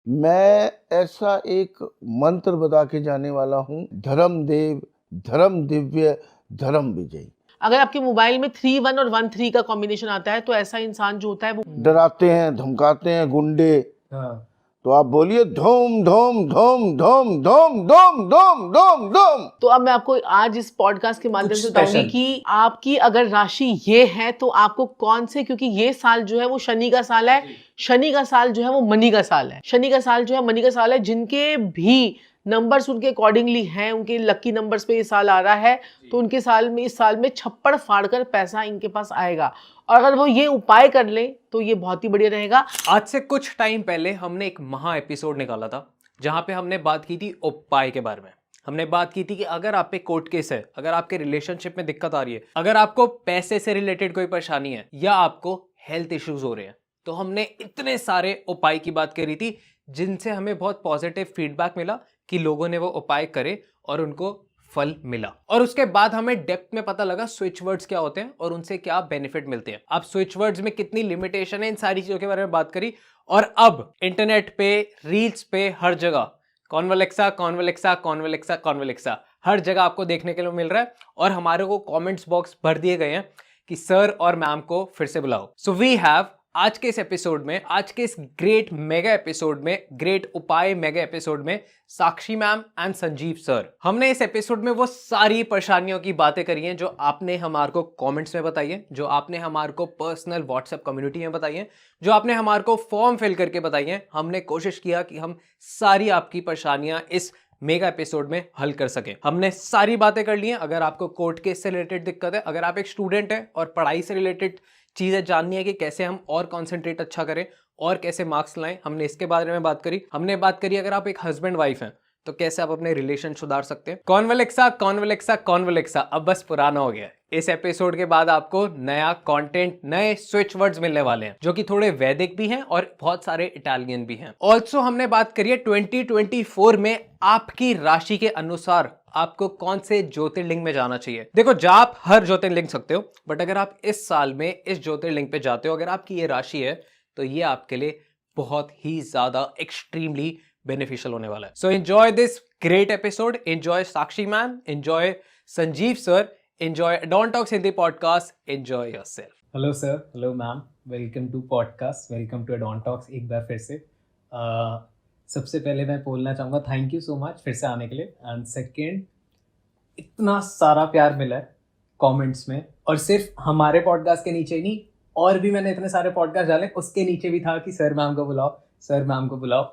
मैं ऐसा एक मंत्र बता के जाने वाला हूँ, धर्म देव, धर्म दिव्य, धर्म विजयी। अगर आपके मोबाइल में 3-1 और 1-3 का कॉम्बिनेशन आता है तो ऐसा इंसान जो होता है वो डराते हैं, धमकाते हैं गुंडे। हाँ। तो आप बोलिए धूम धूम धूम धूम धूम धूम धूम धूम धूम। तो अब मैं आपको आज इस पॉडकास्ट के माध्यम से बताऊंगी कि आपकी अगर राशि ये है तो आपको कौन से, क्योंकि ये साल जो है वो शनि का साल है, शनि का साल जो है वो मनी का साल है, शनि का साल जो है मनी का साल है। जिनके भी नंबर्स उनके अकॉर्डिंगली हैं, उनके लकी नंबर्स पे ये साल आ रहा है, तो उनके साल में इस साल में छप्पड़ फाड़ कर पैसा इनके पास आएगा। और अगर वो ये उपाय कर ले तो ये बहुत ही बढ़िया रहेगा। आज से कुछ टाइम पहले हमने एक महा एपिसोड निकाला था जहां पे हमने बात की थी उपाय के बारे में। हमने बात की थी कि अगर आप पे कोर्ट केस है, अगर आपके रिलेशनशिप में दिक्कत आ रही है, अगर आपको पैसे से रिलेटेड कोई परेशानी है या आपको हेल्थ इश्यूज हो रहे हैं, तो हमने इतने सारे उपाय की बात करी थी जिनसे हमें बहुत पॉजिटिव फीडबैक मिला कि लोगों ने वो उपाय करे और उनको फल मिला। और उसके बाद हमें डेप्थ में पता लगा स्विच वर्ड्स क्या होते हैं और उनसे क्या बेनिफिट मिलते हैं। अब स्विच वर्ड्स में कितनी लिमिटेशन है, इन सारी चीजों के बारे में बात करी। और अब इंटरनेट पे, रील्स पे, हर जगह कॉन्वलेक्सा कॉन्वलेक्सा कॉन्वलेक्सा कॉन्वलेक्सा हर जगह आपको देखने के लिए मिल रहा है। और हमारे को कमेंट्स बॉक्स भर दिए गए हैं कि सर और मैम को फिर से बुलाओ। सो वी हैव आज के इस एपिसोड में, आज के इस ग्रेट मेगा एपिसोड में, ग्रेट उपाय मेगा एपिसोड में साक्षी मैम एंड संजीव सर। हमने इस एपिसोड में वो सारी परेशानियों की बातें करी हैं जो आपने हमारे को कमेंट्स में बताई है, जो आपने हमारे को पर्सनल व्हाट्सएप कम्युनिटी में बताई है, जो आपने हमारे को फॉर्म फिल करके बताई है। हमने कोशिश किया कि हम सारी आपकी परेशानियां इस मेगा एपिसोड में हल कर सके। हमने सारी बातें कर ली हैं। अगर आपको कोर्ट केस से रिलेटेड दिक्कत है, अगर आप एक स्टूडेंट है और पढ़ाई से रिलेटेड चीजें जाननी है कि कैसे हम और कंसंट्रेट अच्छा करें और कैसे मार्क्स लाएं, हमने इसके बारे में बात करी। हमने बात करी अगर आप एक हस्बैंड वाइफ हैं तो कैसे आप अपने रिलेशन सुधार सकते हैं। कॉन्वलेक्सा कॉन्वलेक्सा कॉन्वलेक्सा अब बस पुराना हो गया है। इस एपिसोड के बाद आपको नया कंटेंट, नए स्विच वर्ड्स मिलने वाले हैं जो कि थोड़े वैदिक भी हैं और बहुत सारे इटालियन भी हैं। ऑल्सो हमने बात करी है 2024 में आपकी राशि के अनुसार आपको कौन से ज्योतिर्लिंग में जाना चाहिए। देखो, जा आप हर ज्योतिर्लिंग सकते हो, बट अगर आप इस साल में इस ज्योतिर्लिंग पे जाते हो, अगर आपकी ये राशि है, तो ये आपके लिए बहुत ही ज्यादा एक्सट्रीमली बेनिफिशियल होने वाला है। So enjoy this great episode, enjoy Sakshi ma'am, enjoy Sanjeev sir, enjoy Don Talks Hindi podcast, enjoy yourself. Hello sir, hello ma'am, welcome to podcast, welcome to Don Talks एक बार फिर से। सबसे पहले मैं बोलना चाहूँगा थैंक यू सो मच फिर से आने के लिए। एंड सेकेंड, इतना सारा प्यार मिला है कमेंट्स में, और सिर्फ हमारे पॉडकास्ट के नीचे ही नहीं, और भी मैंने इतने सारे पॉडकास्ट डाले उसके नीचे भी था कि सर मैम को बुलाओ, सर मैम को बुलाओ।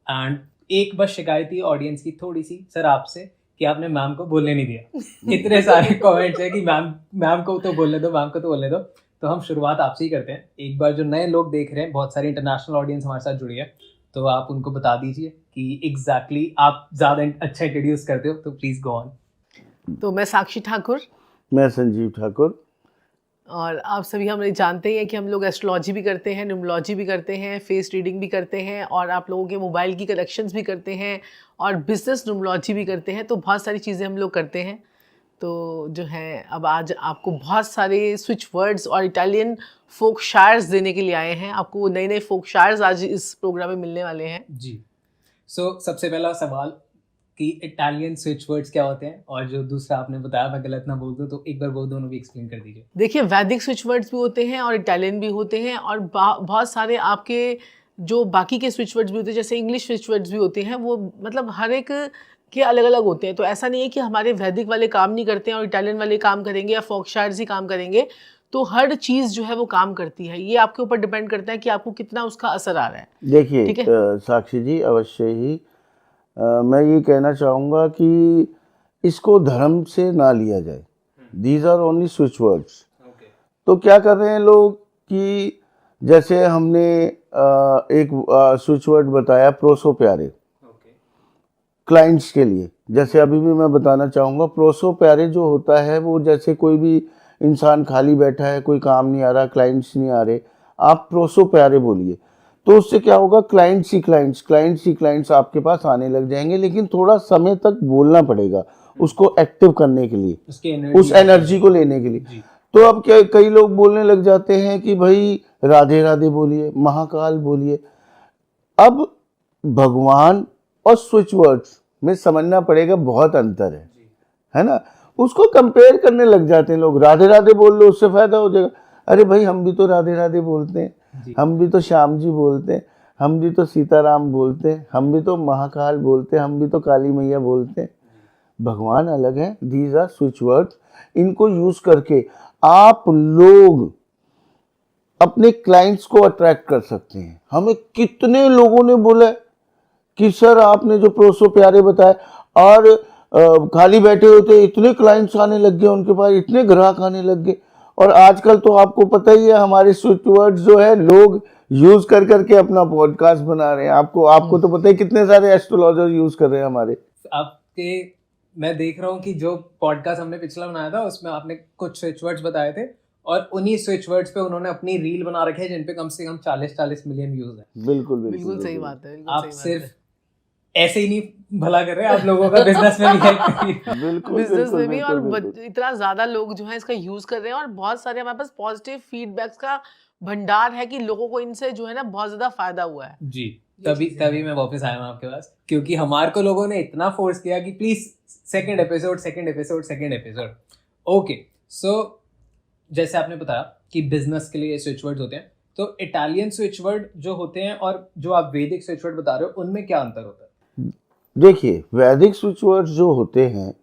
एंड एक बस शिकायत थी ऑडियंस की थोड़ी सी सर आपसे कि आपने मैम को बोलने नहीं दिया। इतने सारे कमेंट्स है कि मैम को तो बोलने दो, मैम को तो बोलने दो। तो हम शुरुआत आपसे ही करते हैं। एक बार जो नए लोग देख रहे हैं, बहुत सारी इंटरनेशनल ऑडियंस हमारे साथ जुड़ी है, तो आप उनको बता दीजिए कि एग्जैक्टली आप ज़्यादा अच्छा इंट्रोड्यूस करते हो, तो प्लीज़ गो ऑन। तो मैं साक्षी ठाकुर, मैं संजीव ठाकुर। और आप सभी हम जानते ही हैं कि हम लोग एस्ट्रोलॉजी भी करते हैं, न्यूमरोलॉजी भी करते हैं, फेस रीडिंग भी करते हैं, और आप लोगों के मोबाइल की कलेक्शंस भी करते हैं, और बिजनेस न्यूमरोलॉजी भी करते हैं। तो बहुत सारी चीज़ें हम लोग करते हैं। तो जो है, अब आज आपको बहुत सारे स्विच वर्ड्स और इटालियन फोक शायर्स देने के लिए आए हैं। आपको नए नए फोक शायर्स आज इस प्रोग्राम में मिलने वाले हैं जी। सो सबसे पहला सवाल कि इटालियन स्विच वर्ड्स क्या होते हैं, और जो दूसरा आपने बताया, मैं गलत ना बोल दूं, तो एक बार वो दोनों भी एक्सप्लेन कर दीजिए। देखिए, वैदिक स्विच वर्ड्स भी होते हैं और इटालियन भी होते हैं, और बहुत सारे आपके जो बाकी के स्विच वर्ड्स भी होते हैं, जैसे इंग्लिश स्विच वर्ड्स भी होते हैं। वो मतलब हर एक के अलग अलग होते हैं। तो ऐसा नहीं है कि हमारे वैदिक वाले काम नहीं करते हैं और इटालियन वाले काम करेंगे या फोक शायर्स ही काम करेंगे। तो हर चीज़ जो है वो काम करती है। ये आपके ऊपर डिपेंड करता है कि आपको कितना उसका असर आ रहा है। देखिए साक्षी जी, अवश्य ही मैं ये कहना चाहूँगा कि इसको धर्म से ना लिया जाए। These are only switch words. तो क्या कर रहे हैं लोग कि जैसे हमने एक स्विच वर्ड बताया प्रोसो प्यारे क्लाइंट्स के लिए, जैसे अभी भी मैं बताना चाहूँगा प्रोसो प्यारे जो होता है वो जैसे कोई भी इंसान खाली बैठा है, कोई काम नहीं आ रहा, क्लाइंट्स नहीं आ रहे, आप प्रोसो प्यारे बोलिए, तो उससे क्या होगा, क्लाइंट्स ही क्लाइंट्स आपके पास आने लग जाएंगे। लेकिन थोड़ा समय तक बोलना पड़ेगा उसको एक्टिव करने के लिए, उस एनर्जी को लेने के लिए। तो अब क्या कई लोग बोलने लग जाते हैं कि भाई राधे राधे बोलिए, महाकाल बोलिए। अब भगवान और स्विच वर्ड्स में समझना पड़ेगा, बहुत अंतर है ना। उसको कंपेयर करने लग जाते हैं लोग, राधे राधे बोल लो उससे फायदा हो जाएगा। अरे भाई हम भी तो राधे राधे बोलते हैं, हम भी तो श्याम जी बोलते हैं, हम भी तो सीताराम बोलते हैं, हम भी तो महाकाल बोलते हैं, हम भी तो काली मैया बोलते हैं। भगवान अलग है, दीज आर स्विच वर्ड्स। इनको यूज करके आप लोग अपने क्लाइंट्स को अट्रैक्ट कर सकते हैं। हमें कितने लोगों ने बोला कि सर आपने जो प्रोसो प्यारे बताए, और खाली बैठे होते इतने क्लाइंट्स आने लग गए उनके पास, इतने ग्राहक आने लग गए। और आजकल तो आपको पता ही है हमारे स्विच वर्ड्स जो है लोग यूज कर करके अपना पॉडकास्ट बना रहे हैं। आपको तो पता है कितने सारे एस्ट्रोलॉजर यूज कर रहे हैं हमारे। आपके मैं देख रहा हूँ कि जो पॉडकास्ट हमने पिछला बनाया था उसमें आपने कुछ स्विच वर्ड्स बताए थे, और उन्हीं स्विच वर्ड्स पे उन्होंने अपनी रील बना रखी है जिन पे कम से कम 40 मिलियन व्यूज है। बिल्कुल सही बात है। आप सिर्फ ऐसे ही नहीं भला कर रहे, आप लोगों का बिजनेस में भी हेल्प करिए। बिजनेस में भी, और इतना ज्यादा लोग जो है इसका यूज कर रहे हैं, और बहुत सारे हमारे पास पॉजिटिव फीडबैक्स का भंडार है कि लोगों को इनसे जो है ना बहुत ज्यादा फायदा हुआ है जी। तभी मैं वापस आया हूँ आपके पास, क्योंकि हमारे को लोगों ने इतना फोर्स किया कि प्लीज सेकंड एपिसोड। ओके, सो जैसे आपने बताया कि बिजनेस के लिए स्विच वर्ड्स होते हैं, तो इटालियन स्विच वर्ड जो होते हैं और जो आप वैदिक स्विच वर्ड बता रहे हो उनमें क्या अंतर होता है? देखिए, वैदिक स्विच वर्ड्स जो होते हैं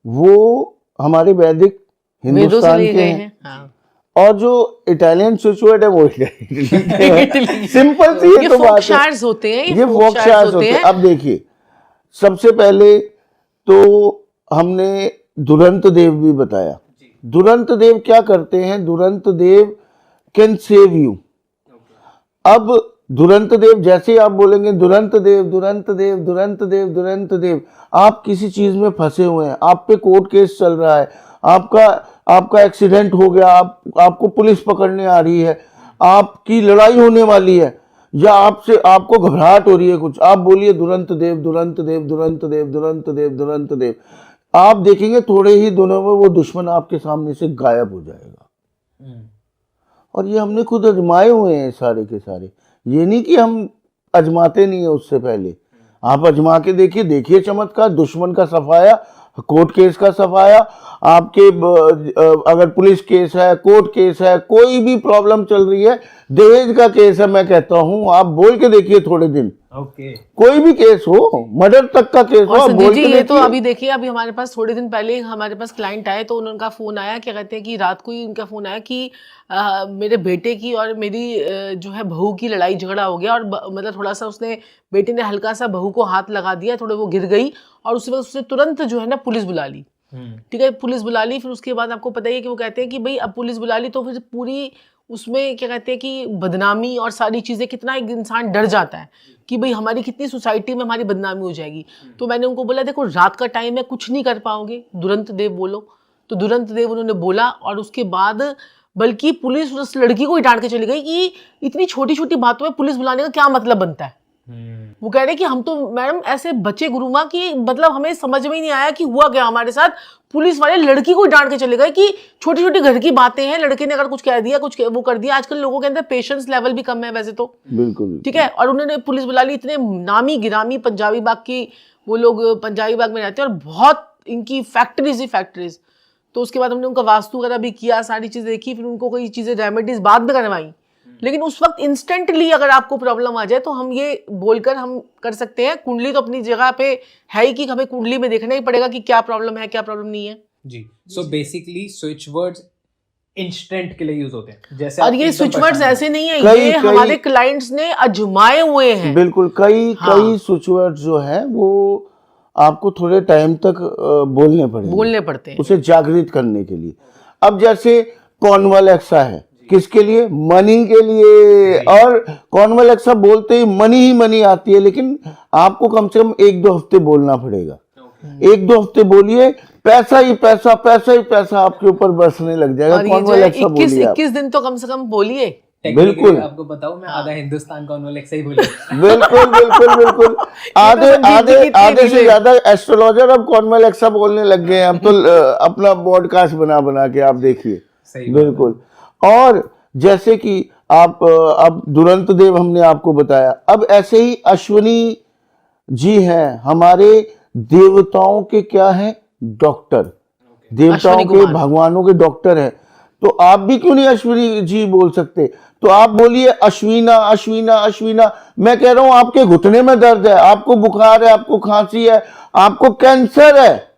वो हमारे वैदिक हिंदुस्तान के हैं, हाँ। और जो इटालियन स्विच वर्ड है वो इटली। सिंपल सी ये तो बात है, होते हैं, ये फोक शायर्स होते हैं। अब देखिए, सबसे पहले तो हमने दुरंत देव भी बताया। दुरंत देव क्या करते हैं? दुरंत देव कैन सेव यू। अब दुरंत देव जैसे आप बोलेंगे दुरंत देव दुरंत देव दुरंत देव दुरंत देव, आप किसी चीज में फंसे हुए हैं, आप पे कोर्ट केस चल रहा है, आपका एक्सीडेंट हो गया, आपको पुलिस पकड़ने आ रही है, आपकी लड़ाई होने वाली है, या आपको घबराहट हो रही है कुछ, आप बोलिए दुरंत देव दुरंत देव दुरंत देव दुरंत देव दुरंत देव। आप देखेंगे थोड़े ही दिनों में वो दुश्मन आपके सामने से गायब हो जाएगा। और ये हमने खुद आजमाए हुए हैं सारे के सारे। ये नहीं कि हम आजमाते नहीं है उससे पहले, आप आजमा के देखिए चमत्कार। दुश्मन का सफाया, कोर्ट केस का सफाया, आपके अगर पुलिस केस है, कोर्ट केस है, कोई भी प्रॉब्लम चल रही है, दहेज का केस है, मैं कहता हूँ आप बोल के देखिए थोड़े दिन। ओके, कोई भी केस हो, मर्डर तक का केस हो, आप बोल के ये तो देखिए। अभी देखिए, अभी हमारे पास थोड़े दिन पहले हमारे पास क्लाइंट आए, तो उनका फोन आया, क्या कहते हैं कि रात को ही उनका फोन आया कि मेरे बेटे की और मेरी जो है बहू की लड़ाई झगड़ा हो गया, और मतलब थोड़ा सा उसने, बेटे ने हल्का सा बहू को हाथ लगा दिया, थोड़े वो गिर गई, और उसके बाद उसने तुरंत जो है ना पुलिस बुला ली। ठीक है, पुलिस बुला ली। फिर उसके बाद आपको पता ही है कि वो कहते हैं कि भाई अब पुलिस बुला ली तो फिर पूरी उसमें क्या कहते हैं कि बदनामी और सारी चीज़ें, कितना एक इंसान डर जाता है कि भाई हमारी कितनी सोसाइटी में हमारी बदनामी हो जाएगी। तो मैंने उनको बोला देखो रात का टाइम है, कुछ नहीं कर पाओगे, दुरंत देव बोलो। तो दुरंत देव उन्होंने बोला, और उसके बाद बल्कि पुलिस उस लड़की को ही डांट के चली गई कि इतनी छोटी छोटी बातों में पुलिस बुलाने का क्या मतलब बनता है। वो कह रहे कि हम तो मैडम ऐसे बच्चे गुरुमा की, मतलब हमें समझ में ही नहीं आया कि हुआ क्या हमारे साथ। पुलिस वाले लड़की को डांट के चले गए कि छोटी छोटी घर की बातें हैं, लड़के ने अगर कुछ कह दिया, कुछ वो कर दिया। आजकल लोगों के अंदर पेशेंस लेवल भी कम है वैसे तो, बिल्कुल ठीक है। और उन्होंने पुलिस बुला ली। इतने नामी गिरामी पंजाबी बाग की, वो लोग पंजाबी बाग में रहते हैं और बहुत इनकी फैक्ट्रीज ही फैक्ट्रीज। तो उसके बाद हमने उनका वास्तु वगैरह भी किया, सारी चीज़ें देखी, फिर उनको कोई चीज़ें रेमेडीज बाद में करवाई। लेकिन उस वक्त इंस्टेंटली अगर आपको प्रॉब्लम आ जाए तो हम ये बोलकर हम कर सकते हैं। कुंडली तो अपनी जगह पे है ही कि हमें कुंडली में देखना ही पड़ेगा कि क्या प्रॉब्लम है, क्या प्रॉब्लम नहीं है जी। So basically switch words instant के लिए यूज होते हैं। जैसे और ये स्विच वर्ड्स ऐसे नहीं है, कई- ये कई- हमारे क्लाइंट्स ने आजमाए हुए हैं। बिल्कुल, कई स्विच वर्ड जो है वो आपको थोड़े टाइम तक बोलने पड़ते हैं उसे जागृत करने के लिए। अब जैसे कॉन्वलेक्सा है, किसके लिए? मनी के लिए। और कॉन्वलेक्सा बोलते ही मनी आती है, लेकिन आपको कम से कम 1-2 हफ्ते बोलना पड़ेगा। 1-2 हफ्ते बोलिए, पैसा ही पैसा आपके ऊपर बरसने लग जाएगा। कॉन्वलेक्सा बोलिए आप। 21 दिन तो कम से कम बोलिए। बिल्कुल। आपको बताऊं, मैं आधा हिंदुस्तान कॉन्वलेक्सा ही बोलूंगा। बिल्कुल। आधे से ज्यादा एस्ट्रोलॉजर अब कॉन्वलेक्सा बोलने लग गए हैं। अब तो अपना पॉडकास्ट बना के आप देखिए। सही बात है। बिल्कुल। और जैसे कि आप अब दुरंत देव हमने आपको बताया, अब ऐसे ही अश्विनी जी हैं हमारे देवताओं के क्या हैं, डॉक्टर, देवताओं अश्विनी के कुमार। भगवानों के डॉक्टर हैं। तो आप भी क्यों नहीं अश्विनी जी बोल सकते? तो आप बोलिए अश्विना अश्विना अश्विना। मैं कह रहा हूं आपके घुटने में दर्द है, आपको बुखार है, आपको खांसी है, आपको कैंसर है,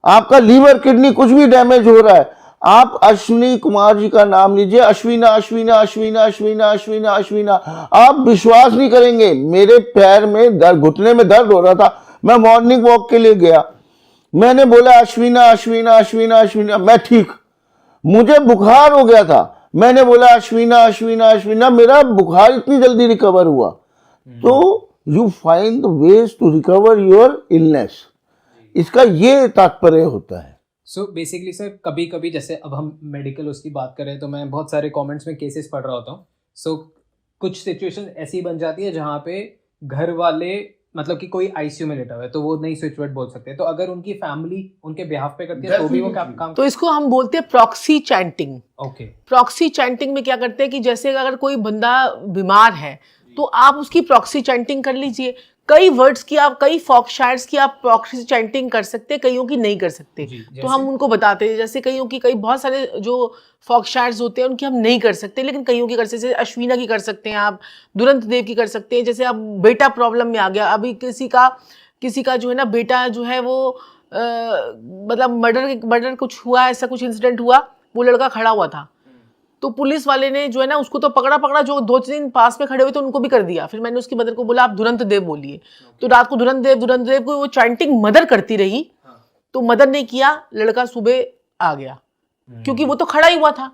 आपका लीवर किडनी कुछ भी डैमेज हो रहा है, आप अश्विनी कुमार जी का नाम लीजिए, अश्विना अश्विना अश्विना अश्विना अश्विना अश्विना। आप विश्वास नहीं करेंगे, मेरे पैर में दर्द, घुटने में दर्द हो रहा था, मैं मॉर्निंग वॉक के लिए गया, मैंने बोला अश्विना अश्विना अश्विना अश्विना, मैं ठीक, मुझे बुखार हो गया था, मैंने बोला अश्विना अश्विना अश्विना, मेरा बुखार इतनी जल्दी रिकवर हुआ। तो you find the ways to recover your illness, इसका ये तात्पर्य होता है। सो बेसिकली सर, कभी कभी जैसे अब हम मेडिकल उसकी बात करें तो मैं बहुत सारे कमेंट्स में केसेस पढ़ रहा होता हूँ। सो कुछ सिचुएशन ऐसी बन जाती है जहाँ पे घर वाले, मतलब कि कोई आईसीयू में लेटा हुआ है तो वो नहीं स्विच वर्ड बोल सकते, तो अगर उनकी फैमिली उनके बिहाफ पे करती है तो भी वो काम। तो इसको हम बोलते हैं proxy chanting. Okay, proxy chanting में क्या करते हैं कि जैसे अगर कोई बंदा बीमार है तो आप उसकी प्रॉक्सी चैंटिंग कर लीजिए। कई वर्ड्स की आप, कई फोक शायर्स की आप प्रॉक्सी चैंटिंग कर सकते हैं, कईयों की नहीं कर सकते। तो हम उनको बताते हैं, जैसे कईयों की, कई बहुत सारे जो फोक शायर्स होते हैं उनकी हम नहीं कर सकते, लेकिन कईयों की कर सकते हैं। जैसे अश्विना की कर सकते हैं आप, दुरंत देव की कर सकते हैं। जैसे अब बेटा प्रॉब्लम में आ गया, अभी किसी का जो है ना बेटा जो है वो मतलब मर्डर कुछ हुआ, ऐसा कुछ इंसिडेंट हुआ, वो लड़का खड़ा हुआ था, तो पुलिस वाले ने जो है ना उसको तो पकड़ा, जो 2 दिन पास में खड़े हुए थे उनको भी कर दिया। फिर मैंने उसकी मदर को बोला आप दुरंत देव बोलिए, तो रात को दुरंत देव को वो चैंटिंग मदर करती रही, तो मदर ने किया, लड़का सुबह आ गया, क्योंकि वो तो खड़ा ही हुआ था।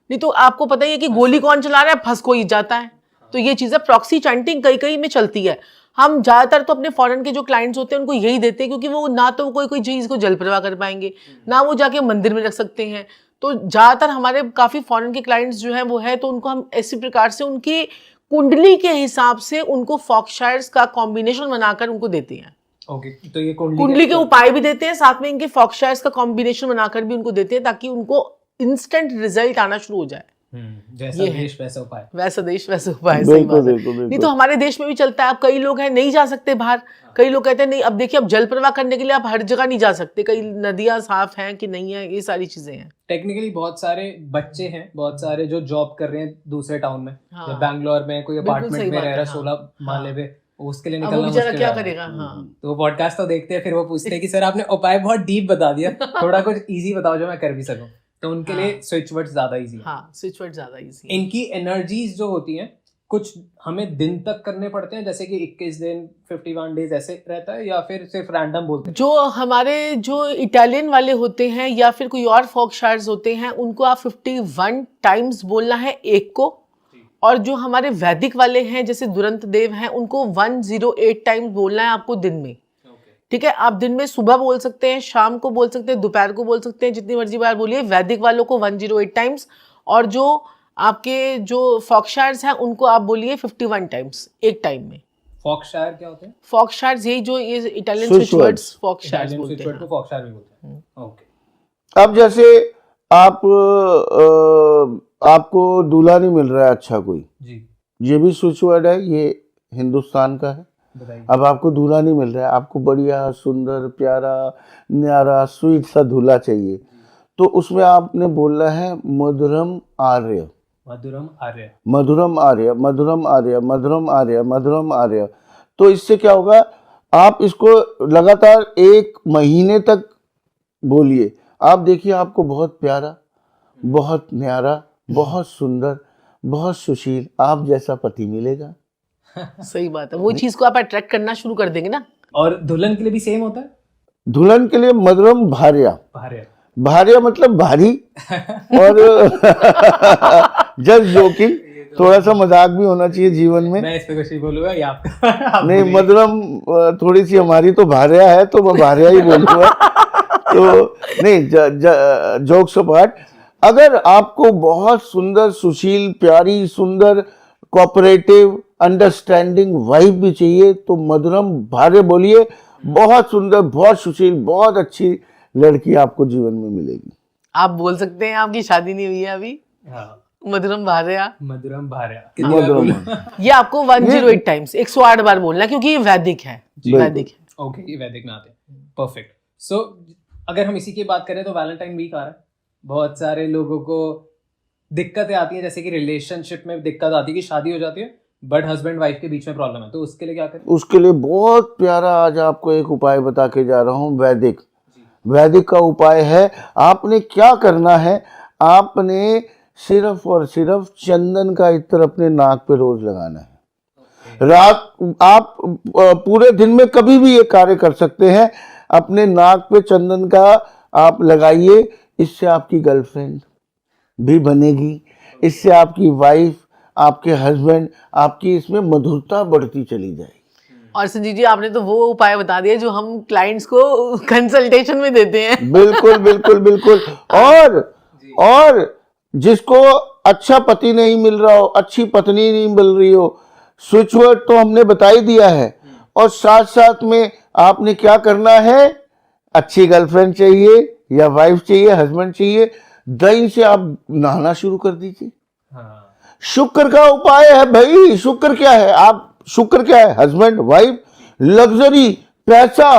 नहीं तो आपको पता ही है कि गोली कौन चला रहा है, फंस कोई जाता है। तो ये चीज़ें प्रॉक्सी चैंटिंग कई में चलती है। हम ज़्यादातर तो अपने फॉरेन के जो क्लाइंट्स होते हैं उनको यही देते हैं, क्योंकि वो ना तो कोई चीज़ को जल प्रवाह कर पाएंगे, ना वो जाके मंदिर में रख सकते हैं। तो ज़्यादातर हमारे काफ़ी फॉरेन के क्लाइंट्स जो हैं वो है, तो उनको हम ऐसी प्रकार से उनकी कुंडली के हिसाब से उनको फॉक्शायर्स का कॉम्बिनेशन बनाकर उनको देते हैं। ओके, तो ये कुंडली के उपाय भी देते हैं, साथ में इनके फॉक्शायर्स का कॉम्बिनेशन बनाकर भी उनको देते हैं, ताकि उनको इंस्टेंट रिजल्ट आना शुरू हो जाए। जैसा देश वैसा उपाय, वैसा देश वैसा उपाय, सही बात है। नहीं तो हमारे देश में भी चलता है। अब कई लोग हैं नहीं जा सकते बाहर, कई लोग कहते हैं नहीं, अब देखिए अब जल प्रवाह करने के लिए आप हर जगह नहीं जा सकते, कई नदियां साफ हैं कि नहीं है, ये सारी चीजें हैं। टेक्निकली बहुत सारे बच्चे हैं, बहुत सारे जो जॉब कर रहे हैं दूसरे टाउन में, हाँ। या बैंगलोर में कोई अपार्टमेंट में रह रहा है 16 माले पे, उसके लिए निकलना मुश्किल क्या है। करेगा? हाँ। तो वो पॉडकास्ट तो देखते हैं, फिर वो पूछते हैं कि सर आपने उपाय बहुत डीप बता दिया, थोड़ा कुछ इजी बताओ जो मैं कर भी सकूं। तो उनके लिए स्विच वर्ड ज्यादा इजी है। हाँ, स्विच वर्ड ज्यादा इजी। इनकी एनर्जीज जो होती हैं, कुछ हमें दिन तक करने पड़ते हैं, जैसे कि 21 दिन 51 डेज ऐसे रहता है, या फिर सिर्फ रैंडम बोलते हैं? जो हमारे जो इटालियन वाले होते हैं या फिर कोई और फोक शायर्स होते हैं, उनको आप 51 टाइम्स बोलना है एक को, और जो हमारे वैदिक वाले हैं जैसे दुरंत देव हैं, उनको 108 टाइम्स बोलना है आपको दिन में। ठीक है, आप दिन में सुबह बोल सकते हैं, शाम को बोल सकते हैं, दोपहर को बोल सकते हैं, जितनी मर्जी बार बोलिए। वैदिक वालों को 108 टाइम्स, और जो आपके जो फॉक्शायर्स हैं उनको आप बोलिए 51 टाइम्स एक टाइम में। फॉक्शायर क्या होते हैं? फॉक्शायर्स यही जो ये इटालियन स्विच वर्ड्स फॉक्शायर्स बोलते हैं। को फॉक्शायर भी बोलते हैं। ओके। अब जैसे आपको दूल्हा नहीं मिल रहा है अच्छा कोई जी, ये भी स्विच वर्ड है, ये हिंदुस्तान का है। अब आपको दूल्हा नहीं मिल रहा है, आपको बढ़िया सुंदर प्यारा न्यारा स्वीट सा दूल्हा चाहिए, तो उसमें आपने बोलना है मधुरम आर्य, मधुरम आर्य, मधुरम आर्य, मधुरम आर्य, मधुरम आर्य, मधुरम आर्य। तो इससे क्या होगा, आप इसको लगातार 1 महीने तक बोलिए, आप देखिए आपको बहुत प्यारा, बहुत न्यारा, बहुत सुंदर, बहुत सुशील आप जैसा पति मिलेगा। सही बात है, वो चीज को आप अट्रैक्ट करना शुरू कर देंगे ना। और दुल्हन के लिए भी सेम होता है? दुल्हन के लिए मधुरम भार्या, भार्या मतलब भारी, और जस्ट जोकिंग, थोड़ा सा मजाक भी होना चाहिए जीवन में। मैं इस पे कुछ नहीं बोलूंगा, ये आपका नहीं, मधुरम थोड़ी सी हमारी तो भार्या है, तो मैं भार्या ही बोलूंगा। तो नहीं, जोक्स अपार्ट, अगर आपको बहुत सुंदर सुशील प्यारी सुंदर कोऑपरेटिव अंडरस्टैंडिंग वाइफ भी चाहिए, तो मधुरम भार्य बोलिए, बहुत सुंदर बहुत सुशील बहुत अच्छी लड़की आपको जीवन में मिलेगी। आप बोल सकते हैं आपकी शादी नहीं हुई है अभी? हाँ, मधुरम भार्या। मधुरम भार्या। मधुरम। ये आपको 108 टाइम्स 108 बार बोलना है, क्योंकि ये वैदिक है। वैदिक है। ओके, ये वैदिक में आते हैं। परफेक्ट। सो अगर हम इसी की बात करें तो वैलेंटाइन वीक आ रहा है, बहुत सारे लोगों को दिक्कतें आती हैं, जैसे कि रिलेशनशिप में दिक्कत आती है कि शादी हो जाती है बट हस्बैंड वाइफ के बीच में प्रॉब्लम है, तो उसके लिए क्या करें? उसके लिए बहुत प्यारा आज आपको एक उपाय बता के जा रहा हूँ, वैदिक। वैदिक का उपाय है, आपने क्या करना है, आपने सिर्फ और सिर्फ चंदन का इत्र अपने नाक पे रोज लगाना है। रात आप पूरे दिन में कभी भी ये कार्य कर सकते हैं, अपने नाक पे चंदन का आप लगाइए। इससे आपकी गर्लफ्रेंड भी बनेगी, इससे आपकी वाइफ, आपके हस्बैंड, आपकी इसमें मधुरता बढ़ती चली जाएगी। और संजीव जी, आपने तो वो उपाय बता दिया जो हम क्लाइंट्स को कंसल्टेशन में देते हैं। बिल्कुल बिल्कुल बिल्कुल। और जिसको अच्छा पति नहीं मिल रहा हो, अच्छी पत्नी नहीं मिल रही हो, स्विच वर्ड तो हमने बता ही दिया है। और साथ साथ में आपने क्या करना है, अच्छी गर्लफ्रेंड चाहिए या वाइफ चाहिए, हस्बैंड चाहिए, दही से आप नहाना शुरू कर दीजिए। हाँ। शुक्र का उपाय है भाई। शुक्र क्या है, शुक्र क्या है, हस्बैंड वाइफ, लग्जरी, पैसा,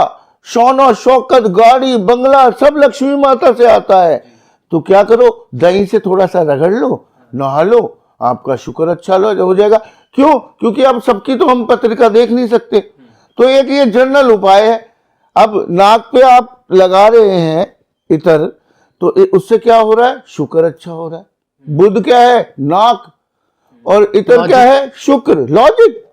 शौनो शौकत, गाड़ी बंगला सब लक्ष्मी माता से आता है। तो क्या करो, दही से थोड़ा सा रगड़ लो, नहा लो, आपका शुक्र अच्छा हो जाएगा। क्यों? क्योंकि अब सबकी तो हम पत्रिका देख नहीं सकते, तो एक ये जनरल उपाय है। अब नाक पे आप लगा रहे हैं इतर, तो उससे क्या हो रहा है, शुक्र अच्छा हो रहा है। बुध क्या है, नाक, और इतर क्या है, शुक्र। लॉजिक,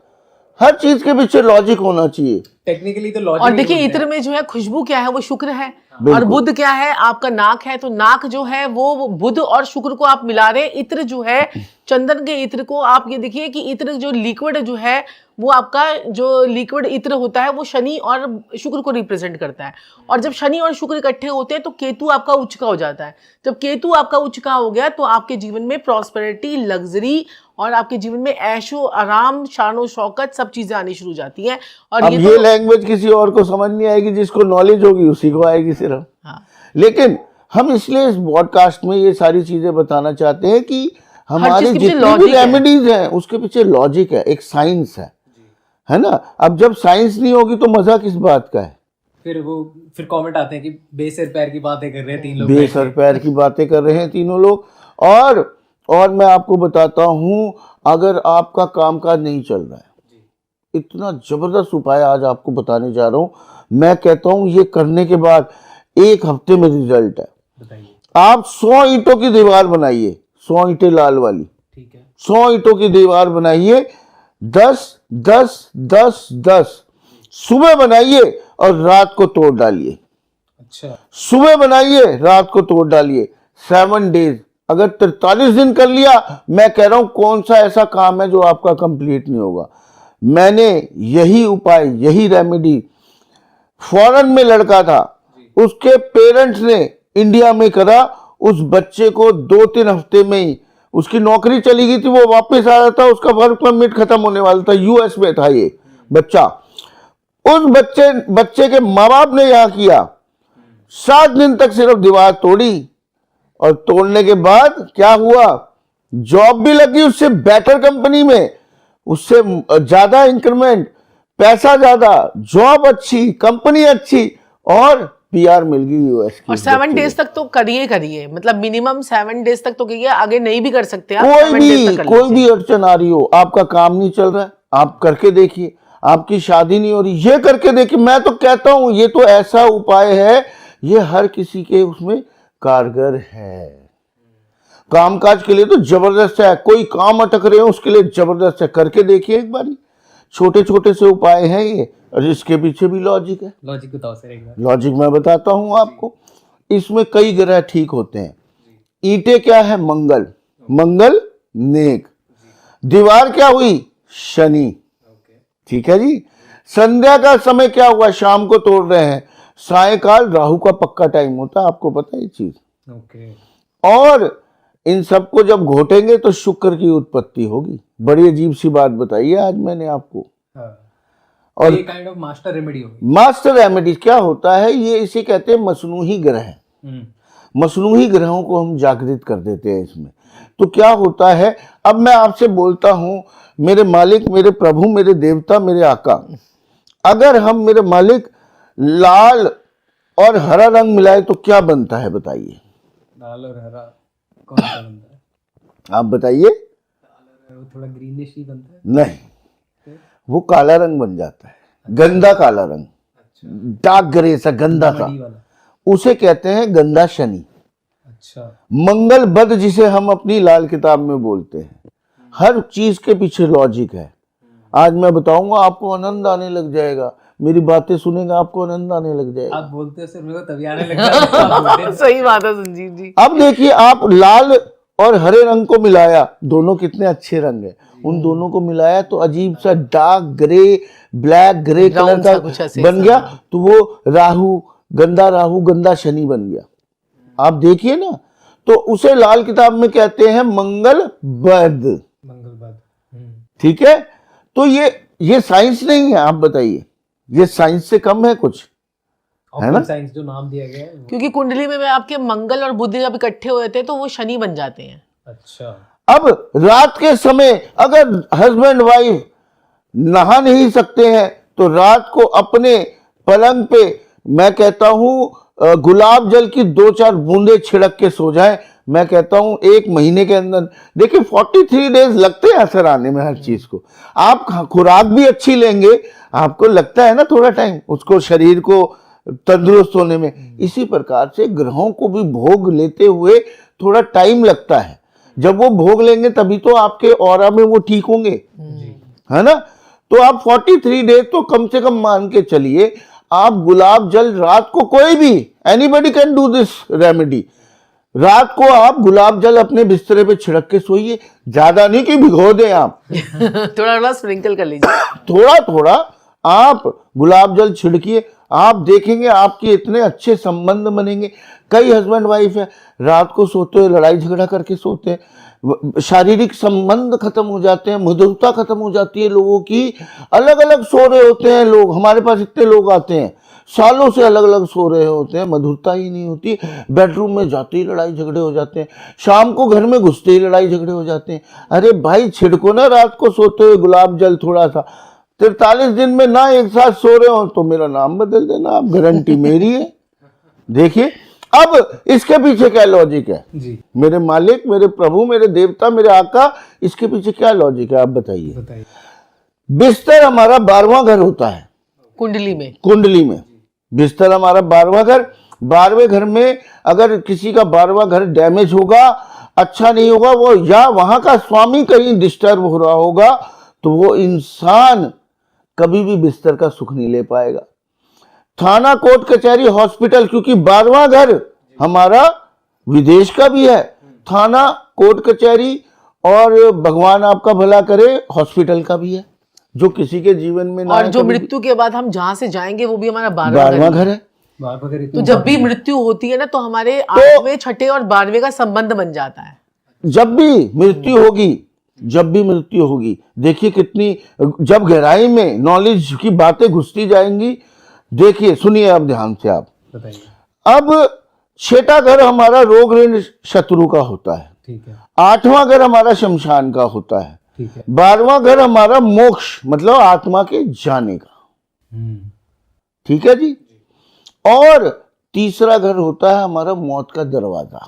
हर चीज के पीछे लॉजिक होना चाहिए। टेक्निकली तो लॉजिक। और देखिए, इत्र में जो है खुशबू क्या है, वो शुक्र है। बिल्कुल। और बुध क्या है, आपका नाक है, तो नाक जो है वो बुध और शुक्र को आप मिला रहे हैं। इत्र जो है, चंदन के इत्र को आप ये देखिए कि इत्र जो लिक्विड जो है, वो आपका जो लिक्विड इत्र होता है वो शनि और शुक्र को रिप्रेजेंट करता है। और जब शनि और शुक्र इकट्ठे होते हैं तो केतु आपका उच्च का हो जाता है। जब केतु आपका उच्च का हो गया तो आपके जीवन में प्रॉस्पेरिटी, लग्जरी और आपके जीवन में ऐशो आराम, शानो शौकत सब चीजें आनी शुरू हो जाती हैं। और अब ये लैंग्वेज किसी और को समझ नहीं आएगी, जिसको नॉलेज होगी उसी को आएगी सिर्फ। हाँ। लेकिन हम इसलिए इस पॉडकास्ट में ये सारी चीजें बताना चाहते हैं कि हमारी चीज़ के पीछे जितनी भी logic है। रेमेडीज हैं उसके पीछे लॉजिक है, एक साइंस है ना। अब जब साइंस नहीं होगी तो मजा किस बात का है। फिर कमेंट आते हैं कि बेसर पैर की बातें कर रहे हैं तीन लोग, बेसर पैर की बातें कर रहे हैं तीनों लोग। और मैं आपको बताता हूं, अगर आपका कामकाज नहीं चल रहा है, इतना जबरदस्त उपाय आज आपको बताने जा रहा हूं। मैं कहता हूं ये करने के बाद 1 हफ्ते में रिजल्ट है। बताइए। आप 100 ईंटों की दीवार बनाइए, 100 ईंटें लाल वाली, ठीक है। 100 ईंटों की दीवार बनाइए, 10 10 10 10 सुबह बनाइए और रात को तोड़ डालिए। अच्छा। सुबह बनाइए, रात को तोड़ डालिए। 7 डेज, अगर 43 दिन कर लिया, मैं कह रहा हूं कौन सा ऐसा काम है जो आपका कंप्लीट नहीं होगा। मैंने यही उपाय, यही रेमेडी, फॉरेन में लड़का था, उसके पेरेंट्स ने इंडिया में करा, उस बच्चे को 2-3 हफ्ते में ही उसकी नौकरी चली गई थी, वो वापस आ रहा था, उसका वर्क परमिट खत्म होने वाला था, यूएस में था ये बच्चा। उस बच्चे के माँ बाप ने यहां किया, 7 दिन तक सिर्फ दीवार तोड़ी, और तोड़ने के बाद क्या हुआ, जॉब भी लगी उससे बेटर कंपनी में, उससे ज्यादा इंक्रीमेंट, पैसा ज्यादा, जॉब अच्छी, कंपनी अच्छी, और पीआर मिल गई यूएस की। और 7 डेज तक तो करिए, मतलब मिनिमम 7 डेज तक तो करिए, आगे नहीं भी कर सकते आप। कोई भी अड़चन आ रही हो, आपका काम नहीं चल रहा है, आप करके देखिए, आपकी शादी नहीं हो रही, ये करके देखिए। मैं तो कहता हूं ये तो ऐसा उपाय है, ये हर किसी के उसमें कारगर है। कामकाज के लिए तो जबरदस्त है, कोई काम अटक रहे हो उसके लिए जबरदस्त है, करके देखिए एक बारी। छोटे छोटे से उपाय हैं ये, और इसके पीछे भी लॉजिक है। लॉजिक बताओ सर एक बार। लॉजिक मैं बताता हूं आपको। इसमें कई ग्रह ठीक होते हैं। ईंटें क्या है, मंगल, मंगल नेक। दीवार क्या हुई, शनि, ठीक है जी। संध्या का समय क्या हुआ, शाम को तोड़ रहे हैं, सायकाल राहु का पक्का टाइम होता है, आपको पता है ये चीज। ओके। और इन सबको जब घोटेंगे तो शुक्र की उत्पत्ति होगी। बड़ी अजीब सी बात बताई है आज मैंने आपको। और ये काइंड ऑफ मास्टर रेमेडी होगी। मास्टर रेमेडी क्या होता है, ये इसे कहते हैं मसनूही ग्रह। मसनूही ग्रहों को हम जागृत कर देते हैं इसमें। तो क्या होता है, अब मैं आपसे बोलता हूं, मेरे मालिक, मेरे प्रभु, मेरे देवता, मेरे आका, अगर हम मेरे मालिक लाल और हरा रंग मिलाए तो क्या बनता है बताइए? लाल और हरा कौन सा बनता है? आप बताइए। वो थोड़ा ग्रीनिश ही बनता है। नहीं, वो काला रंग बन जाता है, गंदा काला रंग, डार्क ग्रे सा, गंदा सा, मड़ी वाला। उसे कहते हैं गंदा शनि। अच्छा। मंगल बद जिसे हम अपनी लाल किताब में बोलते हैं। हर चीज के पीछे लॉजिक है। आज मैं बताऊंगा, आपको आनंद आने लग जाएगा, मेरी बातें सुनेगा आपको आनंद आने लग जाएगा। आप बोलते हो सर, मेरे को तभी आने लग जाता है। सही बात है संजीव जी। अब देखिए, आप लाल और हरे रंग को मिलाया, दोनों कितने अच्छे रंग है, उन दोनों को मिलाया तो अजीब सा dark grey, black grey colour सा का कुछ ऐसे बन गया। तो वो राहु, गंदा शनि बन गया। आप देखिए ना, तो उसे लाल किताब में कहते हैं मंगल बद। मंगलबाद। ठीक है, तो ये साइंस नहीं है। आप बताइए, ये साइंस से कम है कुछ, है ना? साइंस जो नाम दिया गया है वो। क्योंकि कुंडली में आपके मंगल और बुध जब इकट्ठे हुए थे तो वो शनि बन जाते हैं। अच्छा। अब रात के समय अगर हस्बैंड वाइफ नहा नहीं सकते हैं तो रात को अपने पलंग पे, मैं कहता हूं, गुलाब जल की 2-4 बूंदे छिड़क के सो जाएं। मैं कहता हूं 1 महीने के अंदर, देखिए 43 डेज लगते हैं असर आने में हर चीज को। आप खुराक भी अच्छी लेंगे, आपको लगता है ना थोड़ा टाइम उसको, शरीर को तंदुरुस्त होने में। इसी प्रकार से ग्रहों को भी भोग लेते हुए थोड़ा टाइम लगता है। जब वो भोग लेंगे तभी तो आपके ऑरा में वो ठीक होंगे, है ना? तो आप 43 डेज तो कम से कम मान के चलिए। आप गुलाब जल रात को, कोई भी, anybody can do this remedy, रात को आप गुलाब जल अपने बिस्तरे पे छिड़क के सोइए। ज्यादा नहीं कि भिगो दें आप, थोड़ा थोड़ा स्प्रिंकल कर लीजिए। थोड़ा थोड़ा आप गुलाब जल छिड़किए, आप देखेंगे आपके इतने अच्छे संबंध बनेंगे। कई हस्बैंड वाइफ है, रात को सोते हुए लड़ाई झगड़ा करके सोते हैं, शारीरिक संबंध खत्म हो जाते हैं, मधुरता खत्म हो जाती है लोगों की। अलग अलग सो रहे होते हैं लोग, हमारे पास इतने लोग आते हैं, सालों से अलग अलग सो रहे होते हैं, मधुरता ही नहीं होती। बेडरूम में जाते ही लड़ाई झगड़े हो जाते हैं, शाम को घर में घुसते ही लड़ाई झगड़े हो जाते हैं। अरे भाई, छिड़को ना रात को सोते हुए गुलाब जल थोड़ा सा। 43 दिन में ना एक साथ सो रहे हो तो मेरा नाम बदल देना आप, गारंटी मेरी है। देखिए, अब इसके पीछे क्या लॉजिक है जी। मेरे मालिक, मेरे प्रभु, मेरे देवता, मेरे आका, इसके पीछे क्या लॉजिक है आप बताइए? बताइए। बिस्तर हमारा 12वां घर होता है कुंडली में। कुंडली में बिस्तर हमारा 12वां घर। 12वें घर में अगर किसी का 12वां घर डैमेज होगा, अच्छा नहीं होगा, वो या वहां का स्वामी कहीं डिस्टर्ब हो रहा होगा, तो वो इंसान कभी भी बिस्तर का सुख नहीं ले पाएगा। थाना, कोर्ट, कचहरी, हॉस्पिटल, क्योंकि 12वां घर हमारा विदेश का भी है, थाना, कोर्ट, कचहरी, और भगवान आपका भला करे हॉस्पिटल का भी है, जो किसी के जीवन में ना और है जो कभी भी। मृत्यु के बाद हम जहाँ से जाएंगे वो भी हमारा 12वां 12वां घर घर है। बार बार तो जब भी मृत्यु होती है ना तो हमारे 8वें, 6ठे और 12वें का संबंध बन जाता है। जब भी मृत्यु होगी, जब भी मृत्यु होगी, देखिए कितनी, जब गहराई में नॉलेज की बातें घुसती जाएंगी। देखिए, सुनिए अब ध्यान से आप। बताइए। अब 6ठा घर हमारा रोग ऋण शत्रु का होता है, ठीक है। 8वां घर हमारा शमशान का होता है, ठीक है। 12वां घर हमारा मोक्ष, मतलब आत्मा के जाने का। ठीक है जी। और तीसरा घर होता है हमारा मौत का दरवाजा,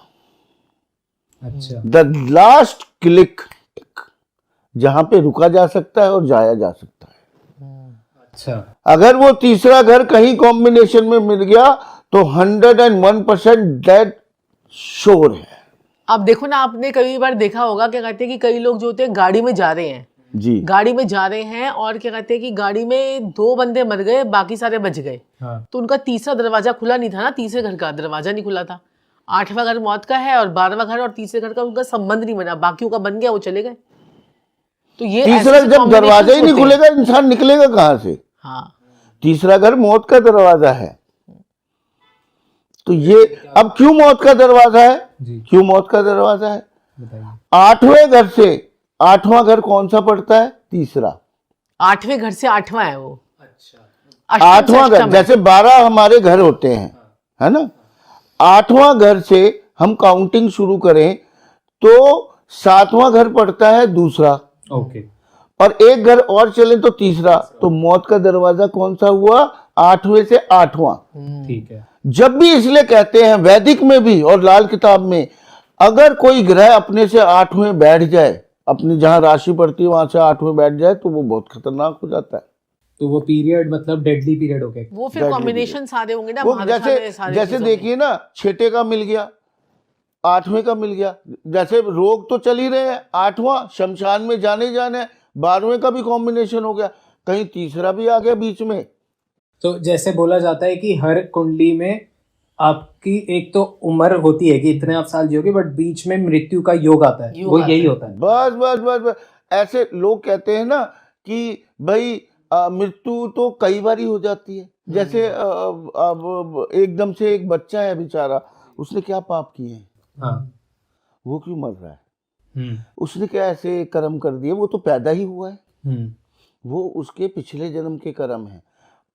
अच्छा। द लास्ट क्लिक, जहां पे रुका जा सकता है और जाया जा सकता है। अच्छा। अगर वो तीसरा घर कहीं कॉम्बिनेशन में मिल गया तो 101% डेड श्योर है। अब देखो ना, आपने कई बार देखा होगा, क्या कहते हैं कि कई लोग जो होते हैं गाड़ी में जा रहे हैं, जी, गाड़ी में जा रहे हैं और क्या कहते हैं कि गाड़ी में 2 बंदे मर गए, बाकी सारे बच गए। हाँ। तो उनका तीसरा दरवाजा खुला नहीं था ना, तीसरे घर का दरवाजा नहीं खुला था। 8वां घर मौत का है और 12वां घर और तीसरे घर का उनका संबंध नहीं बना, बाकियों का बन गया, वो चले गए। तो ये तीसरा ऐसे जब दरवाजा ही नहीं combinations होते खुलेगा, इंसान निकलेगा कहां से? हैं। हाँ, तीसरा घर मौत का दरवाजा है। तो ये अब क्यों मौत का दरवाजा है? जी। क्यों मौत का दरवाजा है? बताइए। 8वें घर से 8वां घर कौन सा पड़ता है? तीसरा। 8वें घर से 8वां है वो। अच्छा। अष्टम से 8वां घर, अष्टम है। जैसे 12 हमारे घर होते हैं, है ना? 8वां घर से हम काउंटिंग शुरू करें तो 7वां घर पड़ता है दूसरा, ओके, और एक घर और चले तो तीसरा, तो मौत का दरवाजा कौन सा हुआ? 8वें से 8वां। ठीक है। जब भी इसलिए कहते हैं वैदिक में भी और लाल किताब में, अगर कोई ग्रह अपने से 8वें बैठ जाए, अपनी जहां राशि पड़ती है वहां से 8वें बैठ जाए, तो वो बहुत खतरनाक हो जाता है। तो वो पीरियड मतलब डेडली पीरियड हो गया। वो फिर कॉम्बिनेशन सारे होंगे ना, वो महादशा में जैसे सारी जैसे चीजों में। देखिए ना, 6 का मिल गया, 8वें का मिल गया, जैसे रोग तो चल ही रहे हैं, 8वां शमशान में जाने है, 12वें का भी कॉम्बिनेशन हो गया, कहीं तीसरा भी आ गया बीच में। तो जैसे बोला जाता है कि हर कुंडली में आपकी एक तो उम्र होती है कि इतने आप साल जियोगे, बट बीच में मृत्यु का योग आता है, योग वो आता यही है। होता है। बस बस बस बस, ऐसे लोग कहते हैं ना कि भाई मृत्यु तो कई बार ही हो जाती है। जैसे अब एकदम से एक बच्चा है बेचारा, उसने क्या पाप किए हैं, हाँ। वो क्यों मर रहा है? हम्म। उसने क्या ऐसे कर्म कर दिए? वो तो पैदा ही हुआ है, हम्म। वो उसके पिछले जन्म के कर्म हैं।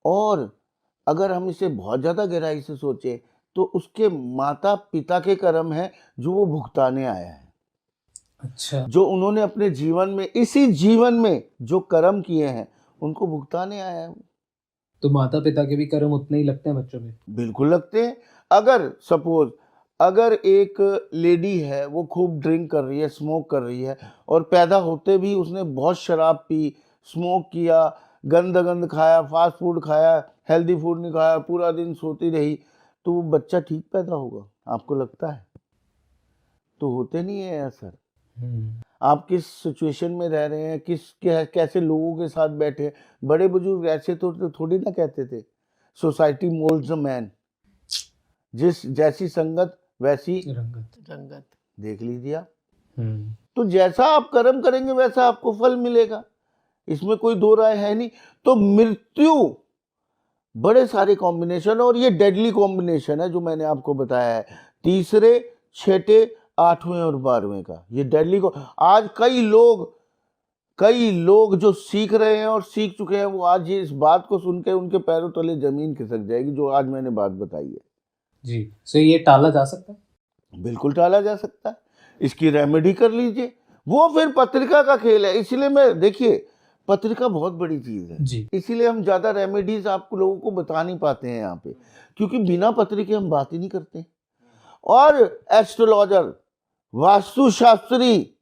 और अगर हम इसे बहुत ज़्यादा गहराई से सोचें तो उसके माता पिता के कर्म हैं जो वो भुगताने आया है, अच्छा। जो उन्होंने अपने जीवन में, इसी जीवन में जो कर्म किए हैं उनको भुगताने आया है। तो माता पिता के भी कर्म उतने ही लगते हैं बच्चों में? बिल्कुल लगते हैं। अगर सपोज अगर एक लेडी है, वो खूब ड्रिंक कर रही है, स्मोक कर रही है, और पैदा होते भी उसने बहुत शराब पी, स्मोक किया, गंद खाया, फास्ट फूड खाया, हेल्दी फूड नहीं खाया, पूरा दिन सोती रही, तो वो बच्चा ठीक पैदा होगा? आपको लगता है? तो होते नहीं है असर। आप किस सिचुएशन में रह रहे हैं, कैसे लोगों के साथ बैठे हैं। बड़े बुजुर्ग ऐसे तो थोड़ी ना कहते थे, सोसाइटी मोल्ड्स अ मैन, जिस जैसी संगत वैसी रंगत। देख लीजिए आप। तो जैसा आप कर्म करेंगे वैसा आपको फल मिलेगा, इसमें कोई दो राय है नहीं। तो मृत्यु बड़े सारे कॉम्बिनेशन, और ये डेडली कॉम्बिनेशन है जो मैंने आपको बताया है, तीसरे, छठे, 8वें और 12वें का, ये डेडली को। आज कई लोग जो सीख रहे हैं और सीख चुके हैं, वो आज ये इस बात को सुन के उनके पैरों तले जमीन खिसक जाएगी, जो आज मैंने बात बताई है। जी। सो ये टाला जा सकता है? बिल्कुल टाला जा सकता है, इसकी रेमेडी कर लीजिए। वो फिर पत्रिका का खेल है, इसलिए मैं, देखिए, पत्रिका बहुत बड़ी चीज है जी। इसीलिए हम ज्यादा रेमेडीज आपको लोगों को बता नहीं पाते हैं यहाँ पे, क्योंकि बिना पत्रिके हम बात ही नहीं करते। और एस्ट्रोलॉजर, वास्तुशास्त्री,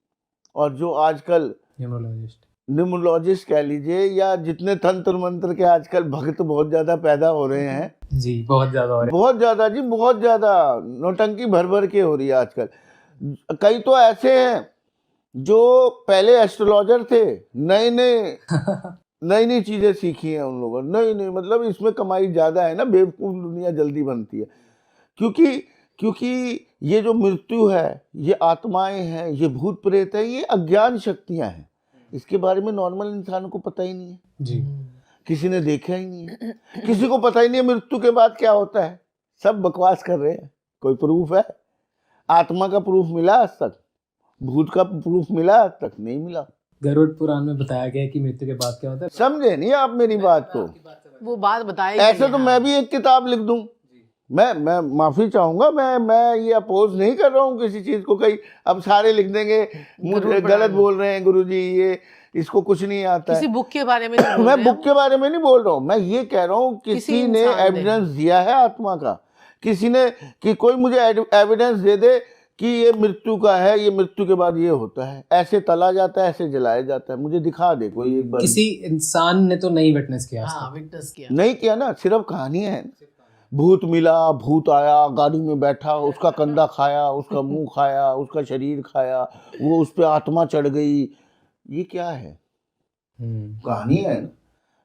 और जो आजकल न्यूमरोलॉजिस्ट कह लीजिए, या जितने तंत्र मंत्र के आजकल भक्त बहुत ज्यादा पैदा हो रहे हैं, जी, बहुत ज्यादा हो रहे हैं। बहुत ज्यादा जी, बहुत ज्यादा नौटंकी भर भर के हो रही है आजकल। कई तो ऐसे हैं जो पहले एस्ट्रोलॉजर थे, नई चीजें सीखी हैं उन लोगों ने, नई मतलब इसमें कमाई ज्यादा है ना, बेवकूफ दुनिया जल्दी बनती है। क्योंकि ये जो मृत्यु है, ये आत्माएं हैं, ये भूत प्रेत है, ये अज्ञान शक्तियां हैं, इसके बारे में नॉर्मल इंसान को पता ही नहीं है जी। किसी ने देखा ही नहीं है, किसी को पता ही नहीं है मृत्यु के बाद क्या होता है। सब बकवास कर रहे हैं। कोई प्रूफ है? आत्मा का प्रूफ मिला आज तक? भूत का प्रूफ मिला आज तक? नहीं मिला। गरुड़ पुराण में बताया गया है कि मृत्यु के बाद क्या होता है। समझे नहीं आप मेरी बात को? वो बात बताएगी। ऐसे तो मैं भी एक किताब लिख दूं। मैं माफी चाहूंगा, मैं ये अपोज नहीं कर रहा हूँ किसी चीज को। कहीं अब सारे लिख देंगे मुझे गलत बोल रहे हैं गुरुजी, ये इसको कुछ नहीं आता किसी है। बुक के बारे में नहीं बोल मैं रहे बुक के बारे में नहीं बोल रहा हूँ, मैं ये कह रहा हूँ किसी ने इंसान ने। एविडेंस दिया है आत्मा का, किसी ने, कि कोई मुझे एविडेंस दे दे कि ये मृत्यु का है, ये मृत्यु के बाद ये होता है, ऐसे तला जाता है, ऐसे जलाया जाता है, मुझे दिखा दे कोई एक बार। किसी इंसान ने तो नहीं विटनेस किया। हाँ, विटनेस किया नहीं किया ना, सिर्फ कहानियां हैं। भूत मिला, भूत आया, गाड़ी में बैठा, उसका कंधा खाया, उसका मुंह खाया, उसका शरीर खाया, वो उस पर आत्मा चढ़ गई। ये क्या है? कहानी है ना,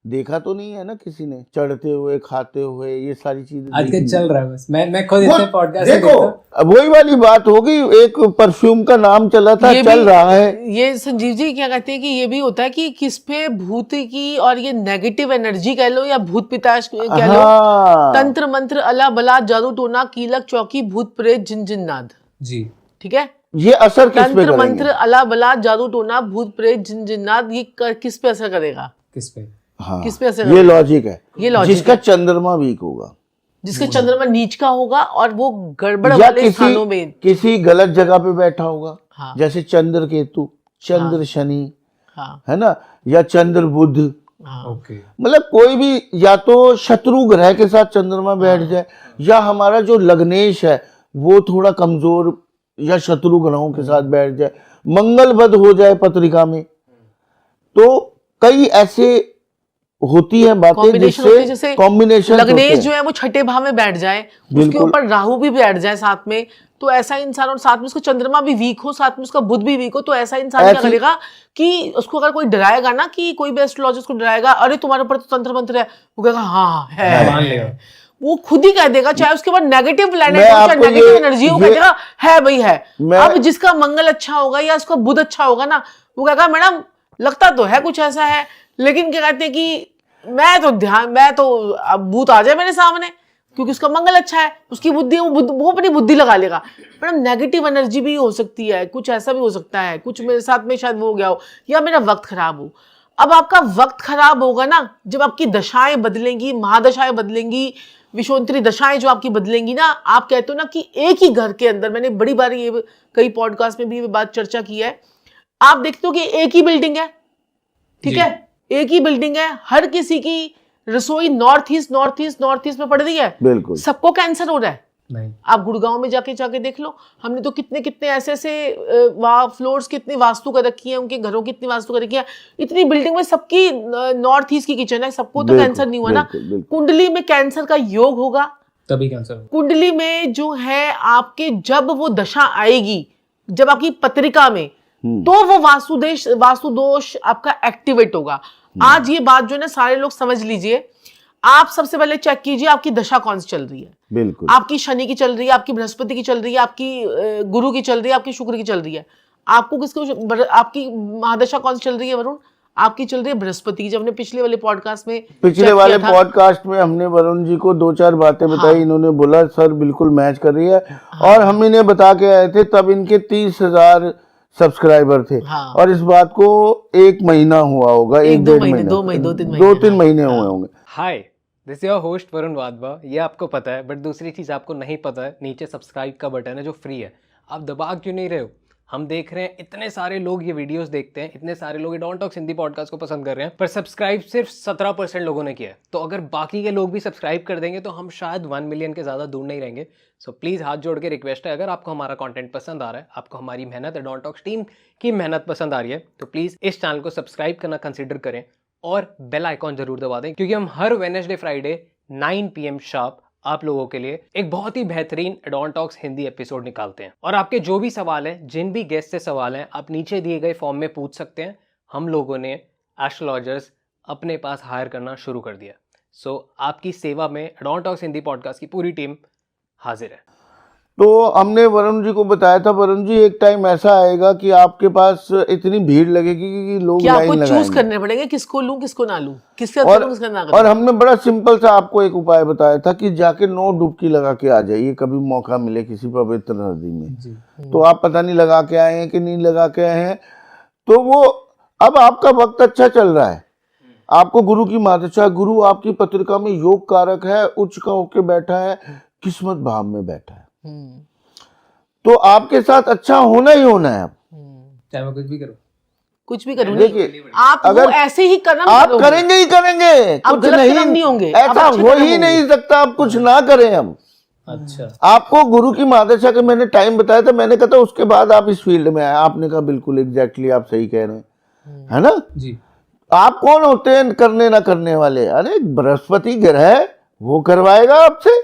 देखा तो नहीं है ना किसी ने चढ़ते हुए, खाते हुए, ये सारी चीजें आजकल चल रहा है बस। मैं खुद इतने पॉडकास्ट देखो, अब वही वाली बात होगी, एक परफ्यूम का नाम चला था, ये चल भी- रहा है। ये संजीव जी क्या कहते हैं कि ये भी होता है कि किस पे भूत की और ये नेगेटिव एनर्जी कह लो या भूत पिशाच कह लो, हाँ, तंत्र मंत्र अला बला जादू टोना कीलक चौकी भूत प्रेत जिन जिन्नाद। जी। ठीक है, ये असर किस पे तंत्र करेंगे? मंत्र अला बला जादू टोना भूत प्रेत जिन जिन्नाद, ये किस पे असर करेगा? किस पे? हाँ, किस पे असर ये करेगा? लॉजिक है। ये लॉजिक जिसका चंद्रमा वीक होगा, जिसके चंद्रमा नीच का होगा और वो गड़बड़ या वाले स्थानों में। किसी गलत जगह पे बैठा होगा, हाँ जैसे चंद्र केतु, चंद्र शनि, हाँ है ना, या चंद्र बुध, हाँ ओके मतलब कोई भी, या तो शत्रु ग्रह के साथ चंद्रमा बैठ जाए, या हमारा जो लग्नेश है वो थोड़ा कमजोर या शत्रु ग्रहों के साथ बैठ जाए, मंगल बद हो जाए पत्रिका में, तो कई ऐसे होती है बातें कॉम्बिनेशन होती है, जिससे जैसे कॉम्बिनेशन लग्नेश जो है वो छठे भाव में बैठ जाए, उसके बिल्कुल। ऊपर राहु भी बैठ जाए साथ में, तो ऐसा इंसान, और साथ में उसका चंद्रमा भी वीक हो, साथ में उसका बुध भी वीक हो, तो ऐसा इंसान क्या ऐसी- करेगा कि उसको अगर कोई डराएगा ना, कि कोई भी एस्ट्रोलॉजिस्ट को डराएगा, अरे तुम्हारे ऊपर तो तंत्र मंत्र है, वो कहेगा हाँ मान है, लेगा। वो खुद ही कह देगा, चाहे उसके बाद नेगेटिव प्लैनेट मैं हो, चाहे आपको नेगेटिव ये- एनर्जी हो, ये- कह देगा है भाई है। मैं- अब जिसका मंगल अच्छा होगा या उसका बुध अच्छा होगा ना, वो कहेगा मैडम लगता तो है कुछ ऐसा है, लेकिन क्या कहते हैं कि मैं तो अब भूत आ जाए मेरे सामने, क्योंकि उसका मंगल अच्छा है, उसकी बुद्धि, वो अपनी बुद्धि लगा लेगा। मैडम नेगेटिव एनर्जी भी हो सकती है, कुछ ऐसा भी हो सकता है, कुछ मेरे साथ में शायद वो हो गया हो, या मेरा वक्त खराब हो। अब आपका वक्त खराब होगा ना, जब आपकी दशाएं बदलेंगी, महादशाएं बदलेंगी, विषोंतरी दशाएं जो आपकी बदलेंगी ना, आप कहते हो ना कि एक ही घर के अंदर, मैंने बड़ी बार ये कई पॉडकास्ट में भी ये बात चर्चा की है, आप देखते हो कि एक ही बिल्डिंग है, ठीक है, एक ही बिल्डिंग है, हर किसी की रसोई नॉर्थ ईस्ट में पड़ रही है, बिल्कुल सबको कैंसर हो रहा है। नहीं आप गुड़गांव में जाके देख लो, हमने तो कितने ऐसे फ्लोर्स कितनी वास्तु कर रखी है, उनके घरों की इतनी वास्तु कर रखी है, इतनी बिल्डिंग में सबकी नॉर्थ ईस्ट की किचन है, सबको तो बिल्कुल, कैंसर नहीं हुआ ना। बिल्कुल, बिल्कुल। कुंडली में कैंसर का योग होगा, तभी कैंसर। कुंडली में जो है आपके, जब वो दशा आएगी, जब आपकी पत्रिका में, तो वो वास्तु दोष आपका एक्टिवेट होगा। आज ये बात जो है ना, सारे लोग समझ लीजिए, आप सबसे पहले चेक कीजिए आपकी दशा कौन सी चल रही है। बिल्कुल आपकी शनि की चल रही है, आपकी बृहस्पति की चल रही है, आपकी गुरु की चल रही है, आपकी शुक्र की चल रही है। आपको आपकी महादशा कौन सी चल रही है वरुण? आपकी चल रही है बृहस्पति की, जब हमने पिछले वाले पॉडकास्ट में पिछले check वाले किया था। पॉडकास्ट में हमने वरुण जी को 2-4 बातें बताई, हाँ। इन्होंने बोला सर बिल्कुल मैच कर रही है, और हम इन्हें बता के आए थे, तब इनके 30,000 सब्सक्राइबर थे, हाँ। और इस बात को 1 महीना हुआ होगा, 1-1.5 महीना, 2-3 महीने हुए होंगे। Hi, this is your host Varun Wadhwa. ये आपको पता है, बट दूसरी चीज़ आपको नहीं पता है, नीचे सब्सक्राइब का बटन है जो फ्री है, आप दबा क्यों नहीं रहे हो? हम देख रहे हैं इतने सारे लोग ये वीडियोस देखते हैं, इतने सारे लोग ये डॉन टॉक्स हिंदी पॉडकास्ट को पसंद कर रहे हैं, पर सब्सक्राइब सिर्फ 17% लोगों ने किया है। तो अगर बाकी के लोग भी सब्सक्राइब कर देंगे तो हम शायद 1 मिलियन के ज़्यादा दूर नहीं रहेंगे। सो प्लीज़ हाथ जोड़ के रिक्वेस्ट है, अगर आपको हमारा कंटेंट पसंद आ रहा है, आपको हमारी मेहनत, डॉन टॉक्स टीम की मेहनत पसंद आ रही है, तो प्लीज़ इस चैनल को सब्सक्राइब करना कंसिडर करें और बेल आइकॉन जरूर दबा दें, क्योंकि हम हर वेडनेसडे फ्राइडे 9 PM शार्प आप लोगों के लिए एक बहुत ही बेहतरीन डॉन टॉक्स हिंदी एपिसोड निकालते हैं। और आपके जो भी सवाल हैं, जिन भी गेस्ट से सवाल हैं, आप नीचे दिए गए फॉर्म में पूछ सकते हैं। हम लोगों ने एस्ट्रोलॉजर्स अपने पास हायर करना शुरू कर दिया। सो आपकी सेवा में डॉन टॉक्स हिंदी पॉडकास्ट की पूरी टीम हाजिर है। तो हमने वरुण जी को बताया था, वरुण जी एक टाइम ऐसा आएगा कि आपके पास इतनी भीड़ लगेगी कि लोग क्या लाइन आपको चूज लगाएंगे, करने पड़ेंगे, किसको लूं किसको ना लूं, किसके और करूं किसका ना और करूं। हमने बड़ा सिंपल सा आपको एक उपाय बताया था कि जाके 9 डुबकी लगा के आ जाइए, कभी मौका मिले किसी पवित्र नदी में। जी तो आप पता नहीं लगा के आए हैं कि नहीं लगा के आए हैं, तो वो अब आपका वक्त अच्छा चल रहा है, आपको गुरु की महादशा, गुरु आपकी पत्रिका में योग कारक है, उच्च का होके बैठा है, किस्मत भाव में बैठा है, तो आपके साथ अच्छा होना ही होना है। चाहे मैं कुछ भी करूँ। कुछ भी करूं, देखिए, आप अगर वो ऐसे ही कर्म आप करोगे। करेंगे ही करेंगे, आप कुछ गलत कर्म नहीं होंगे, आप ऐसा अच्छे हो कर्म ही होंगे। नहीं सकता आप कुछ ना करें। हम अच्छा आपको गुरु की महादशा का मैंने टाइम बताया था, मैंने कहा था उसके बाद आप इस फील्ड में आए, आपने कहा बिल्कुल एग्जैक्टली आप सही कह रहे हैं, है ना। जी आप कौन होते हैं करने ना करने वाले? अरे बृहस्पति ग्रह है, वो करवाएगा आपसे,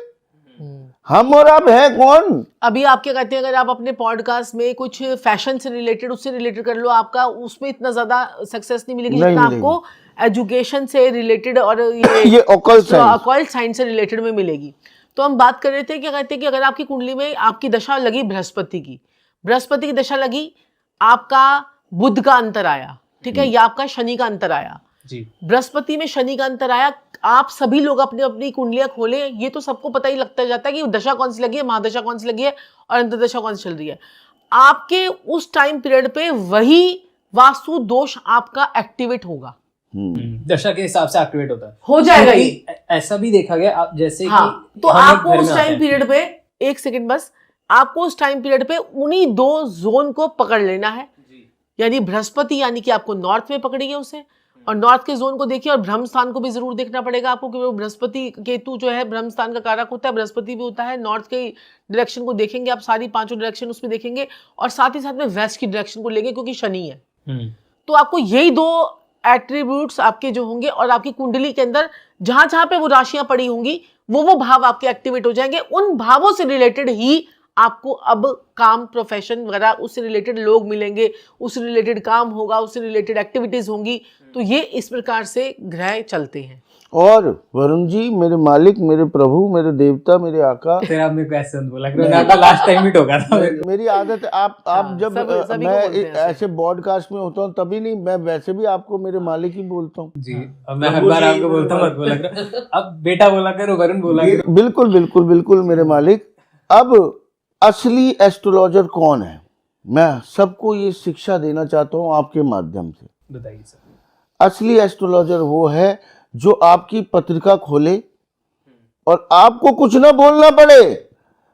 हम और आप हैं कौन? अभी आप क्या कहते हैं, अगर आप अपने पॉडकास्ट में कुछ फैशन से रिलेटेड, उससे रिलेटेड कर लो, आपका उसमें इतना ज्यादा सक्सेस नहीं मिलेगी नहीं जितना मिलेगी। आपको एजुकेशन से रिलेटेड और ये occult science। ऑकल्ट साइंस से रिलेटेड में मिलेगी। तो हम बात कर रहे थे, क्या कहते हैं कि अगर आपकी कुंडली में आपकी दशा लगी बृहस्पति की दशा लगी, आपका बुध का अंतर आया, ठीक है, या आपका शनि का अंतर आया, जी बृहस्पति में शनि का अंतर आया, आप सभी लोग अपनी अपनी कुंडलियां खोलें, ये तो सबको पता ही लगता जाता है कि दशा कौन सी लगी है, महादशा कौन सी लगी है और अंतर्दशा कौन सी चल रही है। आपके उस टाइम पीरियड पे वही वास्तु दोष आपका एक्टिवेट होगा। दशा के हिसाब से एक्टिवेट होता है। हो जाएगा ये। क्योंकि ऐसा भी देखा गया आप जैसे हाँ, कि तो हम एक आपको घर उस में आते टाइम हैं। पीरियड पे, एक सेकंड बस, आपको उस टाइम पीरियड पे उन्हीं 2 जोन को पकड़ लेना है। यानी बृहस्पति, यानी कि आपको नॉर्थ में पकड़िए उसे, और नॉर्थ के जोन को देखिए, और ब्रह्म स्थान को भी जरूर देखना पड़ेगा आपको, क्योंकि बृहस्पति केतु जो है ब्रह्म स्थान का कारक होता है, बृहस्पति भी होता है। नॉर्थ के डायरेक्शन को देखेंगे आप, सारी 5 डायरेक्शन उसमें देखेंगे, और साथ ही साथ में वेस्ट की डायरेक्शन को लेंगे, क्योंकि शनि है। तो आपको यही 2 एट्रीब्यूट्स आपके जो होंगे, और आपकी कुंडली के अंदर जहां जहां पे वो राशियां पड़ी होंगी, वो भाव आपके एक्टिवेट हो जाएंगे। उन भावों से रिलेटेड ही आपको अब काम, प्रोफेशन वगैरह, उससे रिलेटेड लोग मिलेंगे, उससे रिलेटेड काम होगा, उससे रिलेटेड एक्टिविटीज होंगी। तो ये इस प्रकार से ग्रह चलते हैं। और वरुण जी, मेरे मालिक, मेरे प्रभु, मेरे देवता, मेरे आका, फिर आपने क्वेश्चन बोला कि लास्ट टाइम मीट होगा था। मेरी आदत है, आप जब सभी को मैं बोलते हैं ऐसे। ऐसे पॉडकास्ट में होता हूँ तभी नहीं, मैं वैसे भी आपको मेरे मालिक ही बोलता हूँ। जी, अब मैं हर बार आपको बोलता हूँ मत बोला करो, अब बेटा बोला करो, वरुण बोला करो। बिल्कुल बिल्कुल बिल्कुल मेरे मालिक। अब असली एस्ट्रोलॉजर कौन है, मैं सबको ये शिक्षा देना चाहता हूँ आपके माध्यम से। बताइए सर। असली एस्ट्रोलॉजर वो है जो आपकी पत्रिका खोले और आपको कुछ ना बोलना पड़े,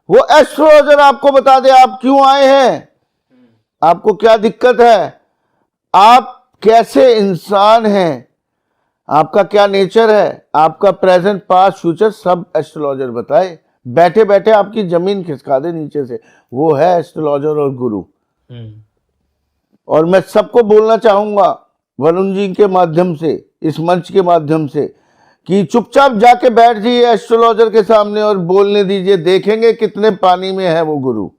वो एस्ट्रोलॉजर आपको बता दे आप क्यों आए हैं, आपको क्या दिक्कत है, आप कैसे इंसान हैं, आपका क्या नेचर है, आपका प्रेजेंट, पास्ट, फ्यूचर सब एस्ट्रोलॉजर बताए। बैठे बैठे आपकी जमीन खिसका दे नीचे से, वो है एस्ट्रोलॉजर और गुरु। और मैं सबको बोलना चाहूंगा वरुण जी के माध्यम से, इस मंच के माध्यम से, कि चुपचाप जाके बैठ जाइए एस्ट्रोलॉजर के सामने और बोलने दीजिए, देखेंगे कितने पानी में है वो गुरु।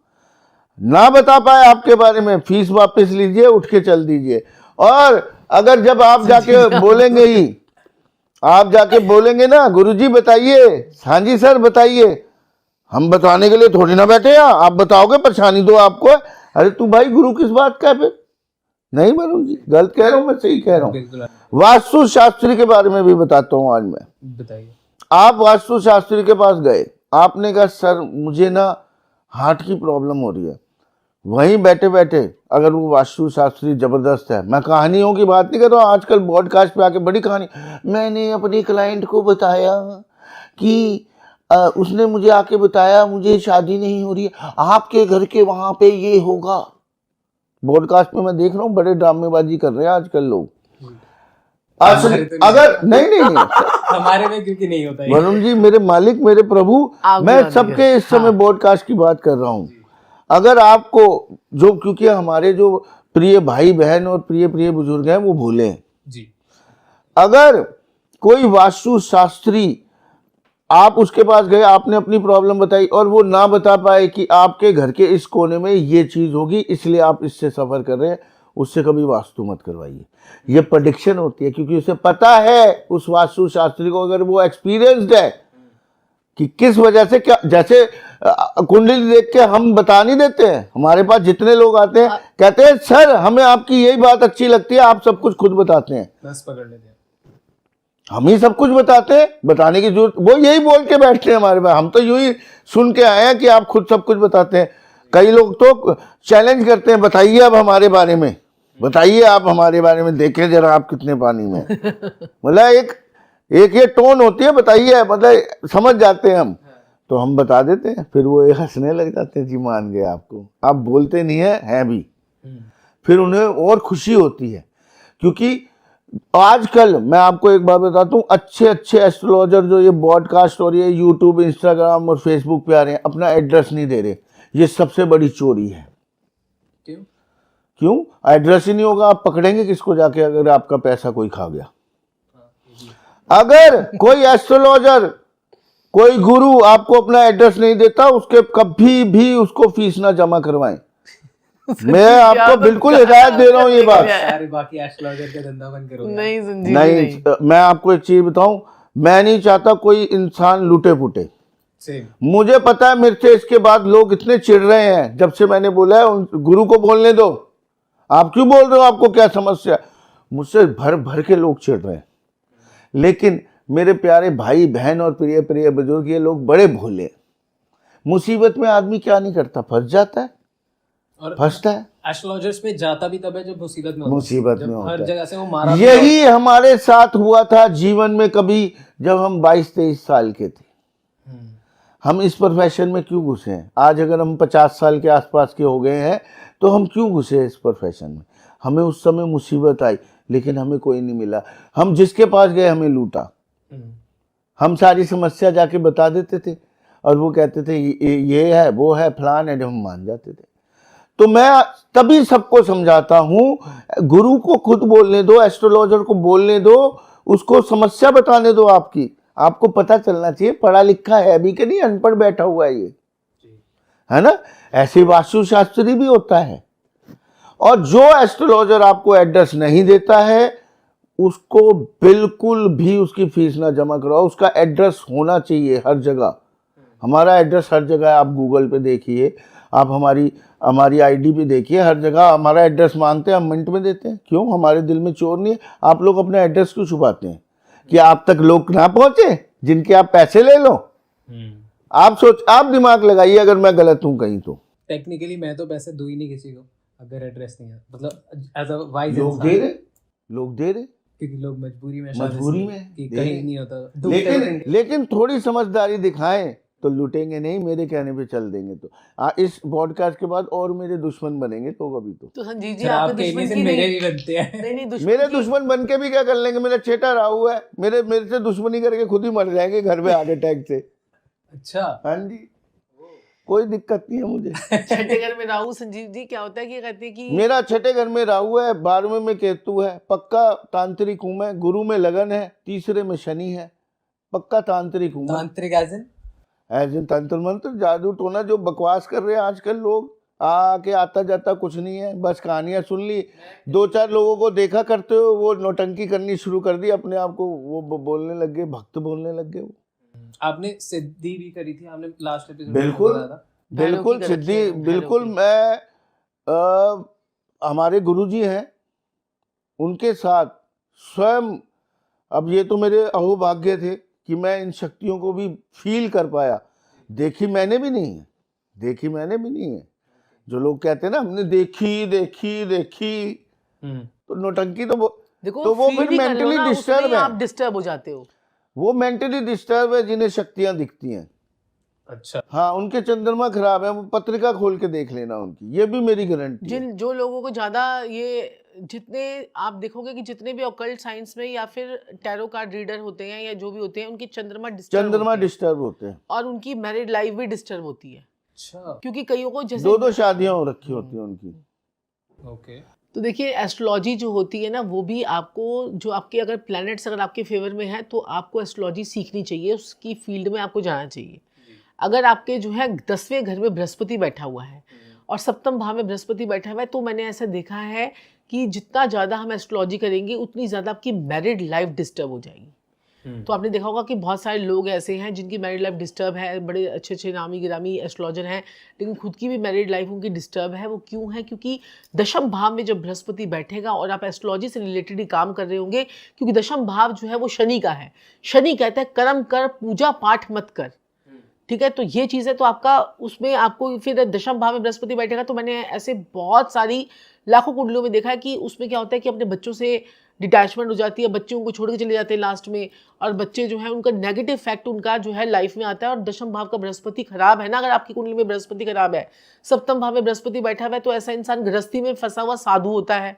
ना बता पाए आपके बारे में, फीस वापस लीजिए, उठ के चल दीजिए। और अगर जब आप जाके बोलेंगे ही, आप जाके बोलेंगे ना, गुरुजी बताइए, हाँ जी सर बताइए, हम बताने के लिए थोड़ी ना बैठे हैं, आप बताओगे परेशानी तो आपको है। अरे तू भाई गुरु किस बात का है फिर? नहीं वरुण जी, गलत कह रहा हूँ, मैं सही कह रहा हूँ। वास्तु शास्त्री के बारे में भी बताता हूँ आज मैं। बताइए। आप वास्तु शास्त्री के पास गए, आपने कहा सर मुझे ना हार्ट की प्रॉब्लम हो रही है। वहीं बैठे बैठे अगर वो वास्तु शास्त्री जबरदस्त है, मैं कहानियों की बात नहीं कर रहा हूँ, आजकल पॉडकास्ट पे आके बड़ी कहानी, मैंने अपने क्लाइंट को बताया कि उसने मुझे आके बताया मुझे शादी नहीं हो रही है, आपके घर के वहां पे ये होगा। पॉडकास्ट में मैं देख रहा हूँ बड़े ड्रामेबाजी कर रहे हैं आजकल लोग। अगर नहीं हमारे में क्योंकि नहीं होता है। वरुण जी मेरे मालिक, मेरे प्रभु, मैं सबके इस समय पॉडकास्ट की बात कर रहा हूँ। अगर आपको जो, क्योंकि हमारे जो प्रिय भाई बहन और प्रिय प्रिय बुजुर्ग हैं वो भूले जी, अगर कोई वास्तु शास्त्री, आप उसके पास गए, आपने अपनी प्रॉब्लम बताई और वो ना बता पाए कि आपके घर के इस कोने में ये चीज होगी इसलिए आप इससे सफर कर रहे हैं, उससे कभी वास्तु मत करवाइए। ये प्रेडिक्शन होती है, क्योंकि उसे पता है उस वास्तु शास्त्री को, अगर वो एक्सपीरियंस्ड है कि किस वजह से क्या, जैसे कुंडली देख के हम बता नहीं देते हैं। हमारे पास जितने लोग आते हैं कहते हैं सर हमें आपकी यही बात अच्छी लगती है, आप सब कुछ खुद बताते हैं। बस पकड़ लेते हैं, हम ही सब कुछ बताते हैं, बताने की जरूरत, वो यही बोल के बैठते हैं हमारे पास, हम तो यूं ही सुन के आए हैं कि आप खुद सब कुछ बताते हैं। कई लोग तो चैलेंज करते हैं, बताइए अब हमारे बारे में, बताइए आप हमारे बारे में, देखें जरा आप कितने पानी में। मतलब एक ये टोन होती है, बताइए, मतलब समझ जाते हैं हम, तो हम बता देते हैं, फिर वो हंसने लग जाते हैं, जी मान गए आपको, आप बोलते नहीं है भी। फिर उन्हें और खुशी होती है, क्योंकि आजकल मैं आपको एक बात बताता हूँ, अच्छे अच्छे एस्ट्रोलॉजर जो ये पॉडकास्ट और ये यूट्यूब, इंस्टाग्राम और फेसबुक पे आ रहे हैं, अपना एड्रेस नहीं दे रहे। ये सबसे बड़ी चोरी है। क्यों एड्रेस ही नहीं होगा, आप पकड़ेंगे किसको जाके अगर आपका पैसा कोई खा गया? अगर कोई एस्ट्रोलॉजर, कोई गुरु आपको अपना एड्रेस नहीं देता, उसके कभी भी उसको फीस ना जमा करवाएं। मैं आपको बिल्कुल हिदायत दे रहा हूँ ये बात। सारे बाकी एस्ट्रोलॉजर का धंधा बंद करो। नहीं, मैं आपको एक चीज बताऊं, मैं नहीं चाहता कोई इंसान लूटे फूटे। मुझे पता है मेरे से इसके बाद लोग इतने चिढ़ रहे हैं, जब से मैंने बोला है गुरु को बोलने दो, आप क्यों बोल रहे हो, आपको क्या समस्या? मुझसे भर भर के लोग चिढ़ रहे हैं। लेकिन मेरे प्यारे भाई बहन और प्रिय प्रिय बुजुर्ग, ये लोग बड़े भोले। मुसीबत में आदमी क्या नहीं करता, फंस जाता है, फंसता है। एस्ट्रोलॉजर्स पे जाता भी तब है जब मुसीबत में होता है। मुसीबत जब में होता हर है। जगह से वो मारा भी होता यही हमारे साथ हुआ था जीवन में कभी, जब हम 22-23 साल के थे। है। हम इस प्रोफेशन में क्यों घुसे हैं? आज अगर हम 50 साल के आसपास के हो गए हैं तो हम क्यों घुसे इस प्रोफेशन में? हमें उस समय मुसीबत आई, लेकिन हमें कोई नहीं मिला। हम जिसके पास गए हमें लूटा। हम सारी समस्या जाके बता देते थे और वो कहते थे ये है, वो है, फलान है, जब हम मान जाते थे। तो मैं तभी सबको समझाता हूँ, गुरु को खुद बोलने दो, एस्ट्रोलॉजर को बोलने दो, उसको समस्या बताने दो आपकी। आपको पता चलना चाहिए पढ़ा लिखा है भी कि नहीं, अनपढ़ बैठा हुआ है ये, है ना। ऐसे वास्तुशास्त्री भी होता है। और जो एस्ट्रोलॉजर आपको एड्रेस नहीं देता है उसको बिल्कुल भी उसकी फीस ना जमा कराओ। उसका एड्रेस होना चाहिए हर जगह। हमारा एड्रेस हर जगह है। आप गूगल पे देखिए, आप हमारी आईडी पे देखिए, हर जगह हमारा एड्रेस मांगते हैं, हम मिनट में देते हैं। क्यों? हमारे दिल में चोर नहीं है। आप लोग अपना एड्रेस क्यों छुपाते हैं कि आप तक लोग ना पहुंचे जिनके आप पैसे ले लो? आप दिमाग लगाइए, अगर मैं गलत हूं कहीं तो। टेक्निकली मैं तो पैसे दूं ही नहीं किसी को अगर एड्रेस नहीं है, मतलब एज अ वाइज लोग दे रहे क्योंकि लोग मजबूरी में मजबूरी में कि दे कहीं रहे। नहीं होता, डूबते रहेंगे। लेकिन थोड़ी समझदारी दिखाएं तो लूटेंगे नहीं। मेरे कहने पे चल देंगे तो इस पॉडकास्ट के बाद और मेरे दुश्मन बनेंगे लोग। अभी तो संजीव जी शराब आपके के दुश्मन इन्हीं से की मेरे नहीं, भी बनते हैं। नहीं दुश्मन मेरे की- दुश्मन बन के भी क्या कर लेंगे? मेरा चेटा राहु है, मेरे से दुश्मनी करके खुद ही मर जाएंगे घर में हार्ट अटैक से। अच्छा, हाँ जी, कोई दिक्कत नहीं है मुझे। छठे घर में राहु, संजीव जी क्या होता है कि कहते हैं कि मेरा छठे घर में राहु है, 12वें में केतु है, पक्का तांत्रिक हूं मैं। गुरु में लगन है, तीसरे में शनि है, पक्का तांत्रिक हूं मैं। तांत्रिक एज इन तंत्र मंत्र जादू टोना जो बकवास कर रहे हैं आजकल लोग, आके आता जाता कुछ नहीं है, बस कहानियां सुन ली। 2-4 लोगों को देखा करते हो, वो नौटंकी करनी शुरू कर दी, अपने आप को वो बोलने लग गए, भक्त बोलने लग गए वो। आपने सिद्धि भी करी थी, आपने लास्ट एपिसोड बिल्कुल। बताया था। बिल्कुल भैरव की सिद्धि, कर रखी है, बिल्कुल। भैरव की। मैं हमारे गुरुजी हैं, उनके साथ स्वयं, अब ये तो मेरे अहोभाग्य थे कि मैं इन शक्तियों को भी फील कर पाया। देखी मैंने भी नहीं है। जो लोग कहते हैं ना हमने देखी, तो नौटंकी तो देखो तो वो feel फिर भी कर लो mentally ना, disturbed उसमें है। आप डिस्टर्ब हो जाते हो। वो मेंटली डिस्टर्ब है जिन्हें शक्तियां दिखती हैं। अच्छा, हाँ, उनके चंद्रमा खराब है, वो पत्रिका खोल के देख लेना उनकी, ये भी मेरी गारंटी है। जो लोगों को ज्यादा ये, जितने आप देखोगे कि जितने भी ऑकल्ट साइंस में या फिर टैरो कार्ड रीडर होते हैं या जो भी होते हैं, उनकी चंद्रमा डिस्टर्ब होते हैं। और उनकी मैरिड लाइफ भी डिस्टर्ब होती है। अच्छा, क्योंकि कईयों को जैसे 2-2 शादियां हो रखी होती हैं उनकी। ओके। तो देखिए एस्ट्रोलॉजी जो होती है ना, वो भी आपको, जो आपके अगर प्लैनेट्स अगर आपके फेवर में है तो आपको एस्ट्रोलॉजी सीखनी चाहिए, उसकी फील्ड में आपको जाना चाहिए। अगर आपके जो है 10वें घर में बृहस्पति बैठा हुआ है और सप्तम भाव में बृहस्पति बैठा हुआ है, तो मैंने ऐसा देखा है कि जितना ज़्यादा हम एस्ट्रोलॉजी करेंगे उतनी ज़्यादा आपकी मैरिड लाइफ डिस्टर्ब हो जाएगी। तो आपने देखा होगा कि बहुत सारे लोग ऐसे हैं जिनकी मैरिड लाइफ डिस्टर्ब है, बड़े अच्छे अच्छे नामी गिरामी एस्ट्रोलॉजर हैं, लेकिन खुद की भी मैरिड लाइफ उनकी डिस्टर्ब है। वो क्यों है? क्योंकि दशम भाव में जब बृहस्पति बैठेगा और आप एस्ट्रोलॉजी से रिलेटेड ही काम कर रहे होंगे, क्योंकि दशम भाव जो है वो शनि का है। शनि कहता है कर्म कर, पूजा पाठ मत कर। ठीक है, तो ये चीज़ है। तो आपका उसमें आपको फिर दशम भाव में बृहस्पति बैठेगा, तो मैंने ऐसे बहुत सारी लाखों कुंडलियों में देखा है कि उसमें क्या होता है कि अपने बच्चों से डिटैचमेंट हो जाती है, बच्चे उनको छोड़ के चले जाते हैं लास्ट में, और बच्चे जो है उनका नेगेटिव इफेक्ट उनका जो है लाइफ में आता है। और दशम भाव का बृहस्पति खराब है ना, अगर आपकी कुंडली में बृहस्पति खराब है, सप्तम भाव में बृहस्पति बैठा हुआ है, तो ऐसा इंसान गृहस्थी में फंसा हुआ साधु होता है।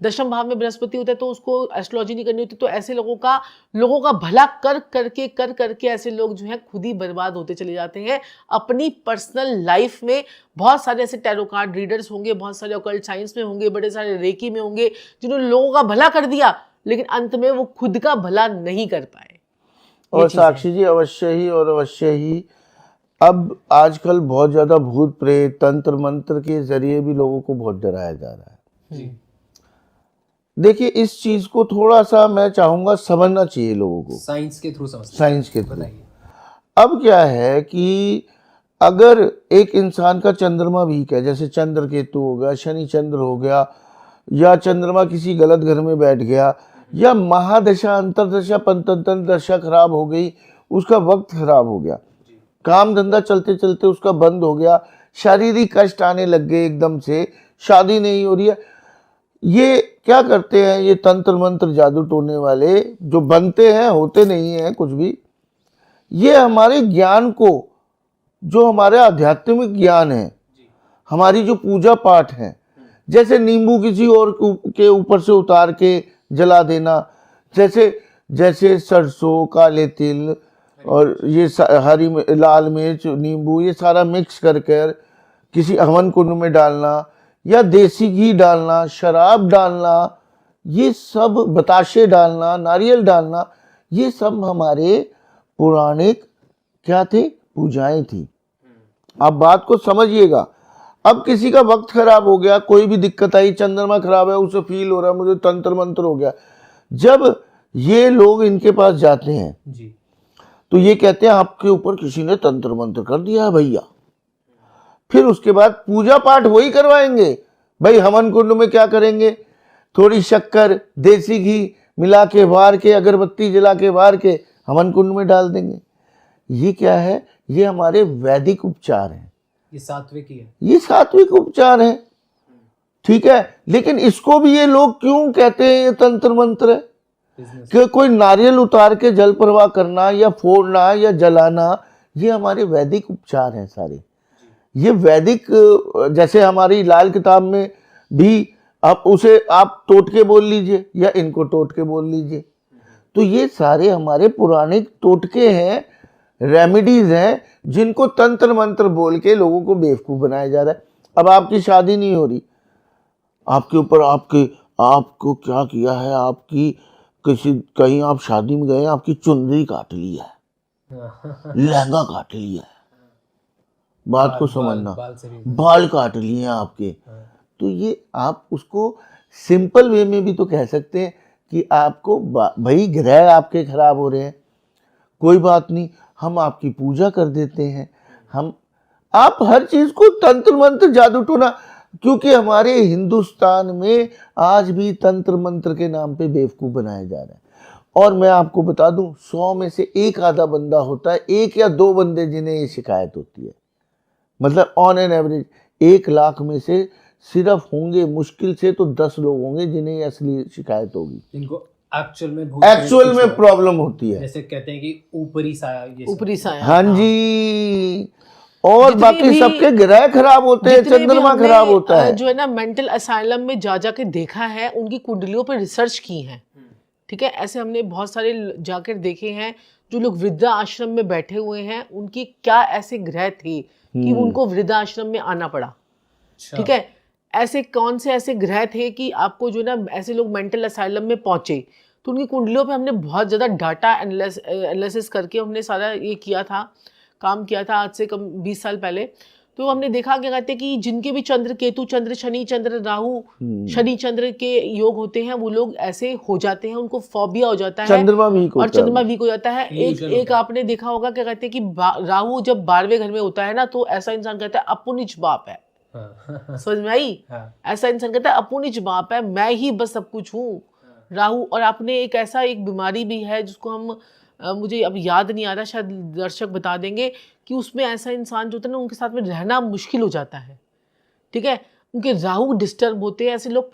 दशम भाव में बृहस्पति होता है तो उसको एस्ट्रोलॉजी नहीं करनी होती। तो ऐसे लोगों का भला कर करके ऐसे लोग जो है खुद ही बर्बाद होते चले जाते हैं अपनी पर्सनल लाइफ में। बहुत सारे ऐसे टैरो कार्ड रीडर्स होंगे, बहुत सारे ऑकल्ट साइंस में होंगे, बड़े सारे रेकी में होंगे, जिन्होंने लोगों का भला कर दिया लेकिन अंत में वो खुद का भला नहीं कर पाए। और साक्षी जी अवश्य ही अब आजकल बहुत ज्यादा भूत प्रेत तंत्र मंत्र के जरिए भी लोगों को बहुत डराया जा रहा है। देखिए, इस चीज को थोड़ा सा मैं चाहूंगा समझना चाहिए लोगों को, साइंस के थ्रू साइंस के थ्रू। बताइए। अब क्या है कि अगर एक इंसान का चंद्रमा वीक है, जैसे चंद्र केतु हो गया, शनि चंद्र हो गया, या चंद्रमा किसी गलत घर में बैठ गया, या महादशा अंतरदशा पंतंत्र दशा खराब हो गई, उसका वक्त खराब हो गया, काम धंधा चलते चलते उसका बंद हो गया, शारीरिक कष्ट आने लग गए एकदम से, शादी नहीं हो रही है। ये क्या करते हैं, ये तंत्र मंत्र जादू टोने वाले जो बनते हैं, होते नहीं हैं कुछ भी। ये हमारे ज्ञान को, जो हमारे आध्यात्मिक ज्ञान है, हमारी जो पूजा पाठ है, जैसे नींबू किसी और के ऊपर से उतार के जला देना, जैसे सरसों, काले तिल और ये लाल मिर्च, नींबू, ये सारा मिक्स करके किसी हवन कुंड में डालना, या देसी घी डालना, शराब डालना, ये सब बताशे डालना, नारियल डालना, ये सब हमारे पौराणिक क्या थे, पूजाएं थी। आप बात को समझिएगा। अब किसी का वक्त खराब हो गया, कोई भी दिक्कत आई, चंद्रमा खराब है, उसे फील हो रहा है मुझे तंत्र मंत्र हो गया, जब ये लोग इनके पास जाते हैं जी, तो ये कहते हैं आपके ऊपर किसी ने तंत्र मंत्र कर दिया है भैया। फिर उसके बाद पूजा पाठ वही करवाएंगे भाई। हवन कुंड में क्या करेंगे, थोड़ी शक्कर, देसी घी मिला के बाहर के, अगरबत्ती जला के बाहर के हवन कुंड में डाल देंगे। ये क्या है, ये हमारे वैदिक उपचार हैं, ये सात्विक ही है। ये सात्विक उपचार हैं, ठीक है। लेकिन इसको भी ये लोग क्यों कहते हैं ये तंत्र मंत्र है? बिजनेस। कि कोई नारियल उतार के जल प्रवाह करना या फोड़ना या जलाना, ये हमारे वैदिक उपचार हैं सारे। ये वैदिक, जैसे हमारी लाल किताब में भी आप उसे आप टोट के बोल लीजिए या इनको टोट के बोल लीजिए, तो ये सारे हमारे पुराणिक टोटके हैं, रेमेडीज हैं, जिनको तंत्र मंत्र बोल के लोगों को बेवकूफ़ बनाया जा रहा है। अब आपकी शादी नहीं हो रही, आपके ऊपर आपको क्या किया है, आपकी कहीं आप शादी में गए, आपकी चुनरी काट ली है, लहंगा काट लिया है, बात को समझना, बाल काट लिए हैं आपके। तो ये आप उसको सिंपल वे में भी तो कह सकते हैं कि आपको भाई ग्रह आपके खराब हो रहे हैं, कोई बात नहीं, हम आपकी पूजा कर देते हैं। आप हर चीज को तंत्र मंत्र जादू टोना, क्योंकि हमारे हिंदुस्तान में आज भी तंत्र मंत्र के नाम पे बेवकूफ़ बनाया जा रहा है। और मैं आपको बता दूं, 100 में से एक आधा बंदा होता है, 1 या 2 बंदे जिन्हें ये शिकायत होती है। मतलब ऑन एन एवरेज 1 लाख में से सिर्फ होंगे मुश्किल से तो 10 लोग होंगे जिन्हें असली शिकायत होगी, इनको एक्चुअल में प्रॉब्लम होती है। जैसे कहते हैं कि ऊपरी साया, ये सब। ऊपरी साया। हाँ जी, और जितने बाकी भी- सबके ग्रह खराब होते हैं, जितने भी चंद्रमा हमने, खराब होता है। जो है ना मेंटल असाइलम में जा के देखा है, उनकी कुंडलियों पर रिसर्च की है, ठीक है। ऐसे हमने बहुत सारे जाकर देखे हैं जो लोग वृद्धा आश्रम में बैठे हुए हैं, उनकी क्या ऐसे ग्रह थे कि उनको वृद्धा आश्रम में आना पड़ा, अच्छा। ठीक है। ऐसे कौन से ऐसे ग्रह थे कि आपको जो ना ऐसे लोग मेंटल असाइलम में पहुंचे, तो उनकी कुंडलियों पे हमने बहुत ज़्यादा डाटा एनालिसिस करके हमने सारा ये किया था, काम किया था आज से कम 20 साल पहले। तो हमने देखा क्या कहते हैं कि जिनके भी चंद्र केतु, चंद्र शनि, चंद्र राहु, शनि चंद्र के योग होते हैं, वो लोग ऐसे हो जाते हैं, उनको फोबिया हो जाता है, चंद्रमा वीक और होता है। चंद्रमा वीक हो जाता है। एक आपने देखा होगा क्या कहते हैं कि राहु जब 12वें घर में होता है ना, तो ऐसा इंसान कहता है अपुनिज बाप है। हाँ। समझ में आई? ऐसा इंसान कहता है अपुनिज बाप है, मैं ही बस सब कुछ हूँ, राहु। और आपने एक बीमारी भी है जिसको हम मुझे अब याद नहीं आ रहा, शायद दर्शक बता देंगे, कि उसमें ऐसा इंसान जो होता है ना, उनके साथ में रहना मुश्किल हो जाता है, ठीक है। उनके राहु डिस्टर्ब होते हैं, ऐसे लोग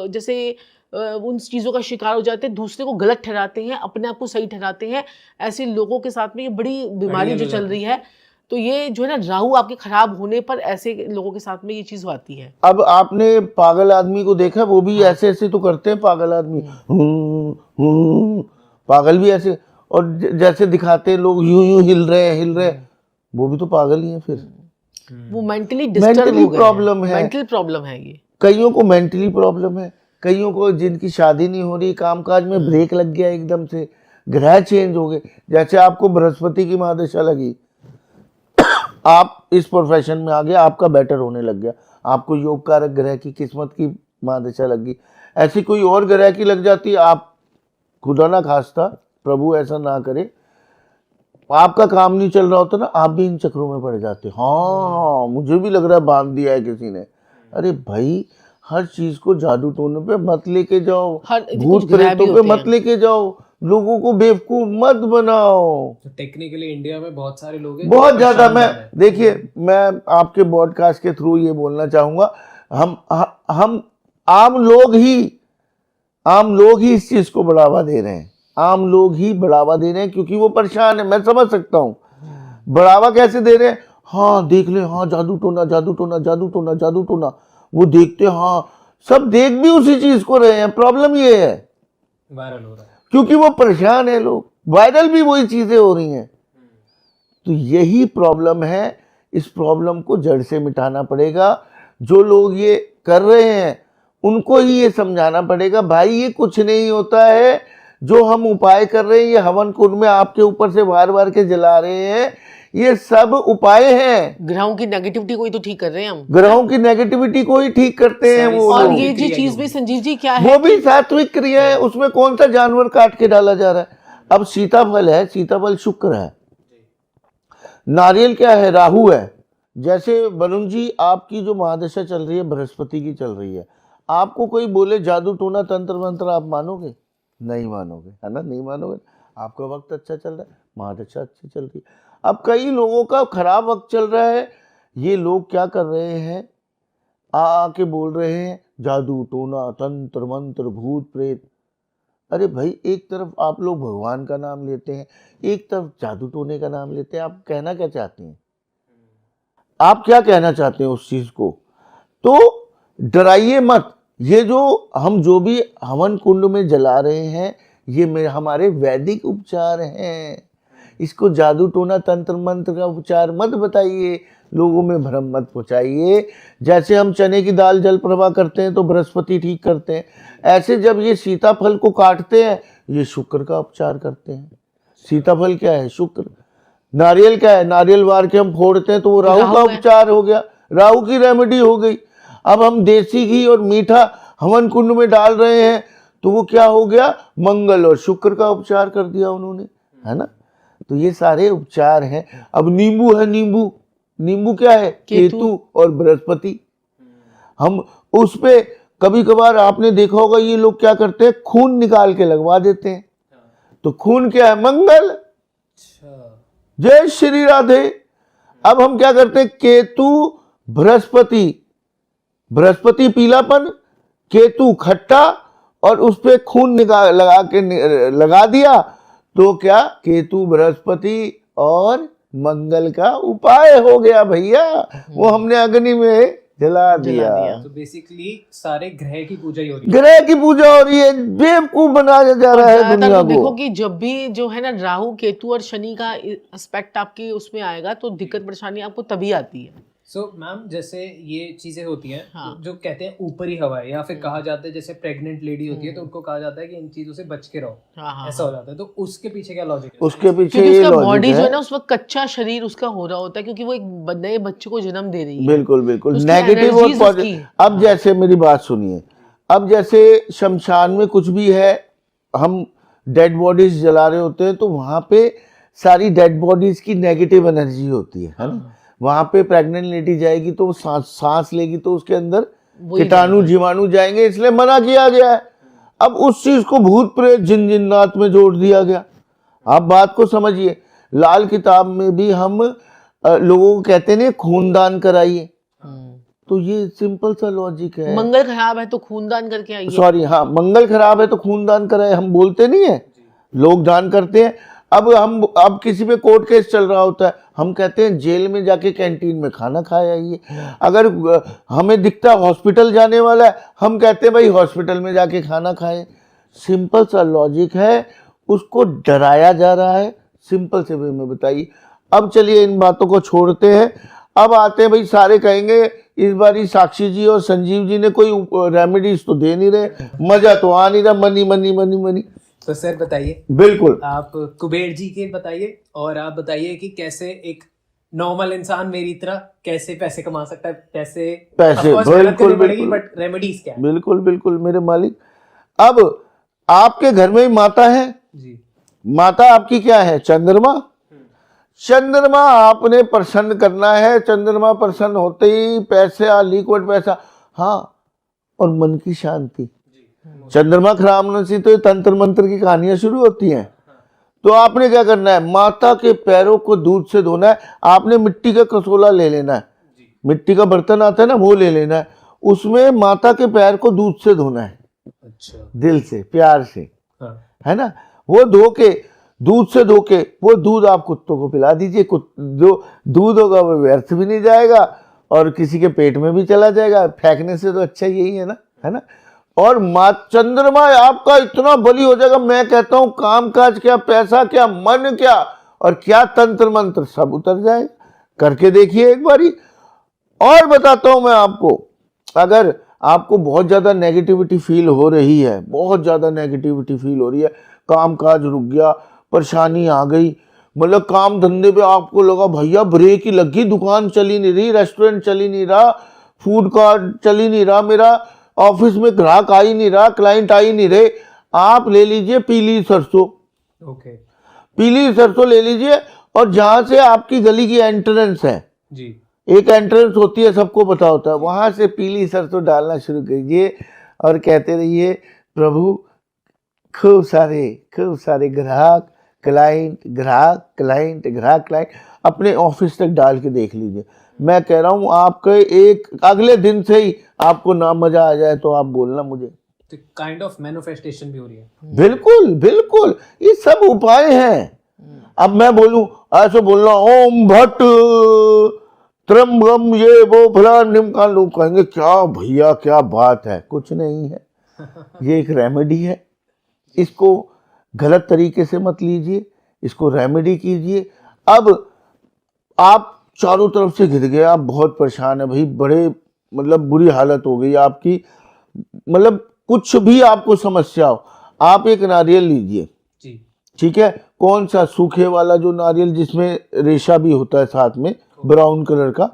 जैसे उन चीज़ों का शिकार हो जाते हैं, दूसरे को गलत ठहराते हैं, अपने आप को सही ठहराते हैं। ऐसे लोगों के साथ में ये बड़ी बीमारी जो चल रही है, तो ये जो है ना राहु आपके खराब होने पर ऐसे लोगों के साथ में ये चीज़ आती है। अब आपने पागल आदमी को देखा, वो भी ऐसे ऐसे तो करते हैं पागल आदमी, पागल भी ऐसे, और जैसे दिखाते हैं लोग यूं यूं हिल रहे हैं, वो भी तो पागल ही हैं। फिर वो मेंटली डिस्टर्ब मेंटली हो गए, प्रॉब्लम है, मेंटल प्रॉब्लम है ये। कईयों को मेंटली प्रॉब्लम है, कईयों को जिनकी शादी नहीं हो रही, कामकाज में ब्रेक लग गया, एकदम से ग्रह चेंज हो गए। जैसे आपको बृहस्पति की महादशा लगी, आप इस प्रोफेशन में आ गए, आपका बेटर होने लग गया, आपको योग कारक ग्रह की किस्मत की महादशा लगी। ऐसी कोई और ग्रह की लग जाती, आप खुदा ना खास्ता, प्रभु ऐसा ना करे, आपका काम नहीं चल रहा होता ना, आप भी इन चक्रों में पड़ जाते। हाँ, मुझे भी लग रहा है बांध दिया है किसी ने। अरे भाई, हर चीज को जादू टोने पे मत लेके जाओ, भूत प्रेतों पे मत लेके जाओ, लोगों को बेवकूफ मत बनाओ। तो टेक्निकली इंडिया में बहुत सारे लोग हैं, बहुत ज्यादा। मैं देखिए, मैं आपके पॉडकास्ट के थ्रू ये बोलना चाहूंगा, हम आम लोग ही इस चीज को बढ़ावा दे रहे हैं, आम लोग ही बढ़ावा दे रहे हैं, क्योंकि वो परेशान है। मैं समझ सकता हूँ बढ़ावा कैसे दे रहे हैं। हाँ देख ले, हाँ जादू टोना जादू टोना जादू टोना जादू टोना, वो देखते, हाँ सब देख भी उसी चीज को रहे हैं। प्रॉब्लम ये है वायरल हो रहा है। क्योंकि वो परेशान है, लोग वायरल भी वही चीजें हो रही हैं। तो यही प्रॉब्लम है, इस प्रॉब्लम को जड़ से मिटाना पड़ेगा। जो लोग ये कर रहे हैं उनको ही ये समझाना पड़ेगा, भाई ये कुछ नहीं होता है, जो हम उपाय कर रहे हैं, ये हवन कुंड में आपके ऊपर से वार वार के जला रहे हैं, ये सब उपाय हैं। ग्रहों की नेगेटिविटी को ही तो ठीक कर रहे हैं हम, ग्रहों की नेगेटिविटी को ही ठीक करते हैं वो और लोग। ये जो चीज भी संजीव जी क्या है वो भी सात्विक क्रिया है, उसमें कौन सा जानवर काट के डाला जा रहा है। अब सीताफल है, सीताफल शुक्र है, नारियल क्या है, राहु है। जैसे वरुण जी आपकी जो महादशा चल रही है बृहस्पति की चल रही है, आपको कोई बोले जादू टोना तंत्र मंत्र, आप मानोगे? नहीं मानोगे, है ना, नहीं मानोगे। आपका वक्त अच्छा चल रहा है, महादशा अच्छी चल रही है। अब कई लोगों का खराब वक्त चल रहा है, ये लोग क्या कर रहे हैं, आके बोल रहे हैं जादू टोना तंत्र मंत्र भूत प्रेत। अरे भाई, एक तरफ आप लोग भगवान का नाम लेते हैं, एक तरफ जादू टोने का नाम लेते हैं। आप कहना क्या चाहते हैं? आप क्या कहना चाहते हैं उस चीज को? तो डराइए मत। ये जो भी हवन कुंड में जला रहे हैं, ये हमारे वैदिक उपचार हैं। इसको जादू टोना तंत्र मंत्र का उपचार मत बताइए, लोगों में भ्रम मत पहुंचाइए। जैसे हम चने की दाल जल प्रवाह करते हैं तो बृहस्पति ठीक करते हैं, ऐसे जब ये सीताफल को काटते हैं, ये शुक्र का उपचार करते हैं। सीताफल क्या है? शुक्र। नारियल क्या है? नारियल वार के हम फोड़ते हैं तो वो राहु का उपचार हो गया, राहु की रेमेडी हो गई। अब हम देसी घी और मीठा हवन कुंड में डाल रहे हैं तो वो क्या हो गया? मंगल और शुक्र का उपचार कर दिया उन्होंने, है ना। तो ये सारे उपचार हैं। अब नींबू है, नींबू क्या है? केतु और बृहस्पति। हम उस पे कभी कभार आपने देखा होगा, ये लोग क्या करते हैं, खून निकाल के लगवा देते हैं। तो खून क्या है? मंगल। जय श्री राधे। अब हम क्या करते हैं, केतु बृहस्पति पीलापन, केतु खट्टा, और उस पे खून लगा दिया तो क्या? केतु बृहस्पति और मंगल का उपाय हो गया भैया। वो हमने अग्नि में जला दिया। तो बेसिकली सारे ग्रह की पूजा ही हो रही है, ग्रह की पूजा हो रही है, बेवकूफ बनाया जा रहा है दुनिया को। देखो कि जब भी जो है ना राहु केतु और शनि का एस्पेक्ट आपकी उसमें आएगा तो दिक्कत परेशानी आपको तभी आती है। सो मैम, जैसे ये चीजें होती हैं, हाँ। जो कहते हैं ऊपरी हवा है, या फिर कहा जाता है जैसे प्रेग्नेंट लेडी होती है तो उनको कहा जाता है कि इन चीजों से बच के रहो, हाँ, ऐसा हो जाता है। तो उसके पीछे क्या लॉजिक है? उसके पीछे क्योंकि ये उसका लॉजिक बॉडी जो है है ना उस वक्त कच्चा शरीर उसका हो रहा होता है, क्योंकि वो एक नए बच्चे को जन्म दे रही है। बिल्कुल बिल्कुल, उसकी नेगेटिव और energies पॉजिटिव। उसकी। अब जैसे मेरी बात सुनिए, अब जैसे शमशान में कुछ भी है, हम डेड बॉडीज जला रहे होते हैं तो वहां पे सारी डेड बॉडीज की नेगेटिव एनर्जी होती है ना। वहां पे प्रेग्नेंट लेडी जाएगी तो वो सांस लेगी तो उसके अंदर कीटाणु जीवाणु जाएंगे, इसलिए मना किया गया है। अब उस चीज को भूत प्रेत जिन जिन्नात में जोड़ दिया गया। आप बात को समझिए, लाल किताब में भी हम लोगों को कहते नहीं खूनदान कराइए, तो ये सिंपल सा लॉजिक है। मंगल खराब है तो खूनदान करके आइए। सॉरी, हाँ, मंगल खराब है तो खूनदान कराए, हम बोलते नहीं है, लोग दान करते हैं। अब किसी पे कोर्ट केस चल रहा होता है, हम कहते हैं जेल में जाके कैंटीन में खाना खाए आइए। अगर हमें दिखता हॉस्पिटल जाने वाला है, हम कहते हैं भाई हॉस्पिटल में जाके खाना खाए। सिंपल सा लॉजिक है, उसको डराया जा रहा है। सिंपल से वे में बताइए। अब चलिए इन बातों को छोड़ते हैं, अब आते हैं भाई, सारे कहेंगे इस बारी साक्षी जी और संजीव जी ने कोई रेमेडीज तो दे नहीं रहे, मजा तो आ नहीं रहा, मनी मनी मनी मनी। तो सर बताइए, बिल्कुल, आप कुबेर जी के बताइए, और आप बताइए कि कैसे एक नॉर्मल इंसान मेरी तरह कैसे पैसे कमा सकता है। पैसे बिल्कुल बिल्कुल, बट रेमेडीज क्या है? बिल्कुल बिल्कुल मेरे मालिक। अब आपके घर में ही माता है जी, माता आपकी क्या है? चंद्रमा। चंद्रमा आपने प्रसन्न करना है, चंद्रमा प्रसन्न होते ही पैसा, लिक्विड पैसा, हाँ, और मन की शांति। चंद्रमा खराब होने से तो तंत्र मंत्र की कहानियां शुरू होती हैं। तो आपने क्या करना है? माता के पैरों को दूध से धोना है। आपने मिट्टी का कसोला ले लेना है, मिट्टी का बर्तन आता है ना, वो ले लेना है, उसमें माता के पैर को दूध से धोना है, अच्छा। दिल से, प्यार से, हाँ। है ना। वो धो के, दूध से धो के वो दूध आप कुत्तों को पिला दीजिए। जो दूध होगा वो व्यर्थ भी नहीं जाएगा और किसी के पेट में भी चला जाएगा। फेंकने से तो अच्छा यही है ना। और माँ चंद्रमा आपका इतना बली हो जाएगा, मैं कहता हूँ काम काज क्या, पैसा क्या, मन क्या और क्या तंत्र मंत्र सब उतर जाएगा। करके देखिए एक बारी। और बताता हूं मैं आपको, अगर आपको बहुत ज्यादा नेगेटिविटी फील हो रही है, बहुत ज्यादा नेगेटिविटी फील हो रही है, काम काज रुक गया, परेशानी आ गई, मतलब काम धंधे पे आपको लगा भैया ब्रेक ही लग गई, दुकान चली नहीं रही, रेस्टोरेंट चली नहीं रहा, फूड कार्ट चली नहीं रहा, मेरा ऑफिस में ग्राहक आ ही नहीं रहा, क्लाइंट आ ही नहीं रहे, आप ले लीजिए पीली सरसों। ओके पीली सरसों ले लीजिए और जहां से आपकी गली की एंट्रेंस है, जी, एक एंट्रेंस होती है, सबको पता होता है, वहां से पीली सरसों डालना शुरू कीजिए और कहते रहिए प्रभु खूब सारे ग्राहक क्लाइंट अपने ऑफिस तक डाल के देख लीजिए। मैं कह रहा हूँ आपके एक अगले दिन से ही आपको ना मजा आ जाए तो आप बोलना मुझे। तो काइंड ऑफ मैनिफेस्टेशन भी हो रही है। बिल्कुल बिल्कुल, ये सब उपाय हैं। अब मैं बोलूं, ऐसे बोलना ओम भट्ट त्रम्बकम ये वो फलान निमकान, लोग कहेंगे क्या भैया क्या बात है। कुछ नहीं है, ये एक रेमेडी है। इसको गलत तरीके से मत लीजिए, इसको रेमेडी कीजिए। अब आप चारों तरफ से घिर गए, आप बहुत परेशान है भाई, बड़े मतलब बुरी हालत हो गई आपकी, मतलब कुछ भी आपको समस्या हो, आप एक नारियल लीजिए, जी, ठीक है। कौन सा, सूखे वाला जो नारियल जिसमें रेशा भी होता है साथ में, ब्राउन कलर का,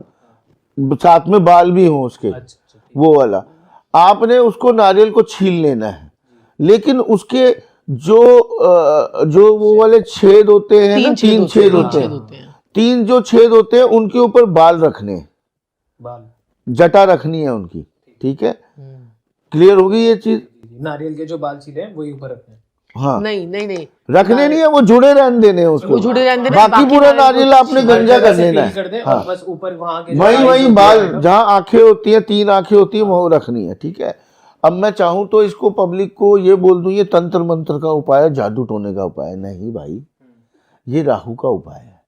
साथ में बाल भी हो उसके, अच्छा, वो वाला। आपने उसको नारियल को छील लेना है, लेकिन उसके जो वो वाले छेद होते हैं ना, 3 छेद होते हैं, 3 जो छेद होते हैं उनके ऊपर बाल रखने हैं, बाल, जटा रखनी है उनकी, ठीक है। क्लियर होगी ये चीज। नारियल के जो बाल सीधे हैं वही ऊपर रखने हैं। हाँ, नहीं रखने नहीं है, वो जुड़े रहने देने हैं उसको, वो जुड़े रहने देने, बाकी पूरा नारियल नारियल आपने गंजा कर लेना पील कर दें है। और हाँ, बस ऊपर वहां के जो वही eyes वही होते बाल हैं, जहाँ आंखें होती हैं, 3 आंखें होती हैं, वो रखनी है, ठीक है। अब मैं चाहूं तो इसको पब्लिक को ये बोल दूं ये तंत्र मंत्र का उपाय है, जादू टोने का उपाय है। नहीं भाई, ये राहु का उपाय है।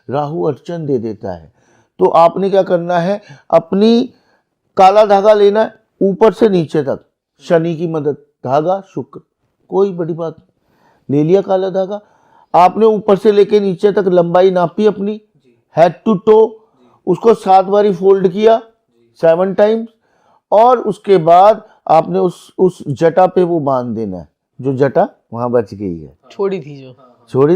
राहु अड़चन दे देता है। तो आपने क्या करना है, अपनी काला धागा लेना है ऊपर से नीचे तक, शनि की मदद, धागा शुक्र, कोई बड़ी बात नहीं। ले लिया काला धागा, आपने ऊपर से लेके नीचे तक लंबाई नापी अपनी, हेड टू टो, उसको 7 बारी फोल्ड किया, 7 टाइम्स, और उसके बाद आपने उस जटा पे वो बांध देना है, जो जटा वहां बच गई है, छोड़ी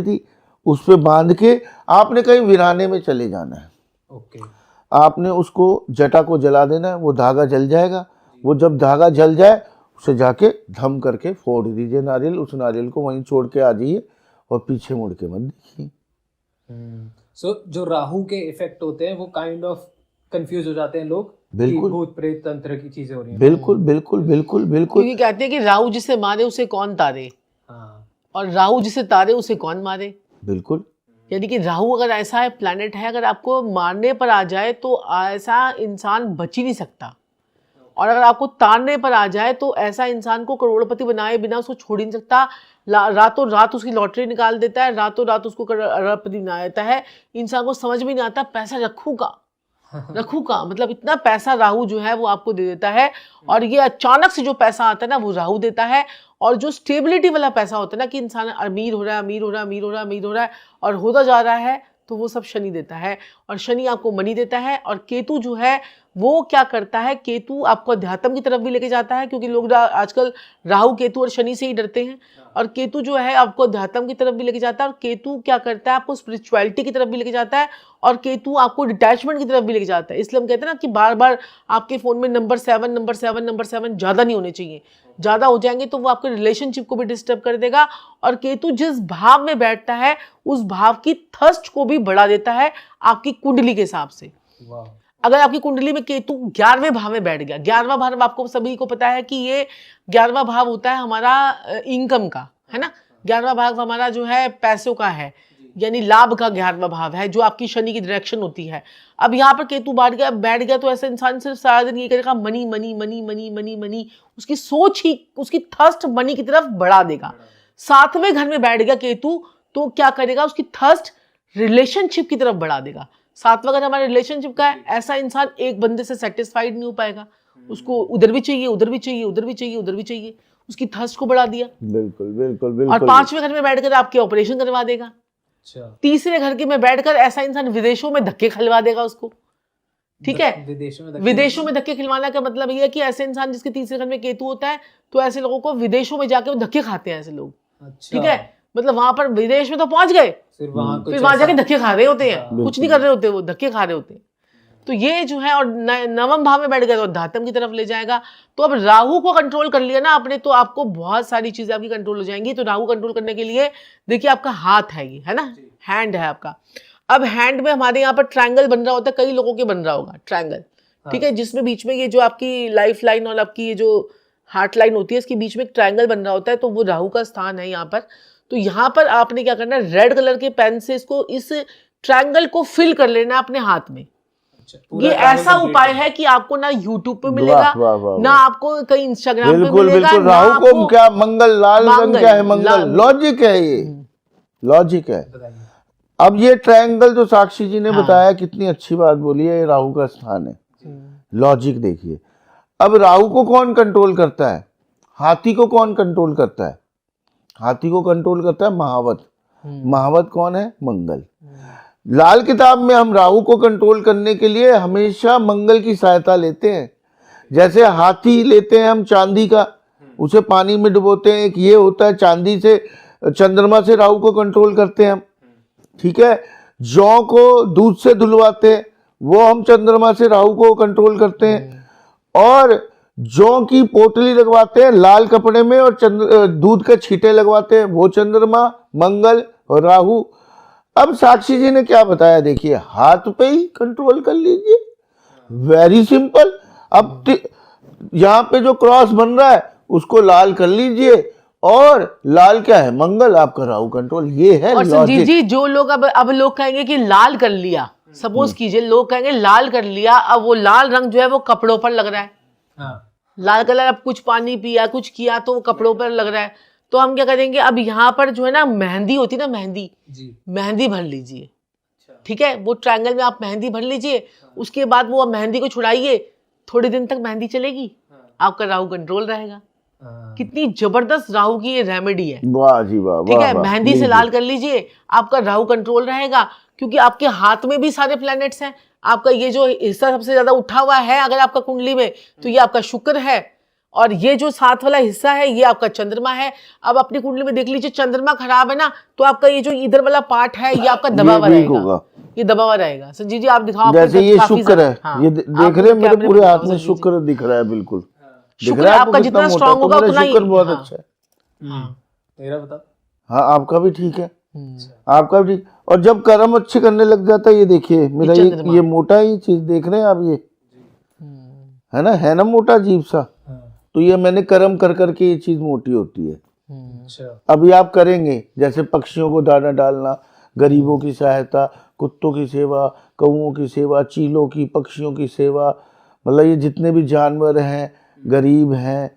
थी, उस पे बांध के आपने कहीं वीराने में चले जाना है। ओके, आपने उसको जटा को जला देना है, वो धागा जल जाएगा। वो जब धागा जल जाए उसे जाके धम करके फोड़ दीजिए नारियल, उस नारियल को वहीं छोड़ के आ जाइए और पीछे मुड़ के मत देखिए। सो जो राहु के इफेक्ट होते हैं वो काइंड ऑफ कंफ्यूज हो जाते हैं लोग, बिल्कुल। कि भूत प्रेत तंत्र की चीजें हो रही हैं। बिल्कुल बिल्कुल बिल्कुल बिल्कुल। क्योंकि कहते हैं कि राहु जिसे मारे उसे कौन तारे, हाँ, और राहु जिसे तारे उसे कौन मारे। बिल्कुल यानी कि राहु अगर ऐसा है प्लैनेट है, अगर आपको मारने पर आ जाए तो ऐसा इंसान बच ही नहीं सकता, और अगर आपको तारने पर आ जाए तो ऐसा इंसान को करोड़पति बनाए बिना उसको छोड़ ही नहीं सकता। रातों रात उसकी लॉटरी निकाल देता है, रातों रात उसको करोड़पति बना देता है। इंसान को समझ में नहीं आता पैसा रखूंगा, मतलब इतना पैसा राहु जो है वो आपको दे देता है। और ये अचानक से जो पैसा आता है ना वो राहु देता है। और जो स्टेबिलिटी वाला पैसा होता है ना, कि इंसान अमीर हो रहा है और होता जा रहा है, तो वो सब शनि देता है। और शनि आपको मनी देता है। और केतु जो है वो क्या करता है, केतु आपको अध्यात्म की तरफ भी लेके जाता है, क्योंकि लोग आजकल राहु केतु और शनि से ही डरते हैं। और केतु जो है आपको अध्यात्म की तरफ भी लेके जाता है। और केतु क्या करता है, आपको स्पिरिचुअलिटी की तरफ भी लेके जाता है। और केतु आपको डिटैचमेंट की तरफ भी लेके जाता है। इसलिए हम कहते हैं ना कि बार बार आपके फ़ोन में नंबर 7 ज़्यादा नहीं होने चाहिए। ज़्यादा हो जाएंगे तो वो आपके रिलेशनशिप को भी डिस्टर्ब कर देगा। और केतु जिस भाव में बैठता है उस भाव की थर्स्ट को भी बढ़ा देता है आपकी कुंडली के हिसाब से। वाह, अगर आपकी कुंडली में केतु 11वें भाव में बैठ गया, 11वां भाव आपको सभी को पता है कि ये 11वां भाव होता है हमारा इनकम का, है ना। 11वां भाव हमारा जो है पैसों का है। यानी लाभ का 11वां भाव है, जो आपकी शनि की डायरेक्शन होती है। अब यहाँ पर केतु बैठ गया तो ऐसा इंसान सिर्फ सारा दिन ये करेगा money money money money money money, उसकी सोच ही, उसकी थर्स्ट मनी की तरफ बढ़ा देगा। 7वें घर में बैठ गया केतु तो क्या करेगा, उसकी थर्स्ट रिलेशनशिप की तरफ बढ़ा देगा। 7वां घर हमारे रिलेशनशिप का है, ऐसा इंसान एक बंदे से सेटिस्फाइड नहीं हो पाएगा, उसको उधर भी चाहिए, उधर भी चाहिए, उधर भी चाहिए, उधर भी चाहिए, उसकी थर्स्ट को बढ़ा दिया। बिल्कुल बिल्कुल बिल्कुल। और 5वें घर में बैठकर आपके ऑपरेशन करवा देगा। 3रे घर के में बैठकर ऐसा इंसान विदेशों में धक्के खिलवा देगा उसको, ठीक है। विदेशों में धक्के खिलवाने का मतलब ये है कि ऐसे इंसान जिसके 3रे घर में केतु होता है तो ऐसे लोगों को विदेशों में जाके वो धक्के खाते हैं ऐसे लोग, ठीक है। मतलब वहां पर विदेश में तो पहुंच गए, फिर वहां जाके धक्के खा रहे होते हैं, कुछ नहीं कर रहे होते, वो धक्के खा रहे होते हैं। तो ये जो है, और 9वें भाव में बैठ गया तो अध्यात्म की तरफ ले जाएगा। तो अब राहु को कंट्रोल कर लिया ना आपने, तो आपको बहुत सारी चीजें आपकी कंट्रोल हो जाएंगी। तो राहु कंट्रोल करने के लिए देखिए आपका हाथ है, ये है ना, हैंड है आपका। अब हैंड में हमारे यहाँ पर ट्रायंगल बन रहा होता है, कई लोगों के बन रहा होगा ट्रायंगल, ठीक है, जिसमें बीच में ये जो आपकी लाइफ लाइन और आपकी ये जो हार्ट लाइन होती है, इसके बीच में एक ट्रायंगल बन रहा होता है, तो वो राहु का स्थान है यहाँ पर। तो यहाँ पर आपने क्या करना है, रेड कलर के पेन से इसको, इस ट्रायंगल को फिल कर लेना है अपने हाथ में। ये ऐसा उपाय है कि आपको ना यूट्यूब पे मिलेगा, ना आपको कहीं इंस्टाग्राम पे बिल्कुल मिलेगा, बिल्कुल। ना राहु को आपको क्या मंगल, लाल रंग क्या है, मंगल लाल। लॉजिक है, ये लॉजिक है। अब ये ट्रायंगल जो साक्षी जी ने बताया, कितनी अच्छी बात बोली है, ये राहु का स्थान है, लॉजिक देखिए। अब राहु को कौन कंट्रोल करता है, हाथी को कौन कंट्रोल करता है, हाथी को कंट्रोल करता है महावत। महावत कौन है, मंगल। लाल किताब में हम राहु को कंट्रोल करने के लिए हमेशा मंगल की सहायता लेते हैं। जैसे हाथी लेते हैं हम चांदी का, उसे पानी में डुबोते हैं, एक ये होता है, चांदी से, चंद्रमा से राहु को कंट्रोल करते हैं हम, ठीक है। जौ को दूध से धुलवाते हैं, वो हम चंद्रमा से राहु को कंट्रोल करते हैं। और जौ की पोटली लगवाते हैं लाल कपड़े में, और दूध के छींटे लगवाते हैं, वो चंद्रमा, मंगल और राहु। अब साक्षी जी ने क्या बताया, देखिए हाथ पे ही कंट्रोल कर लीजिए, वेरी सिंपल। अब यहाँ पे जो क्रॉस बन रहा है उसको लाल कर लीजिए, और लाल क्या है, मंगल, आपका राहु कंट्रोल, ये है और लॉजिक। संजीव जी, जो लोग अब लोग कहेंगे कि लाल कर लिया, सपोज कीजिए लोग कहेंगे लाल कर लिया, अब वो लाल रंग जो है वो कपड़ों पर लग रहा है, लाल कलर, अब कुछ पानी पिया, कुछ किया तो वो कपड़ों पर लग रहा है, तो हम क्या करेंगे, अब यहाँ पर जो है ना मेहंदी होती है ना, मेहंदी, मेहंदी भर लीजिए, ठीक है। वो ट्रायंगल में आप मेहंदी भर लीजिए, उसके बाद वो मेहंदी को छुड़ाइए, थोड़े दिन तक मेहंदी चलेगी, आपका राहु कंट्रोल रहेगा। कितनी जबरदस्त राहु की ये रेमेडी है, वाह जी वाह, ठीक है। वाह, मेहंदी से लाल कर लीजिए, आपका राहु कंट्रोल रहेगा, क्योंकि आपके हाथ में भी सारे प्लैनेट्स हैं। आपका ये जो हिस्सा सबसे ज्यादा उठा हुआ है अगर आपका कुंडली में, तो ये आपका शुक्र है, और ये जो साथ वाला हिस्सा है ये आपका चंद्रमा है। अब अपनी कुंडली में देख लीजिए, चंद्रमा खराब है ना, तो आपका ये जो इधर वाला पार्ट है ये आपका दबा हुआ रहेगा, ये दबा हुआ रहेगा। संजीव जी आप दिखाओ, जैसे ये शुक्र है, हाँ, ये देख रहे हैं मेरे पूरे हाथ में शुक्र दिख रहा है, बिल्कुल दिख रहा है आपका जितना स्ट्रांग होगा उतना ही, शुक्र बहुत हाँ। अच्छा है। मेरा बता। हाँ आपका भी ठीक है, आपका भी ठीक। और जब कर्म अच्छे करने लग जाता है, ये देखिए मेरा ये मोटा ही चीज देख रहे हैं आप, ये है ना मोटा अजीब सा, तो ये मैंने कर्म कर करके ये चीज मोटी होती है। अभी आप करेंगे, जैसे पक्षियों को दाना डालना, गरीबों की सहायता, कुत्तों की सेवा, कौओं की सेवा, चीलों की, पक्षियों की सेवा, मतलब ये जितने भी जानवर हैं, गरीब हैं,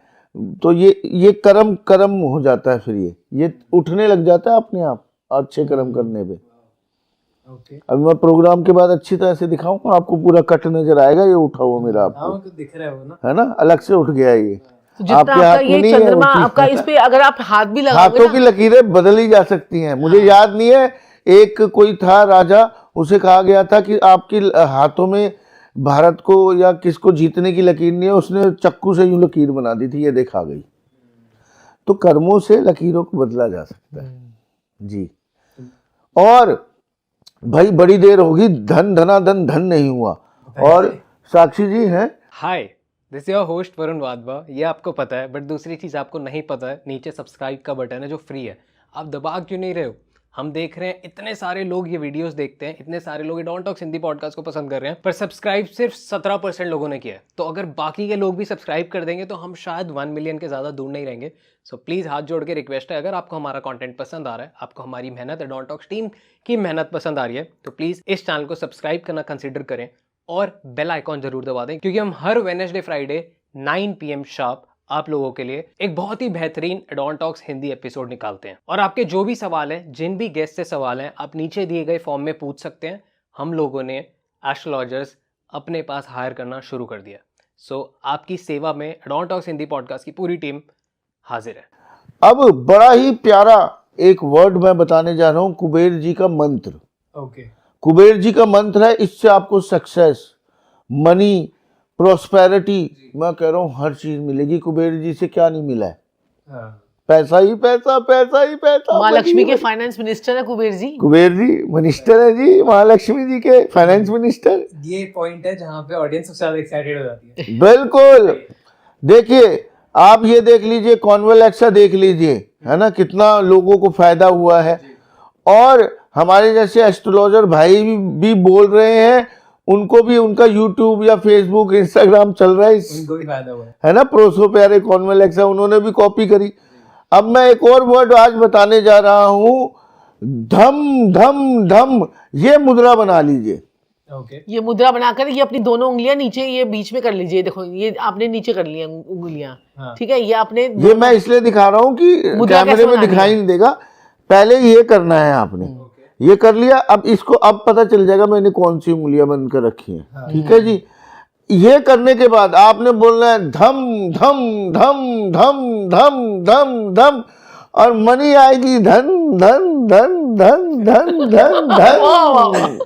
तो ये कर्म हो जाता है, फिर ये उठने लग जाता है अपने आप अच्छे कर्म करने पे। अभी मैं प्रोग्राम के बाद अच्छी तरह से दिखाऊंगा आपको, पूरा कट नजर आएगा, ये उठा हुआ मेरा आपको दिख रहा है वो ना, है ना, अलग से उठ गया ये। तो आपके हाथ में नहीं चंद्रमा आपका, इस पे अगर आप हाथ भी लगाओगे, हाथों की लकीरें बदल ही जा सकती हैं। मुझे याद नहीं है, एक कोई था राजा, उसे कहा गया था कि आपके हाथों में भारत को या किसको जीतने की लकीर नहीं है, उसने चक्कू से यूं लकीर बना दी थी, ये देखा गई। तो कर्मों से लकीरों को बदला जा सकता है जी। और भाई बड़ी देर होगी, धन धनाधन धन नहीं हुआ। और साक्षी जी हैं, hi, this your host Varun Wadhwa. ये आपको पता है, बट दूसरी चीज़ आपको नहीं पता है, नीचे सब्सक्राइब का बटन है जो फ्री है, आप दबा क्यों नहीं रहे हो? हम देख रहे हैं इतने सारे लोग ये वीडियोस देखते हैं, इतने सारे लोग ये डॉन टॉक्स हिंदी पॉडकास्ट को पसंद कर रहे हैं, पर सब्सक्राइब सिर्फ 17% लोगों ने किया है। तो अगर बाकी के लोग भी सब्सक्राइब कर देंगे तो हम शायद 1 मिलियन के ज़्यादा दूर नहीं रहेंगे। सो प्लीज़ हाथ जोड़ के रिक्वेस्ट है, अगर आपको हमारा कंटेंट पसंद आ रहा है, आपको हमारी मेहनत, डॉन टॉक्स टीम की मेहनत पसंद आ रही है, तो प्लीज़ इस चैनल को सब्सक्राइब करना कंसिडर करें और बेल आइकॉन जरूर दबा दें, क्योंकि हम हर वेडनेसडे फ्राइडे 9 PM शार्प आप लोगों के लिए एक बहुत ही बेहतरीन डॉन टॉक्स हिंदी एपिसोड निकालते हैं। और आपके जो भी सवाल हैं, जिन भी गेस्ट से सवाल हैं, आप नीचे दिए गए फॉर्म में पूछ सकते हैं। हम लोगों ने एस्ट्रोलॉजर्स अपने पास हायर करना शुरू कर दिया। सो आपकी सेवा में डॉन टॉक्स हिंदी पॉडकास्ट की पूरी टीम हाजिर है। अब बड़ा ही प्यारा एक वर्ड मैं बताने जा रहा हूँ, कुबेर जी का मंत्र। ओके। कुबेर जी का मंत्र है, इससे आपको सक्सेस, मनी, प्रॉस्पेरिटी, मैं कह रहा हूँ हर चीज मिलेगी। कुबेर जी से क्या नहीं मिला है? हाँ। पैसा ही पैसा, पैसा ही पैसा। माँ लक्ष्मी के मनी- फाइनेंस मिनिस्टर है कुबेर जी। कुबेर जी मिनिस्टर है जी, महालक्ष्मी जी के फाइनेंस मिनिस्टर। ये पॉइंट है जहाँ पे ऑडियंस सबसे ज्यादा एक्साइटेड हो जाती है। बिल्कुल। देखिए, आप ये देख लीजिए, कॉन्वेलेक्सा देख लीजिए, है ना, कितना लोगों को फायदा हुआ है। और हमारे जैसे एस्ट्रोलॉजर भाई भी बोल रहे हैं, उनको भी उनका यूट्यूब या फेसबुक, इंस्टाग्राम चल रहा है, उनको भी फायदा हुआ है ना, प्रोसो प्यारे कॉन्वेलेक्सा, उन्होंने भी कॉपी करी। अब मैं एक और वर्ड आज बताने जा रहा हूं, धम धम धम। ये मुद्रा बना लीजिए। ओके। ये मुद्रा बनाकर ये अपनी दोनों उंगलियां नीचे ये बीच में कर लीजिए। देखो ये आपने नीचे कर लिया उंगलियां, हाँ। ठीक है। ये आपने ये मैं इसलिए दिखा रहा हूँ कि मुद्रा कैमरे कैसे में बनानी दिखाई है? नहीं देगा। पहले ये करना है आपने, ये कर लिया। अब इसको अब पता चल जाएगा मैंने कौन सी उंगलियां बंद कर रखी हैं, ठीक है जी। ये करने के बाद आपने बोलना है धम धम धम धम धम धम धम, और मनी आएगी धन धन धन धन धन धन धन।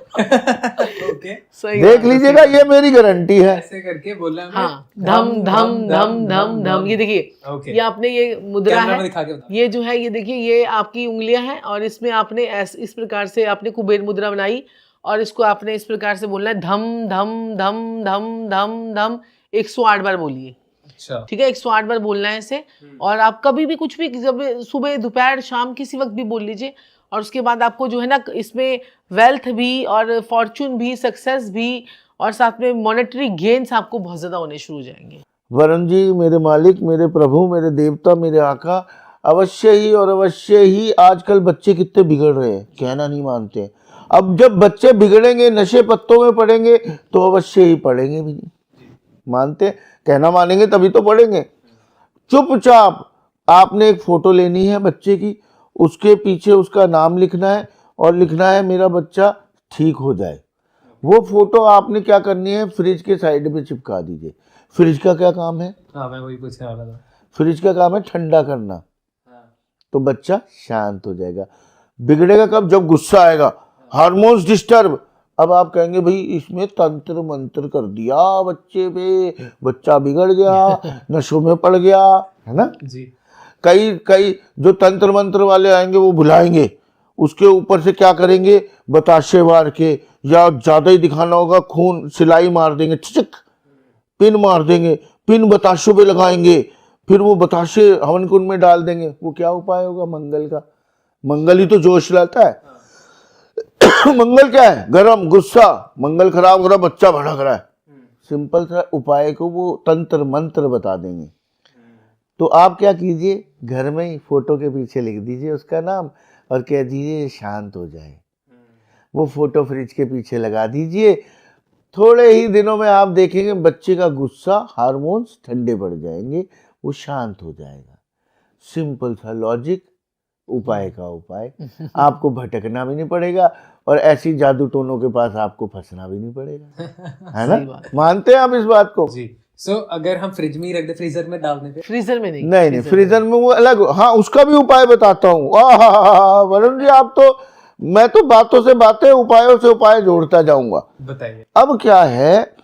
ओके। सही देख बात है। लीजिएगा, ये मेरी गारंटी है। ऐसे करके बोलना है हाँ, धम धम धम धम धम। ये देखिए, ओके। ये आपने ये मुद्रा कैमरा में है, दिखा के बताओ। ये जो है, ये देखिए, ये आपकी उंगलियां हैं और इसमें आपने इस प्रकार से आपने कुबेर मुद्रा बनाई और इसको आपने इस प्रकार से बोलना है धम धम धम धम धम धम। 108 बार बोलिए, अच्छा। ठीक है। 108 बार बोलना है इसे। और आप कभी भी कुछ भी, जब सुबह दोपहर शाम किसी वक्त भी बोल लीजिए। और उसके बाद आपको जो है ना, इसमें वेल्थ भी और फॉर्चून भी, सक्सेस भी, और साथ में मॉनेटरी गेन्स आपको बहुत ज्यादा होने शुरू हो जाएंगे। वरुण जी, मेरे मालिक, मेरे प्रभु, मेरे देवता, मेरे आका, अवश्य ही और अवश्य ही आजकल बच्चे कितने बिगड़ रहे हैं, कहना नहीं मानते। अब जब बच्चे बिगड़ेंगे, नशे पत्तों में पड़ेंगे, तो अवश्य ही पढ़ेंगे भी नहीं। मानते, कहना मानेंगे तभी तो पढ़ेंगे। चुपचाप आपने एक फोटो लेनी है बच्चे की, उसके पीछे उसका नाम लिखना है और लिखना है मेरा बच्चा ठीक हो जाए। वो फोटो आपने क्या करनी है, फ्रिज के साइड में चिपका दीजिए। फ्रिज का क्या काम है? हाँ, मैं वही पूछने वाला था। फ्रिज का काम है ठंडा करना, तो बच्चा शांत हो जाएगा। बिगड़ेगा कब? जब गुस्सा आएगा, हार्मोन्स डिस्टर्ब। अब आप कहेंगे भाई इसमें तंत्र मंत्र कर दिया बच्चे पे, बच्चा बिगड़ गया, नशों में पड़ गया, है ना। जी। कई जो तंत्र मंत्र वाले आएंगे वो बुलाएंगे, उसके ऊपर से क्या करेंगे, बताशे मार के, या ज्यादा ही दिखाना होगा खून, सिलाई मार देंगे, चिक पिन मार देंगे, पिन बताशों पे लगाएंगे, फिर वो बताशे हवन कुंड में डाल देंगे। वो क्या उपाय होगा मंगल का? मंगल ही तो जोश लाता है। मंगल क्या है? गरम, गुस्सा। मंगल खराब हो रहा, बच्चा भड़क रहा है। सिंपल सा उपाय को वो तंत्र मंत्र बता देंगे। तो आप क्या कीजिए, घर में ही फोटो के पीछे लिख दीजिए उसका नाम और कह दीजिए शांत हो जाए। वो फोटो फ्रिज के पीछे लगा दीजिए। थोड़े ही दिनों में आप देखेंगे बच्चे का गुस्सा, हार्मोन्स ठंडे पड़ जाएंगे, वो शांत हो जाएगा। सिंपल सा लॉजिक, उपाय का उपाय। आपको भटकना भी नहीं पड़ेगा और ऐसी जादू टोनों के पास आपको फंसना भी नहीं पड़ेगा, है सही ना। बात। मानते हैं आप इस बात को? जी। सो अगर हम फ्रिज में ही रख दे, फ्रीजर में डालने पे? फ्रीजर में नहीं, नहीं, फ्रीजर में वो अलग। हाँ, उसका भी उपाय बताता हूँ। वरुण जी, आप तो, मैं तो बातों से बातें, उपायों से उपाय जोड़ता जाऊंगा। बताइए। अब क्या है,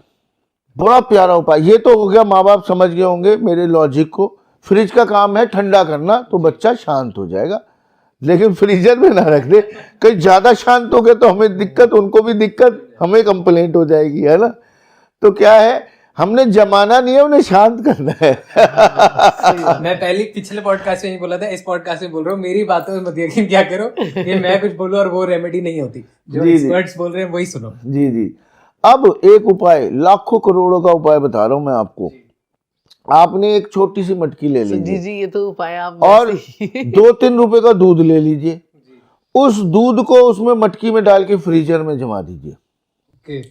बड़ा प्यारा उपाय। ये तो हो गया, माँ बाप समझ गए होंगे मेरे लॉजिक को। फ्रिज का काम है ठंडा करना, तो बच्चा शांत हो जाएगा। लेकिन फ्रीजर में ना रख दे, कहीं ज्यादा शांत हो गए तो हमें दिक्कत, उनको भी दिक्कत, हमें कंप्लेंट हो जाएगी, है ना। तो क्या है, हमने जमाना नहीं है, उन्हें शांत करना है। मैं पहले पिछले पॉडकास्ट में ही बोला था, इस पॉडकास्ट में बोल रहा हूँ, मेरी बातों में मत यकीन क्या करो कि मैं कुछ बोलूं और वो रेमेडी नहीं होती, जो जी, जी। एक्सपर्ट्स बोल रहे हैं वही सुनो। जी जी। अब एक उपाय, लाखों करोड़ों का उपाय बता रहा हूं मैं आपको। आपने एक छोटी सी मटकी ले जी लीजिए जी, ये तो उपाय आप और वैसे ही- 2-3 रुपए का दूध ले लीजिए, उस दूध को उसमें मटकी में डाल के फ्रीजर में जमा दीजिए। ओके,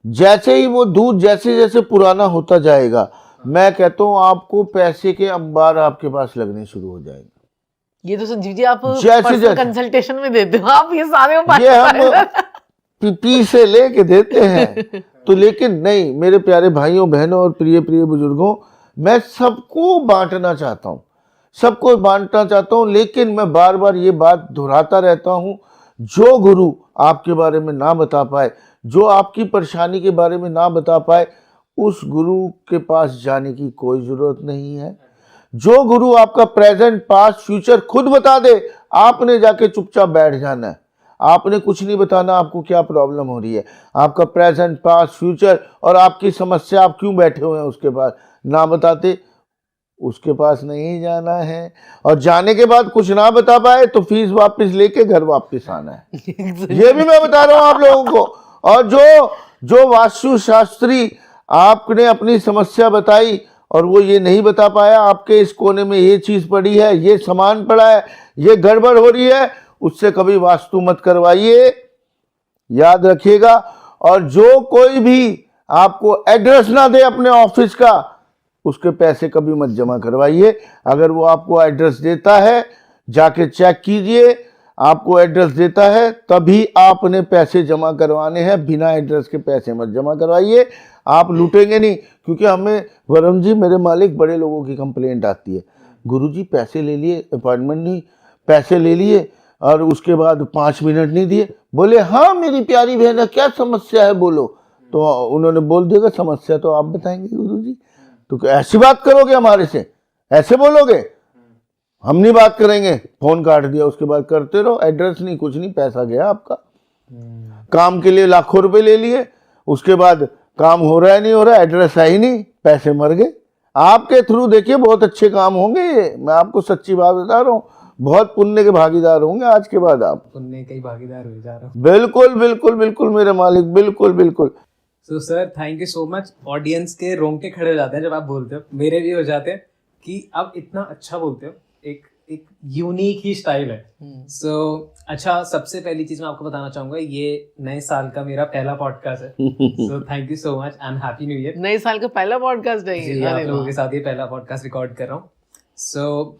जैसे ही वो दूध जैसे जैसे पुराना होता जाएगा, मैं कहता हूँ आपको पैसे के अंबार आपके पास लगने शुरू हो जाएंगे। ये तो संजीव जी आप जैसे पर्सनल जैसे- कंसल्टेशन में देते हो आप ये सारे उपाय ये बता रहे हम हैं। पी से लेके देते हैं तो, लेकिन नहीं मेरे प्यारे भाइयों बहनों और प्रिय प्रिय बुजुर्गों, मैं सबको बांटना चाहता हूँ, सबको बांटना चाहता हूँ, लेकिन मैं बार बार ये बात दोहराता रहता हूँ, जो गुरु आपके बारे में ना बता पाए, जो आपकी परेशानी के बारे में ना बता पाए, उस गुरु के पास जाने की कोई ज़रूरत नहीं है। जो गुरु आपका प्रेजेंट पास्ट फ्यूचर खुद बता दे, आपने जाके चुपचाप बैठ जाना है। आपने कुछ नहीं बताना आपको क्या प्रॉब्लम हो रही है, आपका प्रेजेंट पास्ट फ्यूचर और आपकी समस्या, आप क्यों बैठे हुए हैं उसके पास, ना बताते उसके पास नहीं जाना है। और जाने के बाद कुछ ना बता पाए तो फीस वापस लेके घर वापस आना है। ये भी मैं बता रहा हूं आप लोगों को। और जो वास्तु शास्त्री आपने अपनी समस्या बताई और वो ये नहीं बता पाया, आपके इस कोने में ये चीज पड़ी है, ये सामान पड़ा है, ये गड़बड़ हो रही है, उससे कभी वास्तु मत करवाइए, याद रखिएगा। और जो कोई भी आपको एड्रेस ना दे अपने ऑफिस का, उसके पैसे कभी मत जमा करवाइए। अगर वो आपको एड्रेस देता है, जाके चेक कीजिए, आपको एड्रेस देता है तभी आपने पैसे जमा करवाने हैं, बिना एड्रेस के पैसे मत जमा करवाइए, आप लूटेंगे नहीं। क्योंकि हमें, वरुण जी मेरे मालिक, बड़े लोगों की कंप्लेंट आती है, गुरुजी पैसे ले लिए, अपॉइंटमेंट नहीं, पैसे ले लिए और उसके बाद 5 मिनट नहीं दिए। बोले हाँ मेरी प्यारी बहन, क्या समस्या है बोलो। तो उन्होंने बोल दिया समस्या तो आप बताएंगे गुरुजी, तो ऐसी बात करोगे हमारे से, ऐसे बोलोगे, हम नहीं बात करेंगे। फोन काट दिया, उसके बाद करते रहो, एड्रेस नहीं, कुछ नहीं, पैसा गया आपका। काम के लिए लाखों रुपए ले लिए, उसके बाद काम हो रहा है नहीं हो रहा, एड्रेस है ही नहीं, पैसे मर गए। आपके थ्रू देखिए बहुत अच्छे काम होंगे, ये मैं आपको सच्ची बात बता रहा हूँ, बहुत पुण्य के भागीदार होंगे आज के बाद आप। पुण्य के ही भागीदार हो जा रहा हूँ। बिल्कुल बिल्कुल बिल्कुल मेरे मालिक, बिल्कुल बिल्कुल। So sir thank you so much. Audience के रोंगटे खड़े हो जाते हैं जब आप बोलते हो, मेरे भी हो जाते हैं कि आप इतना अच्छा बोलते हो, एक एक यूनिक ही स्टाइल है। सो अच्छा, सबसे पहली चीज मैं आपको बताना चाहूंगा, ये नए साल का मेरा पहला पॉडकास्ट है। So thank you so much and happy new year. नए साल का पहला पॉडकास्ट है जी, ये। आप अरे लोगों वाह। के साथ ये पहला पॉडकास्ट रिकॉर्ड कर रहा हूँ। सो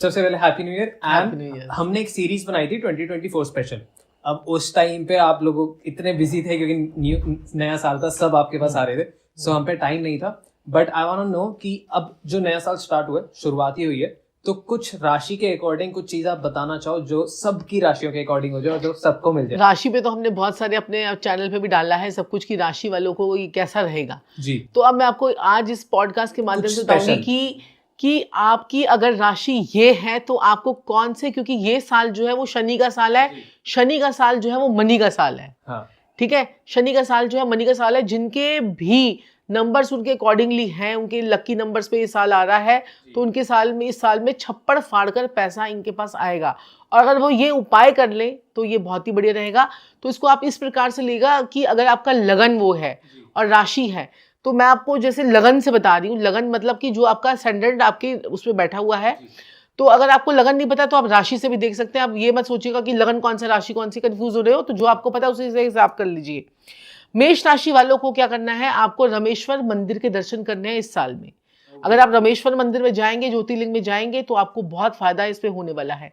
सबसे पहले happy new year. Happy New Year। And हमने एक सीरीज बनाई थी 2024 स्पेशल। अब उस टाइम पे आप लोग इतने बिजी थे क्योंकि नया साल था, सब आपके पास आ रहे थे, सो हम पे टाइम नहीं था। But I want to know कि अब जो नया साल स्टार्ट हुआ है, शुरुआती हुई है, तो कुछ राशि के अकॉर्डिंग कुछ चीज आप बताना चाहो जो सबकी राशियों के अकॉर्डिंग हो जाए और जो सबको मिल जाए। राशि पे तो हमने बहुत सारे अपने चैनल पे भी डाला है सब कुछ, की राशि वालों को ये कैसा रहेगा। जी, तो अब मैं आपको आज इस पॉडकास्ट के माध्यम कुछ से बताऊंगी special। कि आपकी अगर राशि ये है तो आपको कौन से, क्योंकि ये साल जो है वो शनि का साल है, शनि का साल जो है वो मनी का साल है। हाँ, ठीक है, शनि का साल जो है मनी का साल है। जिनके भी नंबर्स उनके अकॉर्डिंगली हैं, उनके लकी नंबर्स पे ये साल आ रहा है, तो उनके साल में, इस साल में छप्पड़ फाड़ कर पैसा इनके पास आएगा। और अगर वो ये उपाय कर लें तो ये बहुत ही बढ़िया रहेगा। तो इसको आप इस प्रकार से लेगा कि अगर आपका लगन वो है और राशि है, तो मैं आपको जैसे लगन से बता रही हूँ, लगन मतलब कि जो आपका सेंडेंट आपके उसमें बैठा हुआ है। तो अगर आपको लगन नहीं पता तो आप राशि से भी देख सकते हैं। आप ये मत सोचिएगा कि लगन कौन सा राशि कौन सी, कंफ्यूज हो रहे हो, तो जो आपको पता है उसी से हिसाब कर लीजिए। मेष राशि वालों को क्या करना है, आपको रामेश्वर मंदिर के दर्शन करने हैं इस साल में। अगर आप रामेश्वर मंदिर में जाएंगे, ज्योतिर्लिंग में जाएंगे, तो आपको बहुत फायदा इस पे होने वाला है।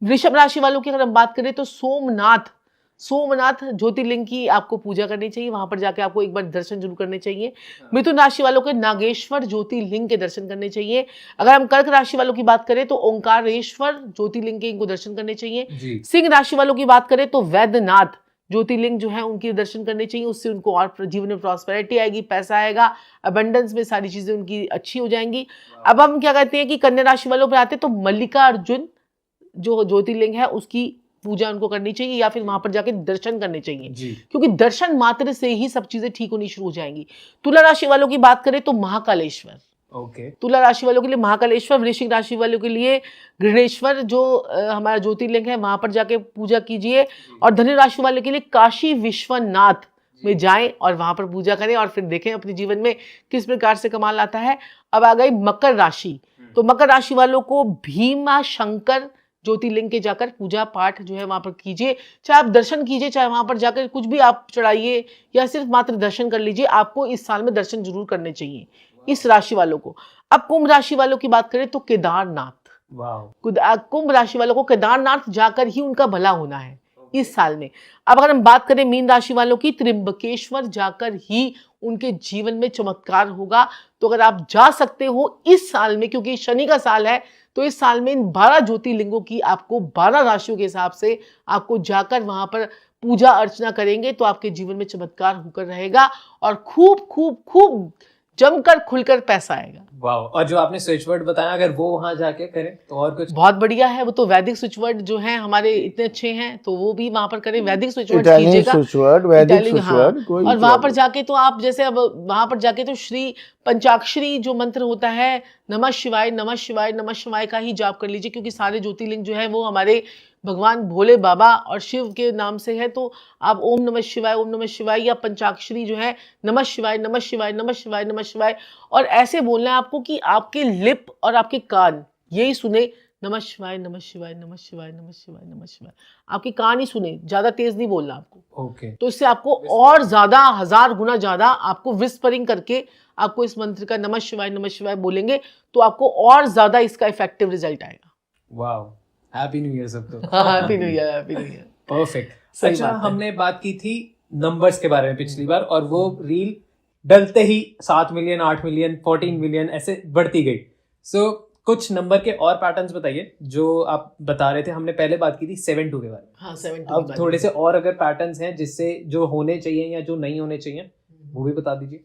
वृषभ राशि वालों की अगर हम बात करें तो सोमनाथ ज्योतिर्लिंग की आपको पूजा करनी चाहिए, वहां पर जाके आपको एक बार दर्शन जरूर करने चाहिए। मिथुन राशि वालों के नागेश्वर ज्योतिर्लिंग के दर्शन करने चाहिए। अगर हम कर्क राशि वालों की बात करें तो ओंकारेश्वर ज्योतिर्लिंग के इनको दर्शन करने चाहिए। जी, सिंह राशि वालों की बात करें तो वैद्यनाथ ज्योतिर्लिंग जो है उनके दर्शन करने चाहिए। उससे उनको और जीवन में प्रॉस्पेरिटी आएगी, पैसा आएगा, अबंडेंस में सारी चीजें उनकी अच्छी हो जाएंगी। अब हम क्या कहते हैं कि कन्या राशि वालों पर आते हैं तो मल्लिका अर्जुन जो ज्योतिर्लिंग है उसकी पूजा उनको करनी चाहिए या फिर वहां पर जाके दर्शन करने चाहिए, जी क्योंकि दर्शन मात्र से ही सब चीजें ठीक होनी शुरू हो जाएंगी। तुला राशि वालों की बात करें तो महाकालेश्वर, ओके तुला राशि वालों के लिए महाकालेश्वर, वृश्चिक राशि वालों के लिए गृहेश्वर जो हमारा ज्योतिर्लिंग है वहां पर जाके पूजा कीजिए, और धनु राशि वालों के लिए काशी विश्वनाथ में जाएं और वहां पर पूजा करें और फिर देखें अपने जीवन में किस प्रकार से कमाल आता है। अब आ गई मकर राशि, तो मकर राशि वालों को भीमा शंकर ज्योतिर्लिंग के जाकर पूजा पाठ जो है वहां पर कीजिए, चाहे आप दर्शन कीजिए, चाहे वहां पर जाकर कुछ भी आप चढ़ाइए या सिर्फ मात्र दर्शन कर लीजिए, आपको इस साल में दर्शन जरूर करने चाहिए इस राशि वालों को। अब कुंभ राशि वालों की बात करें तो केदारनाथ, वाह कुंभ राशि वालों को केदारनाथ जाकर ही उनका भला होना है इस साल में। अब अगर हम बात करें मीन राशि वालों की, त्र्यंबकेश्वर जाकर ही उनके जीवन में चमत्कार होगा। तो अगर आप जा सकते हो इस साल में, क्योंकि शनि का साल है, तो इस साल में इन 12 ज्योतिर्लिंगों की आपको 12 राशियों के हिसाब से आपको जाकर वहां पर पूजा अर्चना करेंगे तो आपके जीवन में चमत्कार होकर रहेगा और खूब खूब खूब जमकर खुलकर पैसा आएगा। वाह। और जो आपने स्विच वर्ड बताया, अगर वो वहां जाके करें तो और कुछ बहुत बढ़िया है। वो तो वैदिक स्विच वर्ड जो है हमारे इतने अच्छे हैं, तो वो भी वहां पर करें, वैदिक स्विच वर्ड इटालियन कीजिएगा, स्विच वर्ड, वैदिक इटालियन, स्विच हाँ। वर्ड, कोई और वहां पर प्रॉब्लम। जाके तो आप जैसे अब वहां पर जाके तो श्री पंचाक्षरी जो मंत्र होता है, नमः शिवाय नमः शिवाय नमः शिवाय का ही जाप कर लीजिए, क्योंकि सारे ज्योतिर्लिंग जो है वो हमारे भगवान भोले बाबा और शिव के नाम से है। तो आप ओम नमः शिवाय या पंचाक्षरी जो है नमः शिवाय नमः शिवाय नमः शिवाय नमः शिवाय, और ऐसे बोलना है आपको कि आपके लिप और आपके कान यही सुने, नमः शिवाय नमः शिवाय नमः शिवाय नमः शिवाय नमः शिवाय, आपके कान ही सुने, ज्यादा तेज नहीं बोलना आपको। ओके तो इससे आपको और ज्यादा 1000 गुना ज्यादा आपको विस्परिंग करके आपको इस मंत्र का नमः शिवाय बोलेंगे तो आपको और ज्यादा इसका इफेक्टिव रिजल्ट आएगा। वाह, हैप्पी न्यू ईयर सबको। Happy new year, happy new year. Perfect. सही अच्छा, बात है। हमने बात की थी नंबर्स के बारे में पिछली बार, और वो रील डलते ही 7 मिलियन 8 मिलियन 14 मिलियन ऐसे बढ़ती गई। सो कुछ नंबर के और पैटर्न्स बताइए जो आप बता रहे थे। हमने पहले बात की थी 7-2 के बारे में, हाँ 7 अब थोड़े से और अगर पैटर्न्स हैं जिससे जो होने चाहिए या जो नहीं होने चाहिए वो भी बता दीजिए।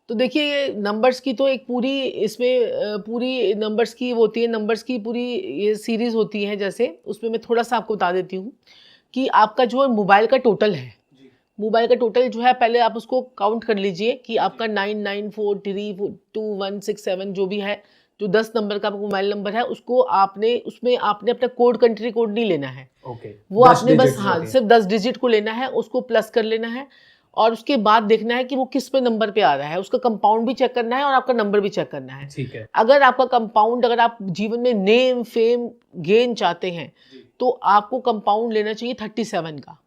तो देखिए, ये नंबर्स की तो एक पूरी इसमें पूरी नंबर्स की होती है, नंबर्स की पूरी ये सीरीज होती है। जैसे उसमें मैं थोड़ा सा आपको बता देती हूँ कि आपका जो मोबाइल का टोटल है, मोबाइल का टोटल जो है पहले आप उसको काउंट कर लीजिए कि आपका 99432167 जो भी है, जो 10 नंबर का मोबाइल नंबर है, उसको उसमें आपने अपना कोड, कंट्री कोड नहीं लेना है। ओके, वो आपने बस सिर्फ 10 डिजिट को लेना है, उसको प्लस कर लेना है और उसके बाद देखना है कि वो किस पे नंबर पे आ रहा है, उसका कंपाउंड भी चेक करना है और आपका नंबर भी चेक करना है। ठीक है। अगर आपका कंपाउंड, अगर आप जीवन में नेम फेम गेन चाहते हैं तो आपको कंपाउंड लेना चाहिए 37 का।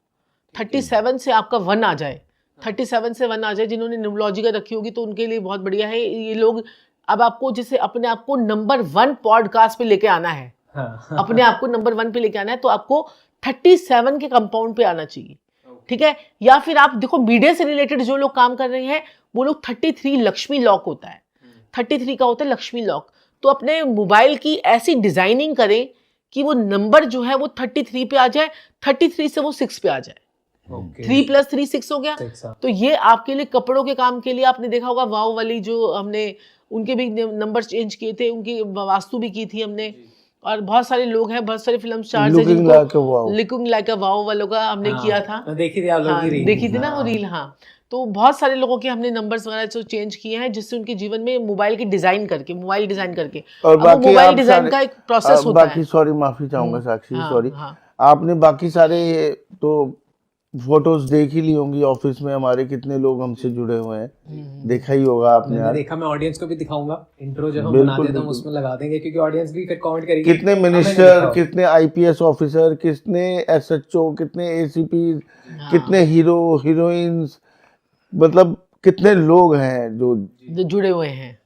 37 से आपका 1 आ जाए, 37 से 1 आ जाए, जिन्होंने न्यूमरोलॉजी का रखी होगी तो उनके लिए बहुत बढ़िया है ये लोग। अब आपको जैसे अपने आप को नंबर 1 पॉडकास्ट पे लेके आना है, हाँ। अपने आप को नंबर 1 पे लेके आना है, तो आपको 37 के कंपाउंड पे आना चाहिए। ठीक है। या फिर आप देखो, मीडिया से रिलेटेड जो लोग काम कर रहे हैं वो लोग 33 लक्ष्मी लॉक होता है, 33 का होता है लक्ष्मी लॉक। तो अपने मोबाइल की ऐसी डिजाइनिंग करें कि वो नंबर जो है वो 33 पे आ जाए, 33 से वो 6 पे आ जाए। 3 + 3 6 हो गया। तो ये आपके लिए कपड़ों के काम के लिए, आपने देखा होगा वाव वाली जो हमने उनके भी नंबर चेंज किए थे, उनकी वास्तु भी की थी हमने। और बहुत सारे लोग हैं, बहुत सारे फिल्म स्टार्स हैं लुकिंग लाइक अ वाव वालों का हमने किया था। देखी थी आप लोगों की रील? देखी थी ना वो रील। हाँ, तो बहुत सारे लोगों के हमने नंबर्स वगैरह जो चेंज किए हैं, जिससे उनके जीवन में मोबाइल डिजाइन करके और बाकी मोबाइल डिजाइन का एक प्रोसेस होता बाकी है। सॉरी, माफी चाहूंगा साक्षी, हाँ, सॉरी। हाँ। आपने बाकी सारे तो फोटोज देख ही ली होंगी, ऑफिस में हमारे कितने लोग हमसे जुड़े हुए हैं, देखा ही होगा आपने मैंने यार। देखा, मैं ऑडियंस को भी दिखाऊंगा। इंट्रो जो हम बिल्कुल, बनाते थे हम बिल्कुल। उसमें लगा देंगे, क्योंकि ऑडियंस भी फिर कमेंट करेगी कितने मिनिस्टर, कितने आईपीएस ऑफिसर, कितने एसएचओ, कितने एसीपी, कितने हीरो हीरोइंस, मतलब कितने लोग हैं जो जुड़े हुए हैं।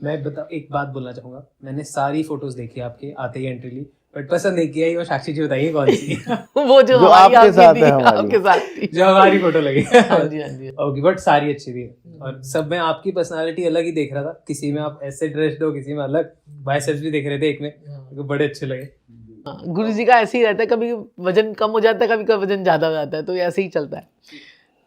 मैं एक बात बोलना चाहूंगा, मैंने सारी फोटोज देखी आपके आते ही एंट्री ली, बट पसंद नहीं किया। वो साक्षी जी बताइए कौन सी वो जो आपके हमारी साथ थी, है, हमारी। आपके साथ थी। जो हमारी फोटो लगी। हाँ जी, हाँ जी। ओके, बट सारी अच्छी थी, और सब में आपकी पर्सनालिटी अलग ही देख रहा था। किसी में आप ऐसे ड्रेस्ड हो, किसी में अलग। बाइसेप्स भी देख रहे थे एक में, तो बड़े अच्छे लगे। गुरु जी का ऐसे ही रहता है, कभी वजन कम हो जाता है, कभी वजन ज्यादा हो जाता है, तो ऐसे ही चलता है।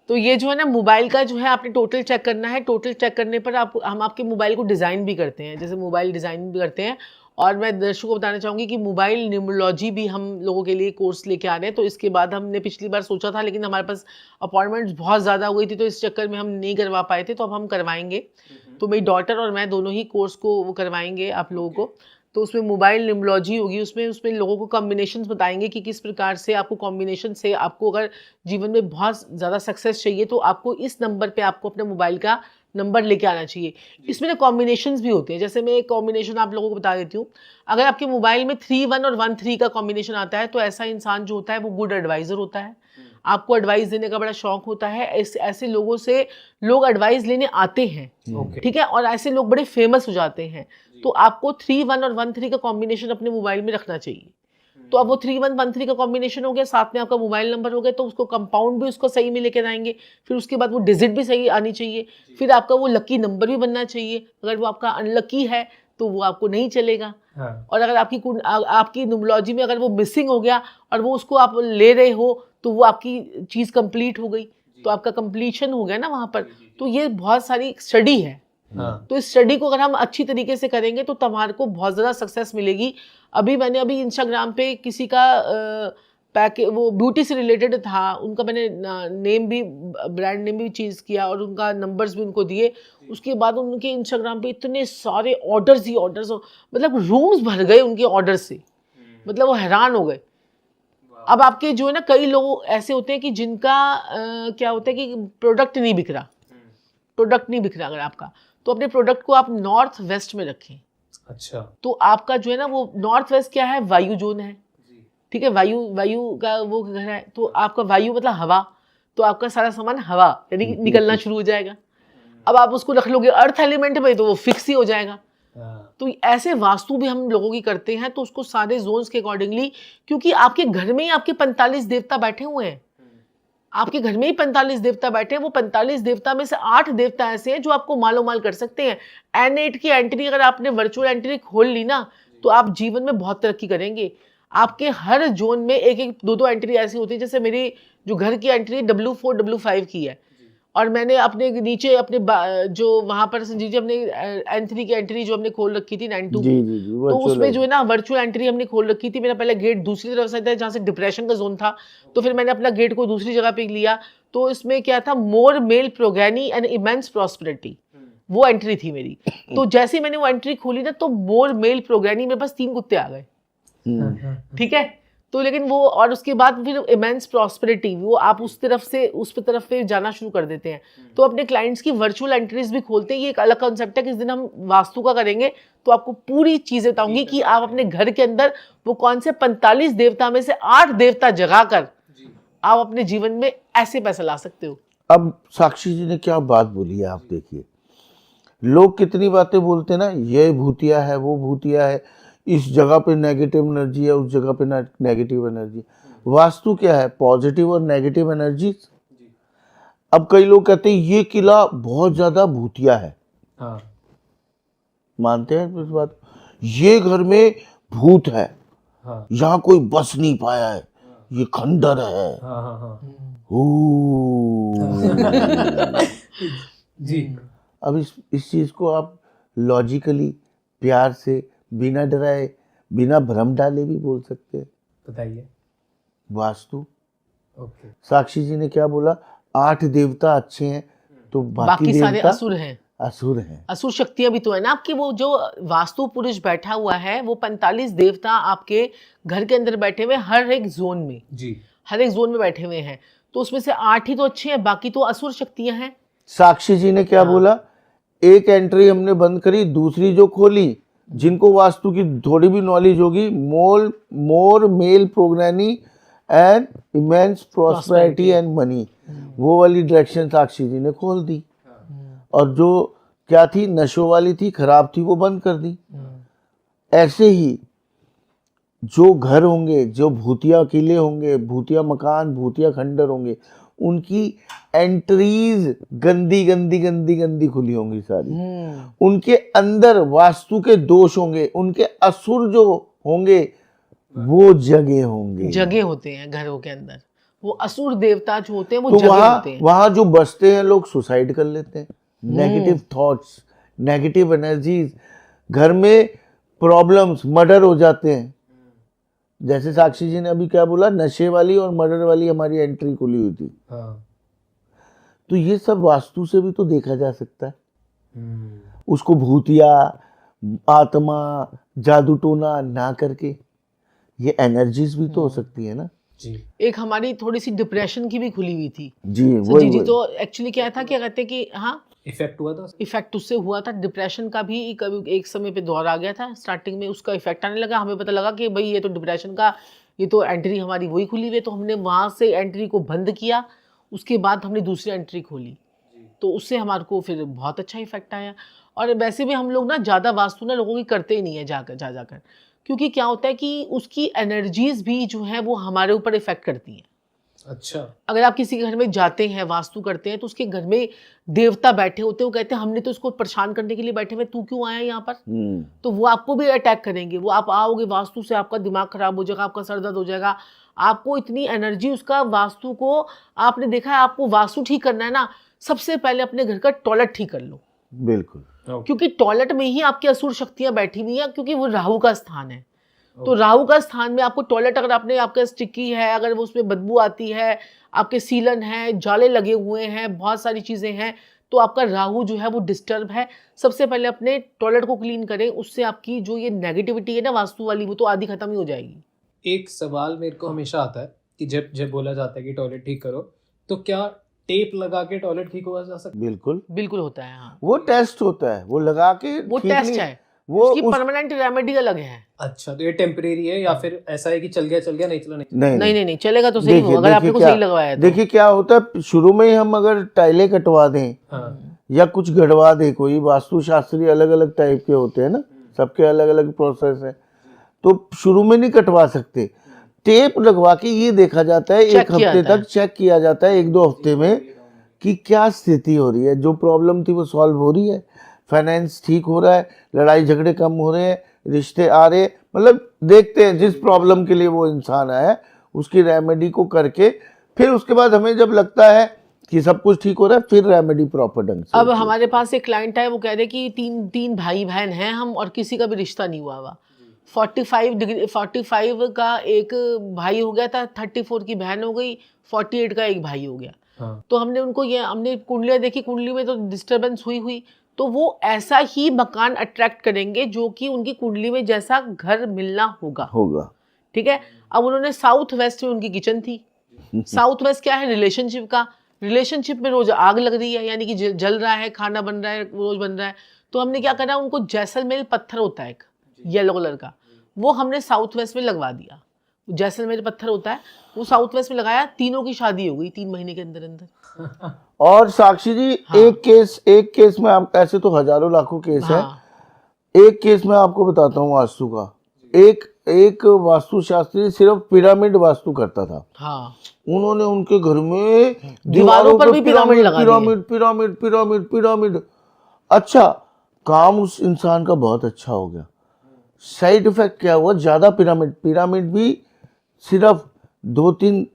तो ये जो है ना, मोबाइल का जो है आपने टोटल चेक करना है। टोटल चेक करने पर हम आपके मोबाइल को डिज़ाइन भी करते हैं, जैसे मोबाइल डिज़ाइन भी करते हैं और मैं दर्शकों को बताना चाहूँगी कि मोबाइल न्यूमरोलॉजी भी हम लोगों के लिए कोर्स लेके आ रहे हैं। तो इसके बाद हमने पिछली बार सोचा था, लेकिन हमारे पास अपॉइंटमेंट्स बहुत ज़्यादा हो गई थी, तो इस चक्कर में हम नहीं करवा पाए थे। तो अब हम करवाएंगे। तो मेरी डॉटर और मैं दोनों ही कोर्स को वो करवाएंगे आप लोगों को। तो उसमें मोबाइल न्यूमरोलॉजी होगी, उसमें लोगों को कॉम्बिनेशंस बताएंगे कि किस प्रकार से आपको कॉम्बिनेशन से, आपको अगर जीवन में बहुत ज़्यादा सक्सेस चाहिए तो आपको इस नंबर पे आपको अपने मोबाइल का नंबर लेके आना चाहिए। इसमें ना कॉम्बिनेशंस भी होते हैं। जैसे मैं एक कॉम्बिनेशन आप लोगों को बता देती हूँ। अगर आपके मोबाइल में 3-1 और 1-3 का कॉम्बिनेशन आता है तो ऐसा इंसान जो होता है वो गुड एडवाइज़र होता है। आपको एडवाइस देने का बड़ा शौक होता है। ऐसे लोगों से लोग एडवाइस लेने आते हैं, ठीक है, और ऐसे लोग बड़े फेमस हो जाते हैं। तो आपको 3-1 और 1-3 का कॉम्बिनेशन अपने मोबाइल में रखना चाहिए। तो अब वो 3-1-1-3 का कॉम्बिनेशन हो गया, साथ में आपका मोबाइल नंबर हो गया, तो उसको कंपाउंड भी उसको सही में लेकर आएंगे। फिर उसके बाद वो डिजिट भी सही आनी चाहिए। फिर आपका वो लकी नंबर भी बनना चाहिए। अगर वो आपका अनलकी है तो वो आपको नहीं चलेगा। और अगर आपकी न्यूमरोलॉजी में अगर वो मिसिंग हो गया और वो उसको आप ले रहे हो तो वो आपकी चीज़ कंप्लीट हो गई, तो आपका कंप्लीशन हो गया ना वहाँ पर। तो ये बहुत सारी स्टडी है। तो इस स्टडी को अगर हम अच्छी तरीके से करेंगे तो तुम्हारे को बहुत ज़्यादा सक्सेस मिलेगी। मैंने इंस्टाग्राम पे किसी का वो ब्यूटी से रिलेटेड था, उनका मैंने नेम भी, ब्रांड नेम भी चेंज किया और उनका नंबर्स भी उनको दिए। उसके बाद उनके इंस्टाग्राम पे इतने सारे ऑर्डर्स ही ऑर्डर्स, मतलब रूम्स भर गए उनके ऑर्डर से, मतलब वो हैरान हो गए। अब आपके जो है ना, कई लोग ऐसे होते हैं कि जिनका क्या होता है कि प्रोडक्ट नहीं बिक रहा, अगर आपका, तो अपने प्रोडक्ट को आप नॉर्थ वेस्ट में रखें। अच्छा। तो आपका जो है ना, वो नॉर्थ वेस्ट क्या है, वायु जोन है, ठीक है, वायु का वो घर है। तो आपका वायु मतलब हवा, तो आपका सारा सामान हवा यानी निकलना शुरू हो जाएगा। अब आप उसको रख लोगे अर्थ एलिमेंट में तो वो फिक्स ही हो जाएगा। तो ऐसे वास्तु भी हम लोगों की करते हैं, तो उसको सारे जोन्स के अकॉर्डिंगली, क्योंकि आपके घर में ही आपके 45 देवता बैठे हुए हैं। आपके घर में ही 45 देवता बैठे हैं। वो 45 देवता में से 8 देवता ऐसे हैं जो आपको मालो माल कर सकते हैं। N8 की एंट्री अगर आपने वर्चुअल एंट्री खोल ली ना, तो आप जीवन में बहुत तरक्की करेंगे। आपके हर जोन में 1-1, 2-2 एंट्री ऐसी होती है। जैसे मेरी जो घर की एंट्री W4 W5 की है, और मैंने अपने नीचे अपने जो वहाँ पर संजीव जी अपने N3 की एंट्री जो हमने खोल रखी थी 9-2, तो उसमें जो है ना वर्चुअल एंट्री हमने खोल रखी थी। मेरा पहले गेट दूसरी तरफ से था जहाँ से डिप्रेशन का जोन था, तो फिर मैंने अपना गेट को दूसरी जगह पे लिया। तो इसमें क्या था, मोर male progeny and immense prosperity, वो एंट्री थी मेरी। तो जैसे मैंने वो एंट्री खोली ना, तो मोर मेल प्रोग्रेनी में बस 3 कुत्ते आ गए, ठीक है। तो लेकिन वो, और उसके बाद फिर इमेंस प्रॉस्पेरिटी, वो आप उस तरफ से जाना शुरू कर देते हैं। तो अपने क्लाइंट्स की वर्चुअल एंट्रीज भी खोलते हैं। ये एक अलग कॉन्सेप्ट है कि इस दिन हम वास्तु का करेंगे, तो आपको पूरी चीजें बताऊंगी कि आप अपने घर के अंदर वो कौन से 45 देवता में से 8 देवता जगाकर आप अपने जीवन में ऐसे पैसा ला सकते हो। अब साक्षी जी ने क्या बात बोली है, आप देखिए, लोग कितनी बातें बोलते हैं ना, ये भूतिया है, वो भूतिया है, इस जगह पे नेगेटिव एनर्जी है, उस जगह पे नेगेटिव एनर्जी। वास्तु क्या है, पॉजिटिव और नेगेटिव एनर्जी। अब कई लोग कहते हैं ये किला बहुत ज्यादा भूतिया है, मानते हैं इस बात, ये घर में भूत है, यहाँ कोई बस नहीं पाया है, ये खंडर है। जी। अब इस चीज को आप लॉजिकली, प्यार से, बिना डराए, बिना भ्रम डाले भी बोल सकते हैं। बताइए। वास्तु। ओके। साक्षी जी ने क्या बोला, 8 देवता अच्छे हैं, तो बाकी सारे असुर हैं। असुर शक्तियां भी तो है ना आपकी। वो जो वास्तु पुरुष बैठा हुआ है, वो 45 देवता आपके घर के अंदर बैठे हुए, हर एक जोन में जी, हर एक जोन में बैठे हुए हैं। तो उसमें से 8 ही तो अच्छे हैं, बाकी तो असुर शक्तियां हैं। साक्षी जी ने क्या बोला, एक एंट्री हमने बंद करी, दूसरी जो खोली, जिनको वास्तु की थोड़ी भी नॉलेज होगी, more male progeny and immense prosperity and money, वो वाली डायरेक्शन साक्षी जी ने खोल दी। और जो क्या थी, नशों वाली थी, खराब थी, वो बंद कर दी। ऐसे ही जो घर होंगे, जो भूतिया किले होंगे, भूतिया मकान, भूतिया खंडर होंगे, उनकी एंट्रीज गंदी गंदी गंदी गंदी खुली होंगी सारी। उनके अंदर वास्तु के दोष होंगे, उनके असुर जो होंगे वो जगह होंगे, जगह होते हैं घरों के अंदर, वो असुर देवता जो होते हैं वो तो जगह होते हैं। वहां जो बसते हैं लोग सुसाइड कर लेते हैं। नेगेटिव थॉट्स, नेगेटिव एनर्जीज घर में प्रॉब्लम्स, मर्डर हो जाते हैं। जैसे साक्षी जी ने अभी क्या बोला, नशे वाली और मर्डर वाली हमारी एंट्री खुली हुई थी। हाँ। तो ये सब वास्तु से भी तो देखा जा सकता है। उसको भूतिया, आत्मा, जादू टोना ना करके ये एनर्जीज भी तो हो सकती है ना। जी। एक हमारी थोड़ी सी डिप्रेशन की भी खुली हुई थी जी संजीव जी। वही तो एक्चुअली क्या था, क्या कहते हैं कि हाँ, इफेक्ट हुआ था। इफेक्ट उससे हुआ था। डिप्रेशन का भी कभी एक समय पे दौर आ गया था, स्टार्टिंग में उसका इफेक्ट आने लगा। हमें पता लगा कि भाई ये तो डिप्रेशन का, ये तो एंट्री हमारी वही खुली हुई है। तो हमने वहाँ से एंट्री को बंद किया, उसके बाद हमने दूसरी एंट्री खोली। तो उससे हमारे को फिर बहुत अच्छा इफेक्ट आया। और वैसे भी हम लोग ना ज़्यादा वास्तु ना लोगों की करते ही नहीं है जाकर, क्योंकि क्या होता है कि उसकी एनर्जीज भी जो है वो हमारे ऊपर इफेक्ट करती हैं। अच्छा। अगर आप किसी के घर में जाते हैं, वास्तु करते हैं, तो उसके घर में देवता बैठे होते हैं, वो कहते हैं हमने तो इसको परेशान करने के लिए बैठे हुए, तू क्यों आया यहाँ पर। तो वो आपको भी अटैक करेंगे। वो आप आओगे वास्तु से, आपका दिमाग खराब हो जाएगा, आपका सर दर्द हो जाएगा, आपको इतनी एनर्जी उसका वास्तु को। आपने देखा है, आपको वास्तु ठीक करना है ना, सबसे पहले अपने घर का टॉयलेट ठीक कर लो। बिल्कुल। क्योंकि टॉयलेट में ही आपकी असुर शक्तियां बैठी हुई हैं, क्योंकि वो राहु का स्थान है। तो राहु का स्थान में आपको टॉयलेट, अगर आपने, आपका स्टिकी है, अगर वो उसमें बदबू आती है, आपके सीलन है, जाले लगे हुए हैं, बहुत सारी चीज़ें हैं, तो आपका राहु जो है वो डिस्टर्ब है। सबसे पहले अपने टॉयलेट को क्लीन करें, उससे आपकी जो ये नेगेटिविटी है ना वास्तु वाली, वो तो आधी खत्म ही हो जाएगी। एक सवाल मेरे को हमेशा आता है कि जब जब बोला जाता है कि टॉयलेट ठीक करो, तो क्या टेप लगा के टॉयलेट ठीक हुआ जा सकता बिल्कुल बिल्कुल होता है। हाँ, वो टेस्ट होता है, वो लगा के वो ठीक टेस्ट नहीं- है, वो उसकी उस- परमानेंट रेमेडी अलग है। है? अच्छा, तो ये टेम्परेरी है या फिर ऐसा है कि चल गया नहीं चला नहीं? नहीं नहीं नहीं नहीं, चलेगा तो सही देखिए- वो, अगर आपने देखिए को क्या- सही लगवाया है तो। देखिए क्या होता है, शुरू में ही हम अगर टाइलें कटवा दें हाँ। या कुछ गड़वा दे, कोई वास्तुशास्त्री अलग अलग टाइप के होते हैं ना, सबके अलग अलग प्रोसेस है, तो शुरू में नहीं कटवा सकते। टेप लगवा के ये देखा जाता है, चेक एक किया हफ्ते जाता तक चेक किया जाता है, 1-2 हफ्ते में, कि क्या स्थिति हो रही है, जो प्रॉब्लम थी वो सॉल्व हो रही है, फाइनेंस ठीक हो रहा है, लड़ाई झगड़े कम हो रहे हैं, रिश्ते आ रहे हैं। मतलब देखते हैं जिस प्रॉब्लम के लिए वो इंसान आया है, उसकी रेमेडी को करके फिर उसके बाद हमें जब लगता है कि सब कुछ ठीक हो रहा है, फिर रेमेडी प्रॉपर ढंग से अब होती है। हमारे पास एक क्लाइंट है, वो कह रहे कि तीन भाई बहन हैं हम, और किसी का भी रिश्ता नहीं हुआ। 45 का एक भाई हो गया था, 34 की बहन हो गई, 48 का एक भाई हो गया। हाँ। तो हमने उनको ये, हमने कुंडलियाँ देखी, कुंडली में तो डिस्टर्बेंस हुई, तो वो ऐसा ही मकान अट्रैक्ट करेंगे जो कि उनकी कुंडली में जैसा घर मिलना होगा। ठीक है। अब उन्होंने साउथ वेस्ट में उनकी किचन थी। साउथ वेस्ट क्या है, रिलेशनशिप का। रिलेशनशिप में रोज आग लग रही है, यानी कि जल रहा है, खाना बन रहा है, रोज बन रहा है। तो हमने क्या करा, उनको जैसलमेर पत्थर होता है एक येलो कलर का, वो हमने साउथ वेस्ट में लगवा दिया। जैसलमेर पत्थर होता है, वो साउथ वेस्ट में लगाया, तीनों की शादी हो गई 3 महीने के अंदर अंदर। और साक्षी जी, हाँ। एक केस में, आप ऐसे तो हजारों लाखों केस है, हाँ, एक केस में आपको बताता हूँ वास्तु का। एक वास्तुशास्त्री सिर्फ पिरामिड वास्तु करता था। हाँ, उन्होंने उनके घर में दीवारों पर भी पिरामिड लगा दिए। पिरामिड। अच्छा, काम उस इंसान का बहुत अच्छा हो गया। साइड इफेक्ट क्या हुआ, ज्यादा पिरामिड भी सिर्फ 2-3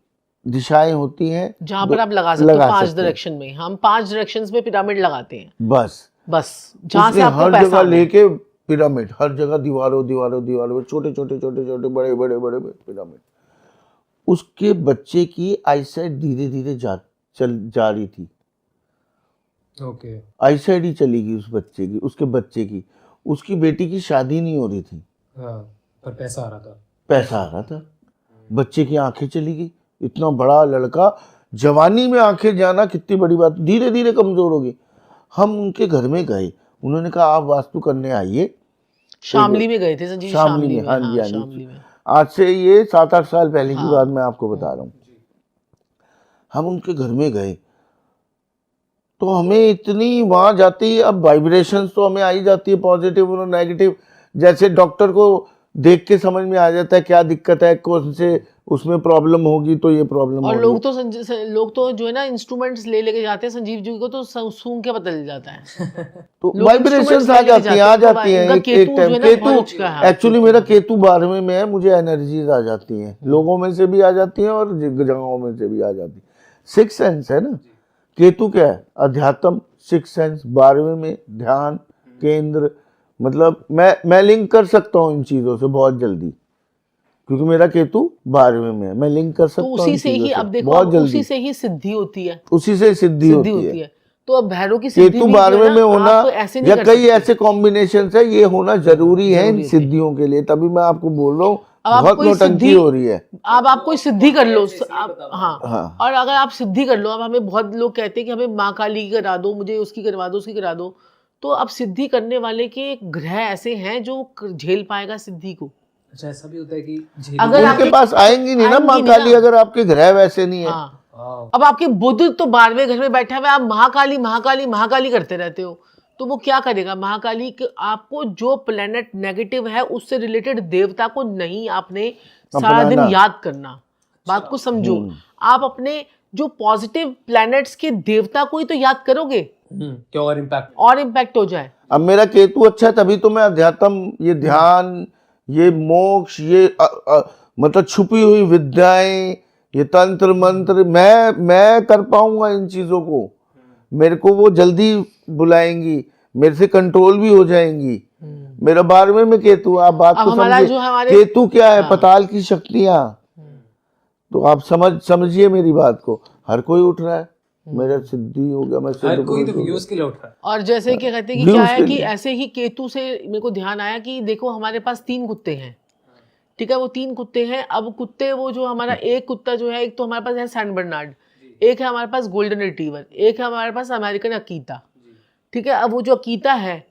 दिशाएं होती हैं जहाँ पर आप लगा सकते हो, 5 सकते हैं। डायरेक्शन में। हम 5 डायरेक्शंस में पिरामिड लगाते हैं, बस बस जहाँ से उसने आपको हर पैसा जगह आना है। लेके पिरामिड, हर जगह दीवारों में छोटे बड़े पिरामिड। उसके बच्चे की आईसाइट धीरे धीरे जा रही थी। ओके। आईसाइट ही चली गई उस बच्चे की, उसके बच्चे की। उसकी बेटी की शादी नहीं हो रही थी, हाँ, पर पैसा आ रहा था। पैसा आ रहा था। बच्चे की आंखें चली गई। इतना बड़ा लड़का, जवानी में आंखें जाना कितनी बड़ी बात, धीरे धीरे कमजोर हो गई। हम उनके घर में गए, उन्होंने कहा आप वास्तु करने आइए। शामली में गए थे संजीव, शामली में, हाँ जी, हाँ शामली जी। में। आज से ये 7-8 साल पहले की हाँ। बात मैं आपको बता रहा हूँ। हम उनके घर में गए तो हमें इतनी, वहां जाती है, अब वाइब्रेशंस तो हमें आई जाती है, पॉजिटिव और नेगेटिव। जैसे डॉक्टर को देख के समझ में आ जाता है क्या दिक्कत है, कौन से उसमें प्रॉब्लम होगी, तो ये प्रॉब्लम और होगी। लोग तो जो है ना इंस्ट्रूमेंट्स लेके जाते हैं संजीव जी को, तो सूंघ के पता चल जाता है। तो लोग वाइब्रेशंस instruments आ लेके जाती हैं, आ जाते हैं, जाती हैं। उनका एक केतु जो टाइम है ना बहुत केतु, उचका है। एक्चुअली मेरा केतु 12वें में है, मुझे एनर्जीज आ जाती हैं, लोगों में से भी आ जाती हैं और जगहों में से भी आ जाती है। 6 सेंस है ना, केतु क्या है, अध्यात्म, 6 सेंस, 12वें में ध्यान केंद्र, मतलब मैं लिंक कर सकता हूँ इन चीज़ों से बहुत जल्दी, क्योंकि मेरा केतु 12वें में है, मैं लिंक कर सकता तो हूँ उसी इन से चीज़ों ही से अब देखो, बहुत अब जल्दी, उसी से ही सिद्धि होती है, उसी से सिद्धि होती है। तो अब भैरव की सिद्धि केतु भी जो है 12वें ना, में होना आप ऐसे नहीं या कर कई सकते। ऐसे कॉम्बिनेशन है, ये होना जरूरी है इन जरूरी है। सिद्धियों के लिए, तभी मैं आपको बोल रहा हूँ अब आप बहुत कोई नौटंकी सिद्धि, हो रही है। अब आप कोई सिद्धि कर लो, आप हाँ, हाँ और अगर आप सिद्धि कर लो, अब हमें बहुत लोग कहते हैं कि हमें माँ काली की करा दो, मुझे उसकी करवा दो, उसकी करा दो, तो अब सिद्धि करने वाले के ग्रह ऐसे हैं जो झेल पाएगा सिद्धि को। अच्छा, ऐसा भी होता है कि अगर उनके आपके पास आएंगी नहीं ना आएंगी माँ नहीं काली, ना। अगर आपके ग्रह वैसे नहीं है। हाँ, अब आपके बुध तो 12वें घर में बैठा हुआ है, आप महाकाली महाकाली महाकाली करते रहते हो, तो वो क्या करेगा महाकाली कि आपको जो प्लेनेट नेगेटिव है उससे रिलेटेड देवता को नहीं आपने सारा दिन अपनाना। याद करना। बात को समझो, आप अपने जो पॉजिटिव प्लैनेट्स के देवता को ही तो याद करोगे, क्या और इम्पैक्ट। और इम्पैक्ट हो जाए। अब मेरा केतु अच्छा है, तभी तो मैं अध्यात्म, ये ध्यान, ये मोक्ष, ये मतलब छुपी हुई विद्याएं, ये तंत्र मंत्र, मैं कर पाऊंगा इन चीजों को, मेरे को वो जल्दी बुलाएंगी, मेरे से कंट्रोल भी हो जाएंगी। मेरा 12वें में केतु, आप बात अब को हमारा समझिए। जो हमारे केतु क्या है? हाँ। पताल की शक्तियां। तो आप समझिए मेरी बात को, हर कोई उठ रहा है, मेरा सिद्धि हो गया, मैं हर सिद्ध कोई तो पुरुष हो व्यूज के लिए उठ रहा है। और जैसे कि कहते हैं कि Views क्या है के कि लिए। ऐसे ही केतु से मेरे को ध्यान आया कि देखो हमारे पास 3 कुत्ते हैं, ठीक है, वो 3 कुत्ते हैं। अब कुत्ते वो जो हमारा एक कुत्ता जो है, एक तो हमारे पास है सैन बर्नार्ड, एक है हमारे पास गोल्डन रिट्रीवर, एक है हमारे पास अमेरिकन अकीता, ठीक है। अब वो जो अकीता है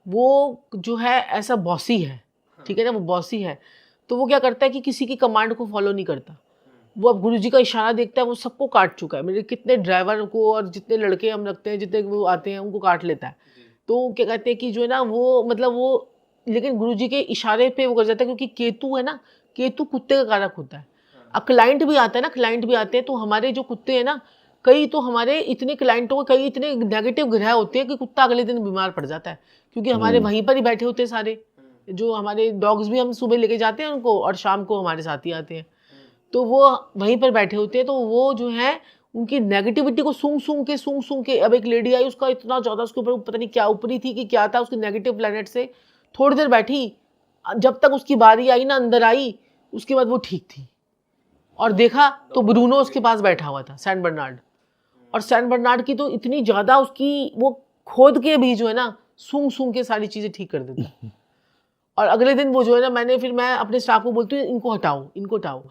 वो जो है ऐसा बॉसी है, ठीक है ना, वो बॉसी है, तो वो क्या करता है कि किसी की कमांड को फॉलो नहीं करता। वो अब गुरुजी का इशारा देखता है, वो सबको काट चुका है, मेरे कितने ड्राइवर को और जितने लड़के हम रखते हैं, जितने वो आते हैं उनको काट लेता है। तो क्या कहते हैं कि जो है ना वो मतलब वो, लेकिन गुरुजी के इशारे पे वो कर जाता है, क्योंकि केतु है ना, केतु कुत्ते का कारक होता है। अब क्लाइंट भी आता है ना, क्लाइंट भी आते हैं, तो हमारे जो कुत्ते हैं ना, कई तो हमारे इतने क्लाइंटों को कई इतने नेगेटिव ग्रह होते हैं कि कुत्ता अगले दिन बीमार पड़ जाता है, क्योंकि हमारे वहीं पर ही बैठे होते हैं सारे। जो हमारे डॉग्स भी हम सुबह लेके जाते हैं उनको, और शाम को हमारे साथ ही आते हैं, तो वो वहीं पर बैठे होते हैं। तो वो जो है उनकी नेगेटिविटी को सूंघ के अब एक लेडी आई, उसका इतना ज़्यादा उसके ऊपर पता नहीं क्या ऊपरी थी कि क्या था, उसके नेगेटिव प्लैनेट से थोड़ी देर बैठी, जब तक उसकी बारी आई ना, अंदर आई, उसके बाद वो ठीक थी। और देखा तो ब्रूनो उसके पास बैठा हुआ था, सैन बर्नार्ड, और सैन बर्नार्ड की तो इतनी ज़्यादा उसकी वो खोद के भी जो है ना सूंघ के सारी चीज़ें ठीक कर देता है। और अगले दिन वो जो है ना, मैं अपने स्टाफ को बोलती हूँ इनको हटाओ,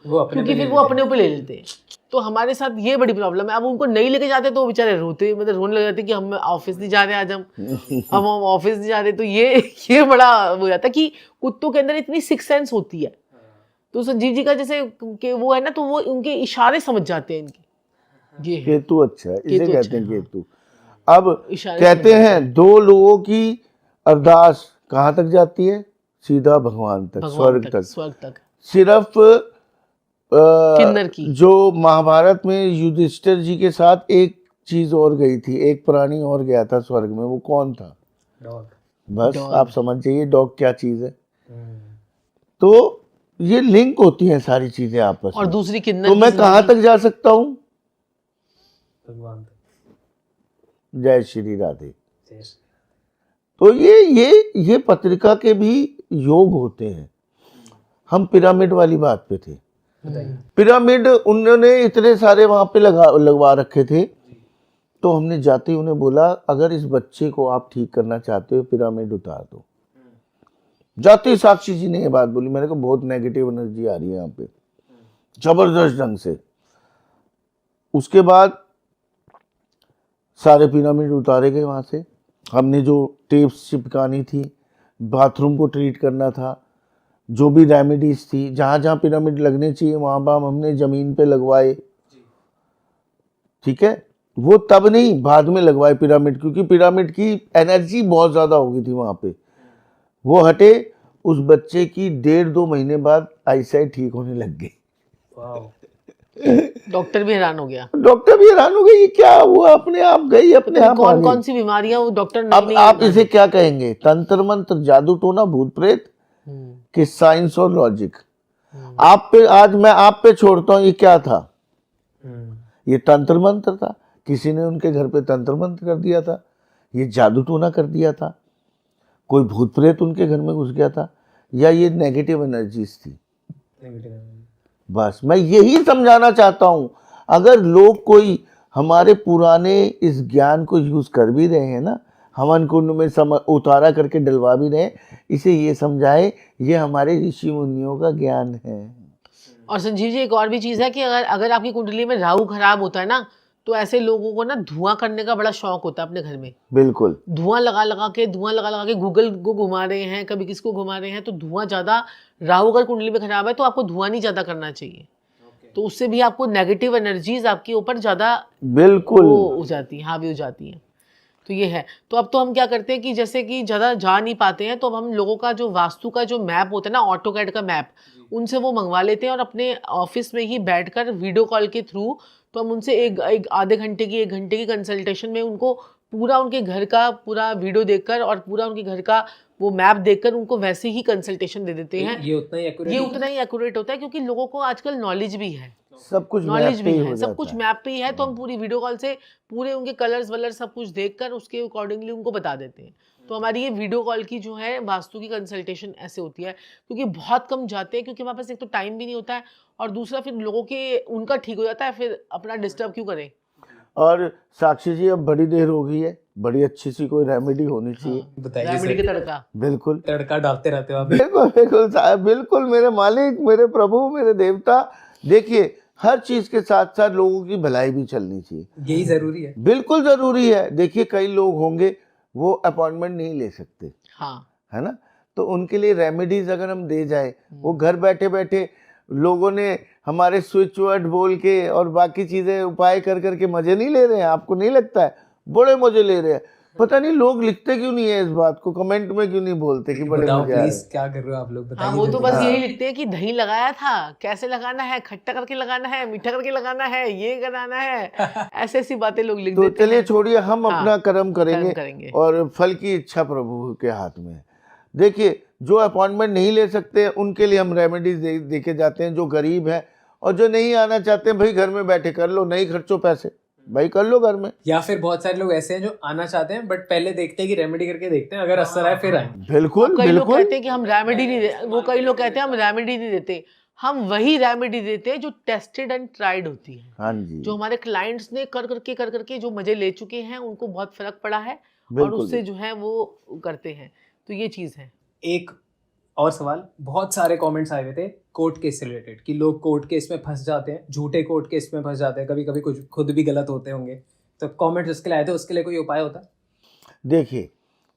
क्योंकि फिर वो अपने ऊपर ले लेते हैं। तो हमारे साथ ये बड़ी प्रॉब्लम है। अब उनको नहीं लेके जाते तो वो बेचारे रोते, मतलब रोने लग जाते कि हम ऑफिस नहीं जा रहे आज, हम ऑफिस नहीं जा रहे। तो ये बड़ा हो जाता है कि कुत्तों के अंदर इतनी सिक्स सेंस होती है। तो संजीव जी का जैसे कि वो है ना, तो वो उनके इशारे समझ जाते हैं इनके। ये केतु अच्छा है, इसे केतु कहते अच्छा हैं है, केतु। अब इशारे कहते समझ हैं 2 लोगों की अरदास कहाँ तक जाती है? सीधा भगवान तक, स्वर्ग तक। सिर्फ किन्नर की। जो महाभारत में युधिष्ठिर जी के साथ एक चीज और गई थी, एक प्राणी और गया था स्वर्ग में, वो कौन था? डॉग। बस डॉग। आप समझ जाइए डॉग क्या चीज है। तो ये लिंक होती हैं सारी चीजें आपस और में। दूसरी किन्नर तो की मैं कहाँ जिंदगी। तक जा सकता हूँ? भगवान। जय श्री राधे। जय श्री। तो ये पत्रिका के भी योग होते हैं। हम पिरामिड वाली बात पे थे। बताइए। पिरामिड उन्होंने इतने सारे वहां पे लगवा रखे थे, तो हमने जाते ही उन्हें बोला अगर इस बच्चे को आप ठीक करना चाहते हो पिरामिड उतार दो। जाते ही साक्षी जी ने ये बात बोली, मेरे को बहुत नेगेटिव एनर्जी आ रही है यहाँ पे, जबरदस्त ढंग से। उसके बाद सारे पिरामिड उतारे गए वहां से। हमने जो टेप्स चिपकानी थी, बाथरूम को ट्रीट करना था, जो भी रेमेडीज थी, जहाँ जहाँ पिरामिड लगने चाहिए वहाँ पर हमने ज़मीन पे लगवाए, ठीक है। वो तब नहीं, बाद में लगवाए पिरामिड, क्योंकि पिरामिड की एनर्जी बहुत ज़्यादा हो गई थी वहाँ पे। वो हटे, उस बच्चे की 1.5-2 महीने बाद आईसाइट ठीक होने लग गई। डॉक्टर भी हैरान हो गया। डॉक्टर भी हैरान हो गए, ये क्या हुआ? अपने आप गई, अपने आप आ गई। कौन सी बीमारियां वो डॉक्टर अब आप इसे क्या कहेंगे? तंत्र मंत्र, जादू टोना, भूत प्रेत कि साइंस और लॉजिक? आप पे आज मैं आप पे छोड़ता हूँ, ये क्या था? ये तंत्र मंत्र था, किसी ने उनके घर पे तंत्र मंत्र कर दिया था, ये जादू टोना कर दिया था। कोई भूत प्रेत उनके घर में घुस गया था, या ये नेगेटिव एनर्जीज थी? बस मैं यही समझाना चाहता हूँ। अगर लोग कोई हमारे पुराने इस ज्ञान को यूज कर भी रहे हैं ना, हवन कुंड में उतारा करके डलवा भी रहे हैं, इसे ये समझाए ये हमारे ऋषि मुनियों का ज्ञान है। और संजीव जी, एक और भी चीज़ है कि अगर आपकी कुंडली में राहु खराब होता है ना, तो ऐसे लोगों को ना धुआं करने का बड़ा शौक होता है अपने घर में। बिल्कुल। धुआं लगा लगा के गूगल को घुमा रहे हैं, कभी किसको घुमा रहे हैं, तो धुआं ज़्यादा, राहु अगर कुंडली में खराब है तो आपको धुआं नहीं ज़्यादा करना चाहिए। तो उससे भी आपको नेगेटिव एनर्जीज आपके ऊपर ज़्यादा बिल्कुल हो जाती हैं, हावी हो जाती हैं। तो ये है। तो अब तो हम क्या करते हैं कि जैसे कि ज़्यादा जा नहीं पाते हैं, तो अब हम लोगों का जो वास्तु का जो मैप होता है ना, ऑटोकैड का मैप, उनसे वो मंगवा लेते हैं और अपने ऑफिस में ही बैठकर वीडियो कॉल के थ्रू, तो हम उनसे एक आधे घंटे की 1 घंटे की कंसल्टेशन में उनको पूरा उनके घर का पूरा वीडियो देखकर और पूरा उनके घर का वो मैप देखकर उनको वैसे ही कंसल्टेशन दे देते हैं। ये उतना ही एक्यूरेट होता है, क्योंकि लोगों को आजकल नॉलेज भी है, सब कुछ नॉलेज भी है, हो सब कुछ जाता मैप पे ही है। तो हम पूरी वीडियो कॉल से पूरे उनके कलर्स वलर सब कुछ देखकर उसके अकॉर्डिंगली उनको बता देते हैं। तो हमारी ये वीडियो कॉल की जो है वास्तु की कंसल्टेशन ऐसे होती है, क्योंकि बहुत कम जाते हैं, क्योंकि हमारे पास एक तो टाइम भी नहीं होता है, और दूसरा फिर लोगों के उनका ठीक हो जाता है, फिर अपना डिस्टर्ब क्यों करें। और साक्षी जी, अब बड़ी देर हो गई है, बड़ी अच्छी सी कोई रेमेडी होनी चाहिए। बताइए रेमेडी सर। का तड़का। बिल्कुल तड़का डालते रहते हो आप। बिल्कुल बिल्कुल साहब, बिल्कुल मेरे मालिक, मेरे प्रभु, मेरे देवता। देखिए, हर चीज के साथ साथ लोगों की भलाई भी चलनी चाहिए, यही जरूरी है। बिल्कुल जरूरी है। देखिए, कई लोग होंगे वो अपॉइंटमेंट नहीं ले सकते, हाँ, है ना, तो उनके लिए रेमेडीज अगर हम दे जाए, वो घर बैठे बैठे, लोगों ने हमारे स्विच वर्ड बोल के और बाकी चीजें उपाय कर करके मजे नहीं ले रहे हैं? आपको नहीं लगता है? बड़े मजे ले रहे हैं। पता नहीं लोग लिखते क्यों नहीं है इस बात को, कमेंट में क्यों नहीं बोलते कि बड़े बताओ मजे आ रहे प्लीज, क्या कर रहे हो आप लोग, हाँ, बताइए। वो तो बस जल्दी। यही लिखते हैं कि दही लगाया था, कैसे लगाना है, खट्टा करके लगाना है, मीठा करके लगाना है, ये कराना है, ऐसे ऐसी बातें लोग लिख तो देते चलिए हैं। छोड़िए, हम हाँ, अपना कर्म करेंगे, करेंगे। और फल की इच्छा प्रभु के हाथ में है। देखिए, जो अपॉइंटमेंट नहीं ले सकते उनके लिए हम रेमेडीज दे के जाते हैं, जो गरीब है और जो नहीं आना चाहते हैं, भाई घर में बैठे कर लो, नहीं खर्चो पैसे, भाई कर लो घर में। या फिर बहुत सारे लोग ऐसे हैं जो आना चाहते हैं बट पहले देखते हैं कि रेमेडी करके देखते हैं, अगर असर आए फिर आए। बिल्कुल कई लोग बिल्कुल। कहते हैं कि हम रेमेडी नहीं दे, वो कई लोग कहते हैं हम रेमेडी नहीं देते, हम वही रेमेडी देते हैं जो टेस्टेड एंड ट्राइड होती है, हाँ जी, जो हमारे क्लाइंट्स ने कर करके जो मजे ले चुके हैं, उनको बहुत फर्क पड़ा है, और बिल्कुल। उससे जो है वो करते हैं। तो ये चीज है। एक और सवाल, बहुत सारे कमेंट्स आए हुए थे कोर्ट केस से रिलेटेड, कि लोग कोर्ट केस में फंस जाते हैं, झूठे कोर्ट केस में फंस जाते हैं, कभी कभी कुछ खुद भी गलत होते होंगे, तो कमेंट्स उसके लिए आए थे, उसके लिए कोई उपाय होता है? देखिए,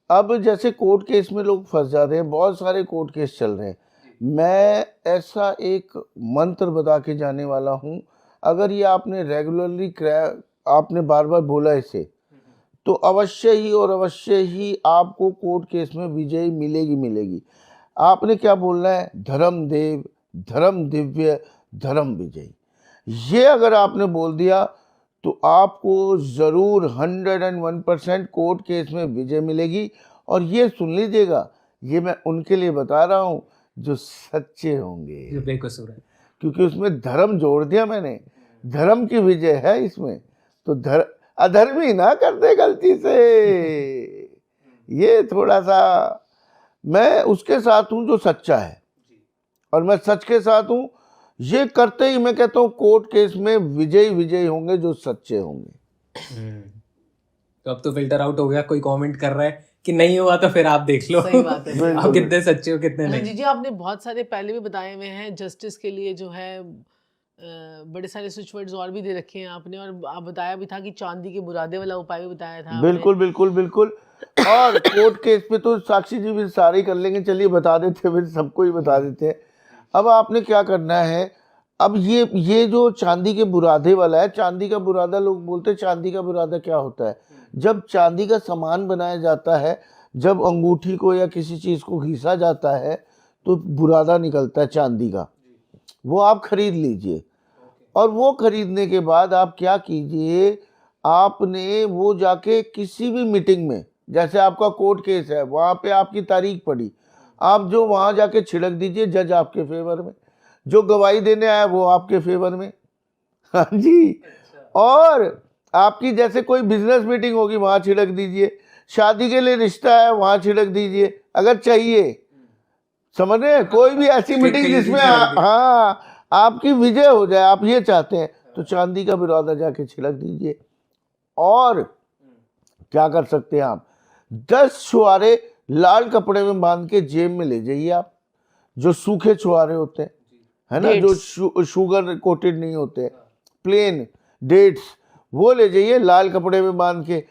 अब जैसे कोर्ट केस में लोग फंस जाते हैं, बहुत सारे कोर्ट केस चल रहे हैं, मैं ऐसा एक मंत्र बता के जाने वाला हूँ, अगर ये आपने रेगुलरली आपने बार बार बोला इसे, तो अवश्य ही और अवश्य ही आपको कोर्ट केस में विजय मिलेगी। आपने क्या बोलना है? धर्म देव, धर्म दिव्य, धर्म विजय। ये अगर आपने बोल दिया तो आपको ज़रूर 101% कोर्ट केस में विजय मिलेगी। और ये सुन लीजिएगा, ये मैं उनके लिए बता रहा हूँ जो सच्चे होंगे, जो बेकसूर है, क्योंकि उसमें धर्म जोड़ दिया मैंने, धर्म की विजय है इसमें। तो अधर्मी ना कर दे गलती से। ये थोड़ा सा मैं उसके साथ हूँ जो सच्चा है, और मैं सच के साथ हूँ। ये करते ही मैं कहता हूँ कोर्ट केस में विजय होंगे जो सच्चे होंगे। तो अब तो फिल्टर आउट हो गया, कोई कमेंट कर रहा है कि नहीं हुआ तो फिर आप देख लो। सही बात है। आप कितने सच्चे हो कितने नहीं। जी जी, आपने बहुत सारे पहले भी बताए हुए हैं जस्टिस के लिए, जो है बड़े सारे स्विच वर्ड्स और भी दे रखे हैं आपने, और आप बताया भी था कि चांदी के बुरादे वाला उपाय भी बताया था। बिल्कुल बिल्कुल बिल्कुल। और कोर्ट केस पे तो साक्षी जी भी सारे ही कर लेंगे, चलिए बता देते हैं, फिर सबको ही बता देते हैं। अब आपने क्या करना है, अब ये जो चांदी के बुरादे वाला है, चांदी का बुरादा, लोग बोलते हैं चांदी का बुरादा क्या होता है? जब चांदी का सामान बनाया जाता है, जब अंगूठी को या किसी चीज़ को घिसा जाता है, तो बुरादा निकलता है चांदी का, वो आप खरीद लीजिए। और वो खरीदने के बाद आप क्या कीजिए, आपने वो जाके किसी भी मीटिंग में, जैसे आपका कोर्ट केस है, वहाँ पे आपकी तारीख पड़ी, आप जो वहाँ जाके छिड़क दीजिए, जज आपके फेवर में, जो गवाही देने आया वो आपके फेवर में। हाँ जी। और आपकी जैसे कोई बिजनेस मीटिंग होगी, वहाँ छिड़क दीजिए, शादी के लिए रिश्ता है वहां छिड़क दीजिए अगर चाहिए, समझ रहे हैं? कोई भी ऐसी मीटिंग जिसमें हाँ आपकी विजय हो जाए, आप ये चाहते हैं, तो चांदी का बिरौदा जाके छिड़क दीजिए। और क्या कर सकते हैं आप, 10 छुआरे लाल कपड़े में बांध के जेब में ले जाइए आप, जो सूखे छुआरे होते हैं, है ना, जो शुगर कोटेड नहीं होते, प्लेन डेट्स, वो ले जाइए लाल कपड़े में बांध के।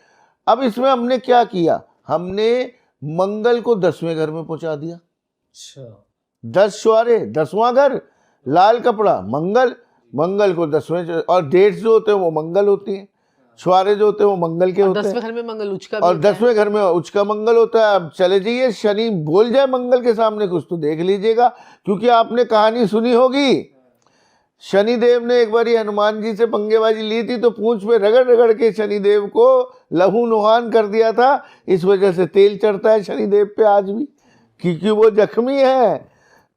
अब इसमें हमने क्या किया, हमने मंगल को 10वें घर में पहुंचा दिया। अच्छा 10 छुआरे 10वां घर, लाल कपड़ा मंगल, मंगल को 10वें, और डेट्स जो होते हैं वो मंगल होती हैं, छुआरे जो होते हैं वो मंगल के होते हैं, 10वें घर में मंगल उचका भी और होता है। 10वें घर में उचका मंगल होता है। अब चले जाइए, शनि बोल जाए मंगल के सामने कुछ तो देख लीजिएगा, क्योंकि आपने कहानी सुनी होगी, शनिदेव ने एक बार हनुमान जी से पंगेबाजी ली थी तो पूंछ पे रगड़ रगड़ के शनिदेव को लहू नुहान कर दिया था। इस वजह से तेल चढ़ता है शनिदेव पे आज भी, क्योंकि वो जख्मी है।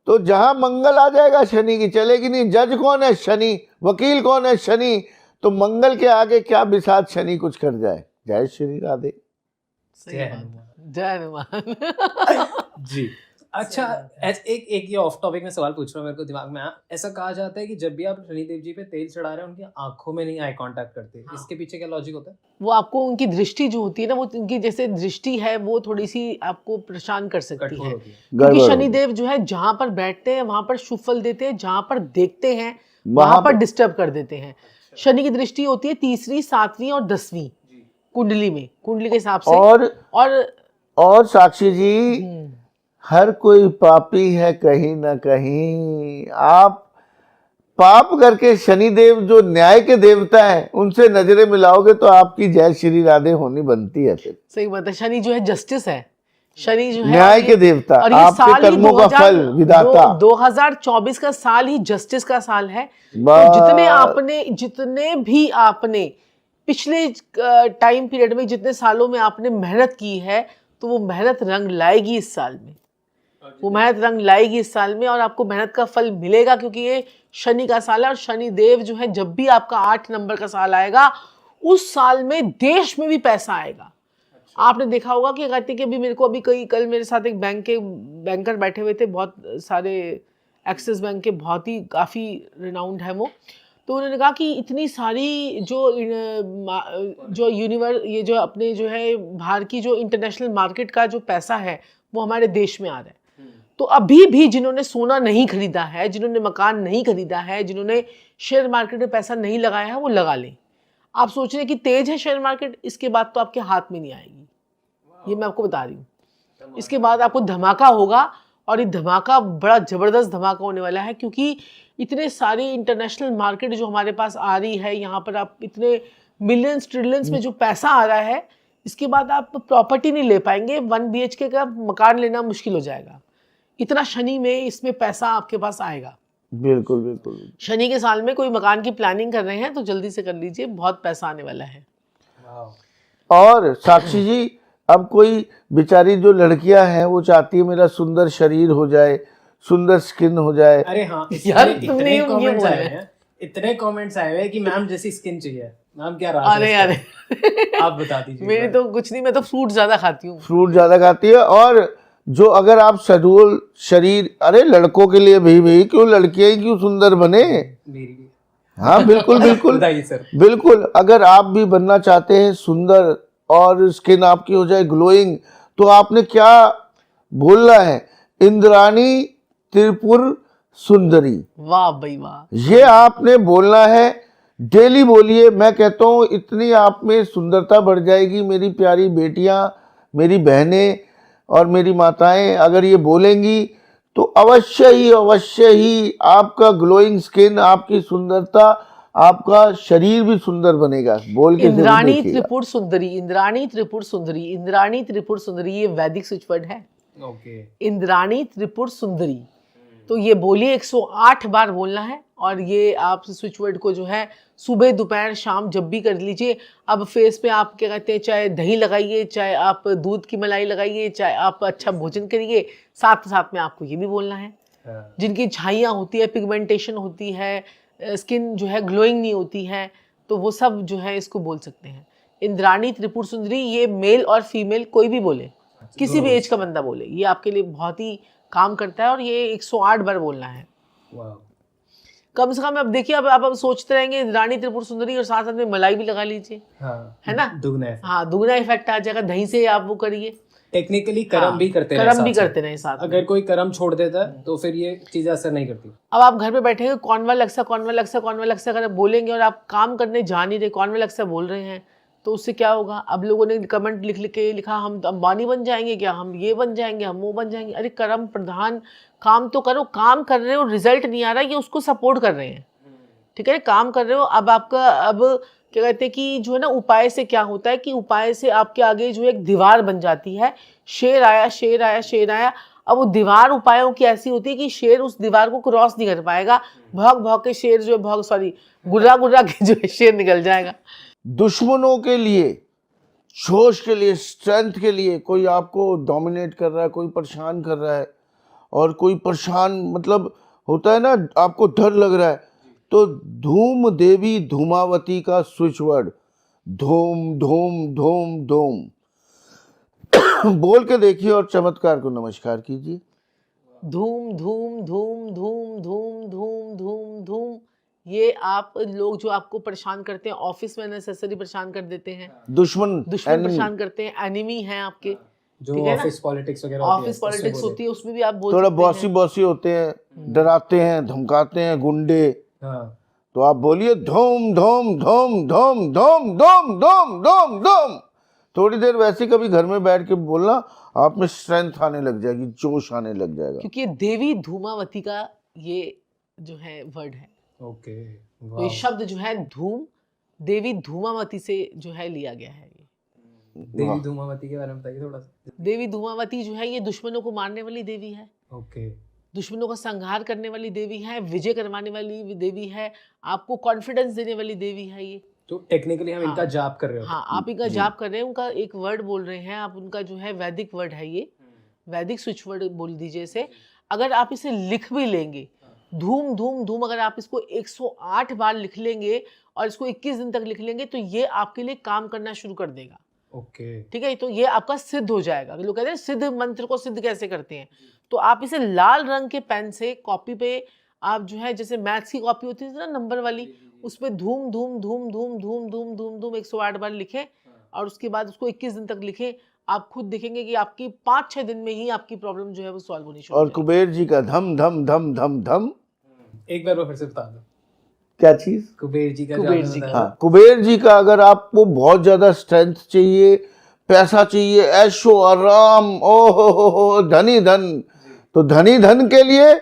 तो जहां मंगल आ जाएगा शनि की चलेगी नहीं। जज कौन है, शनि। वकील कौन है, शनि। तो मंगल के आगे क्या बिसात शनि कुछ कर जाए। जय श्री राधे। सही जय बात। हनुमान। जय हनुमान। जी। अच्छा, एक ये ऑफ टॉपिक में सवाल पूछ रहा हूँ, मेरे को दिमाग में आया। ऐसा कहा जाता है कि जब भी आप शनिदेव जी पे तेल चढ़ा रहे हैं उनकी आंखों में नहीं आई कांटेक्ट करते, इसके पीछे क्या लॉजिक होता है? वो आपको उनकी दृष्टि जो होती है ना, वो उनकी जैसे दृष्टि है वो थोड़ी सी आपको परेशान कर सकती कठोर है, होती है। क्योंकि गड़बड़ शनिदेव जो है जहां पर बैठते हैं वहां पर शुभ फल देते हैं, जहां पर देखते हैं वहां वहां पर पर- डिस्टर्ब कर देते हैं। शनि की दृष्टि होती है 3री, 7वीं और 10वीं कुंडली में, कुंडली के हिसाब से। और साक्षी जी, हर कोई पापी है कहीं ना कहीं। आप पाप करके शनिदेव जो न्याय के देवता हैं उनसे नजरें मिलाओगे तो आपकी जय श्री राधे होनी बनती है। फिर सही बात है, शनि जो है जस्टिस है, शनि जो है न्याय के देवता, और ये आपके साल ही कर्मों का फल विधाता। 2024 का साल ही जस्टिस का साल है। तो बस। जितने भी आपने पिछले टाइम पीरियड में, जितने सालों में आपने मेहनत की है, तो वो मेहनत रंग लाएगी इस साल में। वो मेहनत रंग लाएगी इस साल में और आपको मेहनत का फल मिलेगा, क्योंकि ये शनि का साल है। और शनि देव जो है, जब भी आपका 8 नंबर का साल आएगा उस साल में देश में भी पैसा आएगा। आपने देखा होगा कि कहते कि अभी मेरे को कल मेरे साथ एक बैंक के बैंकर बैठे हुए थे, बहुत सारे एक्सिस बैंक के, बहुत ही काफ़ी रिनाउंड है वो। तो उन्होंने कहा कि इतनी सारी जो ये जो अपने जो है बाहर की जो इंटरनेशनल मार्केट का जो पैसा है वो हमारे देश में आ रहा है। तो अभी भी जिन्होंने सोना नहीं खरीदा है, जिन्होंने मकान नहीं खरीदा है, जिन्होंने शेयर मार्केट में पैसा नहीं लगाया है, वो लगा लें। आप सोच रहे हैं कि तेज है शेयर मार्केट, इसके बाद तो आपके हाथ में नहीं आएगी, ये मैं आपको बता रही हूँ। इसके बाद आपको धमाका होगा, और ये धमाका बड़ा ज़बरदस्त धमाका होने वाला है, क्योंकि इतने सारी इंटरनेशनल मार्केट जो हमारे पास आ रही है, यहाँ पर आप इतने मिलियंस ट्रिलियंस में जो पैसा आ रहा है, इसके बाद आप प्रॉपर्टी नहीं ले पाएंगे। 1 BHK का मकान लेना मुश्किल हो जाएगा, इतना शनि में इसमें पैसा आपके पास आएगा। बिल्कुल बिल्कुल। शनि के साल में कोई मकान की प्लानिंग कर रहे हैं तो जल्दी से कर लीजिए, बहुत पैसा आने वाला है। और साक्षी जी, अब कोई बेचारी जो लड़कियां हैं वो चाहती है मेरा सुंदर शरीर हो जाए, सुंदर स्किन हो जाए। अरे हाँ, यार, इतने तुमने ये कमेंट्स बोला आए है। हैं, इतने कमेंट्स आए हुए हैं कि मैम जैसी स्किन चाहिए। मैम क्या राज अरे है अरे इसका? आप बता दीजिए। मेरी तो कुछ नहीं, मैं तो फ्रूट ज्यादा खाती हूँ। फ्रूट ज्यादा खाती है। और जो अगर आप सडूल शरीर, अरे लड़कों के लिए भी क्यों, लड़कियां ही क्यों सुंदर बने। मेरी भी। हाँ बिल्कुल बिल्कुल बताइए सर। बिल्कुल। अगर आप भी बनना चाहते हैं सुंदर और स्किन आपकी हो जाए ग्लोइंग, तो आपने क्या बोलना है, इंद्राणी त्रिपुर सुंदरी। वाह भाई वाह। ये आपने बोलना है, डेली बोलिए। मैं कहता हूँ इतनी आप में सुंदरता बढ़ जाएगी। मेरी प्यारी बेटियां, मेरी बहनें और मेरी माताएं अगर ये बोलेंगी तो अवश्य ही आपका ग्लोइंग स्किन, आपकी सुंदरता, आपका शरीर भी सुंदर बनेगा। बोल के जरूर इंद्राणी देखिएगा। त्रिपुर सुंदरी, इंद्राणी त्रिपुर सुंदरी, इंद्राणी त्रिपुर सुंदरी, ये वैदिक स्विच वर्ड है। ओके। इंद्राणी त्रिपुर सुंदरी, तो ये बोलिए 108 बार बोलना है। और ये आप स्विच वर्ड को जो है सुबह दोपहर शाम जब भी कर लीजिए। अब फेस पे आप क्या कहते हैं, चाहे दही लगाइए, चाहे आप दूध की मलाई लगाइए, चाहे आप अच्छा भोजन करिए, साथ साथ में आपको ये भी बोलना है। जिनकी छाइयाँ होती है, पिगमेंटेशन होती है, स्किन जो है ग्लोइंग नहीं होती है, तो वो सब जो है इसको बोल सकते हैं। इंद्राणी त्रिपुर सुंदरी, ये मेल और फीमेल कोई भी बोले, किसी भी एज का बंदा बोले, ये आपके लिए बहुत ही काम करता है। और ये 108 बार बोलना है वाह, कम से कम। अब देखिए, अब सोचते रहेंगे इंद्राणी त्रिपुर सुंदरी और साथ साथ में मलाई भी लगा लीजिए, हाँ, है ना? दुगना है। हाँ, दुगना इफेक्ट आ जाएगा। दही से आप वो करिए, टेक्निकली कर्म भी करते रहे, कर्म भी साथ साथ। करते रहे साथ में। अगर कोई कर्म छोड़ देता है तो फिर ये चीजें असर नहीं करती। अब आप घर पे बैठे कॉन्वालेक्सा कॉन्वालेक्सा कॉन्वालेक्सा अगर आप बोलेंगे और आप काम करने जा नहीं रहे, कॉन्वालेक्सा बोल रहे हैं, तो उससे क्या होगा? अब लोगों ने कमेंट लिख लिख के लिखा हम अंबानी बन जाएंगे क्या, हम ये बन जाएंगे, हम वो बन जाएंगे। अरे कर्म प्रधान काम तो करो, काम कर रहे हो, रिजल्ट नहीं आ रहा, ये उसको सपोर्ट कर रहे हैं, ठीक है? काम कर रहे हो। अब आपका अब क्या कहते हैं कि जो है ना, उपाय से क्या होता है कि उपाय से आपके आगे जो एक दीवार बन जाती है। शेर आया शेर आया शेर आया, अब वो दीवार उपायों की ऐसी होती है कि शेर उस दीवार को क्रॉस नहीं कर पाएगा, भाग भाग के शेर जो है गुर्रा गुर्रा के जो है शेर निकल जाएगा। दुश्मनों के लिए, जोश के लिए, स्ट्रेंथ के लिए, कोई आपको डोमिनेट कर रहा है, कोई परेशान कर रहा है, और कोई परेशान मतलब होता है ना, आपको डर लग रहा है, तो धूम देवी धूमावती का स्विच वर्ड धूम धूम धूम धूम बोल के देखिए और चमत्कार को नमस्कार कीजिए। धूम धूम धूम धूम धूम धूम धूम धूम, ये आप लोग जो आपको परेशान करते हैं, ऑफिस में नेसेसरी परेशान कर देते हैं, दुश्मन परेशान करते हैं, एनिमी हैं आपके, जो ठीक है ना? ऑफिस पॉलिटिक्स वगैरह ऑफिस पॉलिटिक्स होती है, उसमें भी आप बोल थोड़ा सकते बॉसी हैं। बॉसी होते हैं, डराते हैं, धमकाते हैं, गुंडे, हाँ, तो आप बोलिए धूम धूम धूम धूम धूम धूम धूम धूम धूम। थोड़ी देर वैसे कभी घर में बैठ के बोलना, आप में स्ट्रेंथ आने लग जाएगी, जोश आने लग जाएगा। क्योंकि ये देवी धूमावती का ये जो है वर्ड है, ओके, तो ये शब्द जो है धूम, देवी धूमावती से जो है लिया गया है। ये देवी धूमावती के बारे में बताइए थोड़ा सा। देवी धूमावती जो है ये दुश्मनों को मारने वाली देवी है, ओके, दुश्मनों का संहार करने वाली देवी है, विजय करवाने वाली देवी है, आपको कॉन्फिडेंस देने वाली देवी है ये। तो टेक्निकली हम इनका जाप कर रहे हो। हाँ, आप इनका जाप कर रहे हैं, उनका एक वर्ड बोल रहे हैं आप, उनका जो है वैदिक वर्ड है ये, वैदिक स्विच वर्ड बोल दीजिए इसे। अगर आप इसे लिख भी लेंगे, धूम धूम धूम, अगर आप इसको 108 बार लिख लेंगे और इसको 21 दिन तक लिख लेंगे, तो ये आपके लिए काम करना शुरू कर देगा। ओके, ठीक है, तो ये आपका सिद्ध हो जाएगा। लोग कहते हैं सिद्ध मंत्र को सिद्ध कैसे करते हैं, तो आप इसे लाल रंग के पेन से कॉपी पे आप जो है, जैसे मैथ्स की कॉपी होती है ना नंबर वाली, उस पर धूम धूम धूम धूम धूम धूम धूम धूम 108 बार लिखें और उसके बाद उसको 21 दिन तक लिखें। आप खुद देखेंगे कि आपकी 5-6 दिन में ही आपकी प्रॉब्लम जो है वो सॉल्व होनी शुरू हो और जाएगी। कुबेर जी का धम धम धम धम धम, एक बार वो फिर से बता दो। क्या चीज? कुबेर जी का कुबेर जो जी आपने का। हाँ, कुबेर जी का अगर आपको बहुत ज्यादा स्ट्रेंथ चाहिए, पैसा चाहिए, ऐशो आराम, ओ हो धनी धन, तो धनी धन के लिए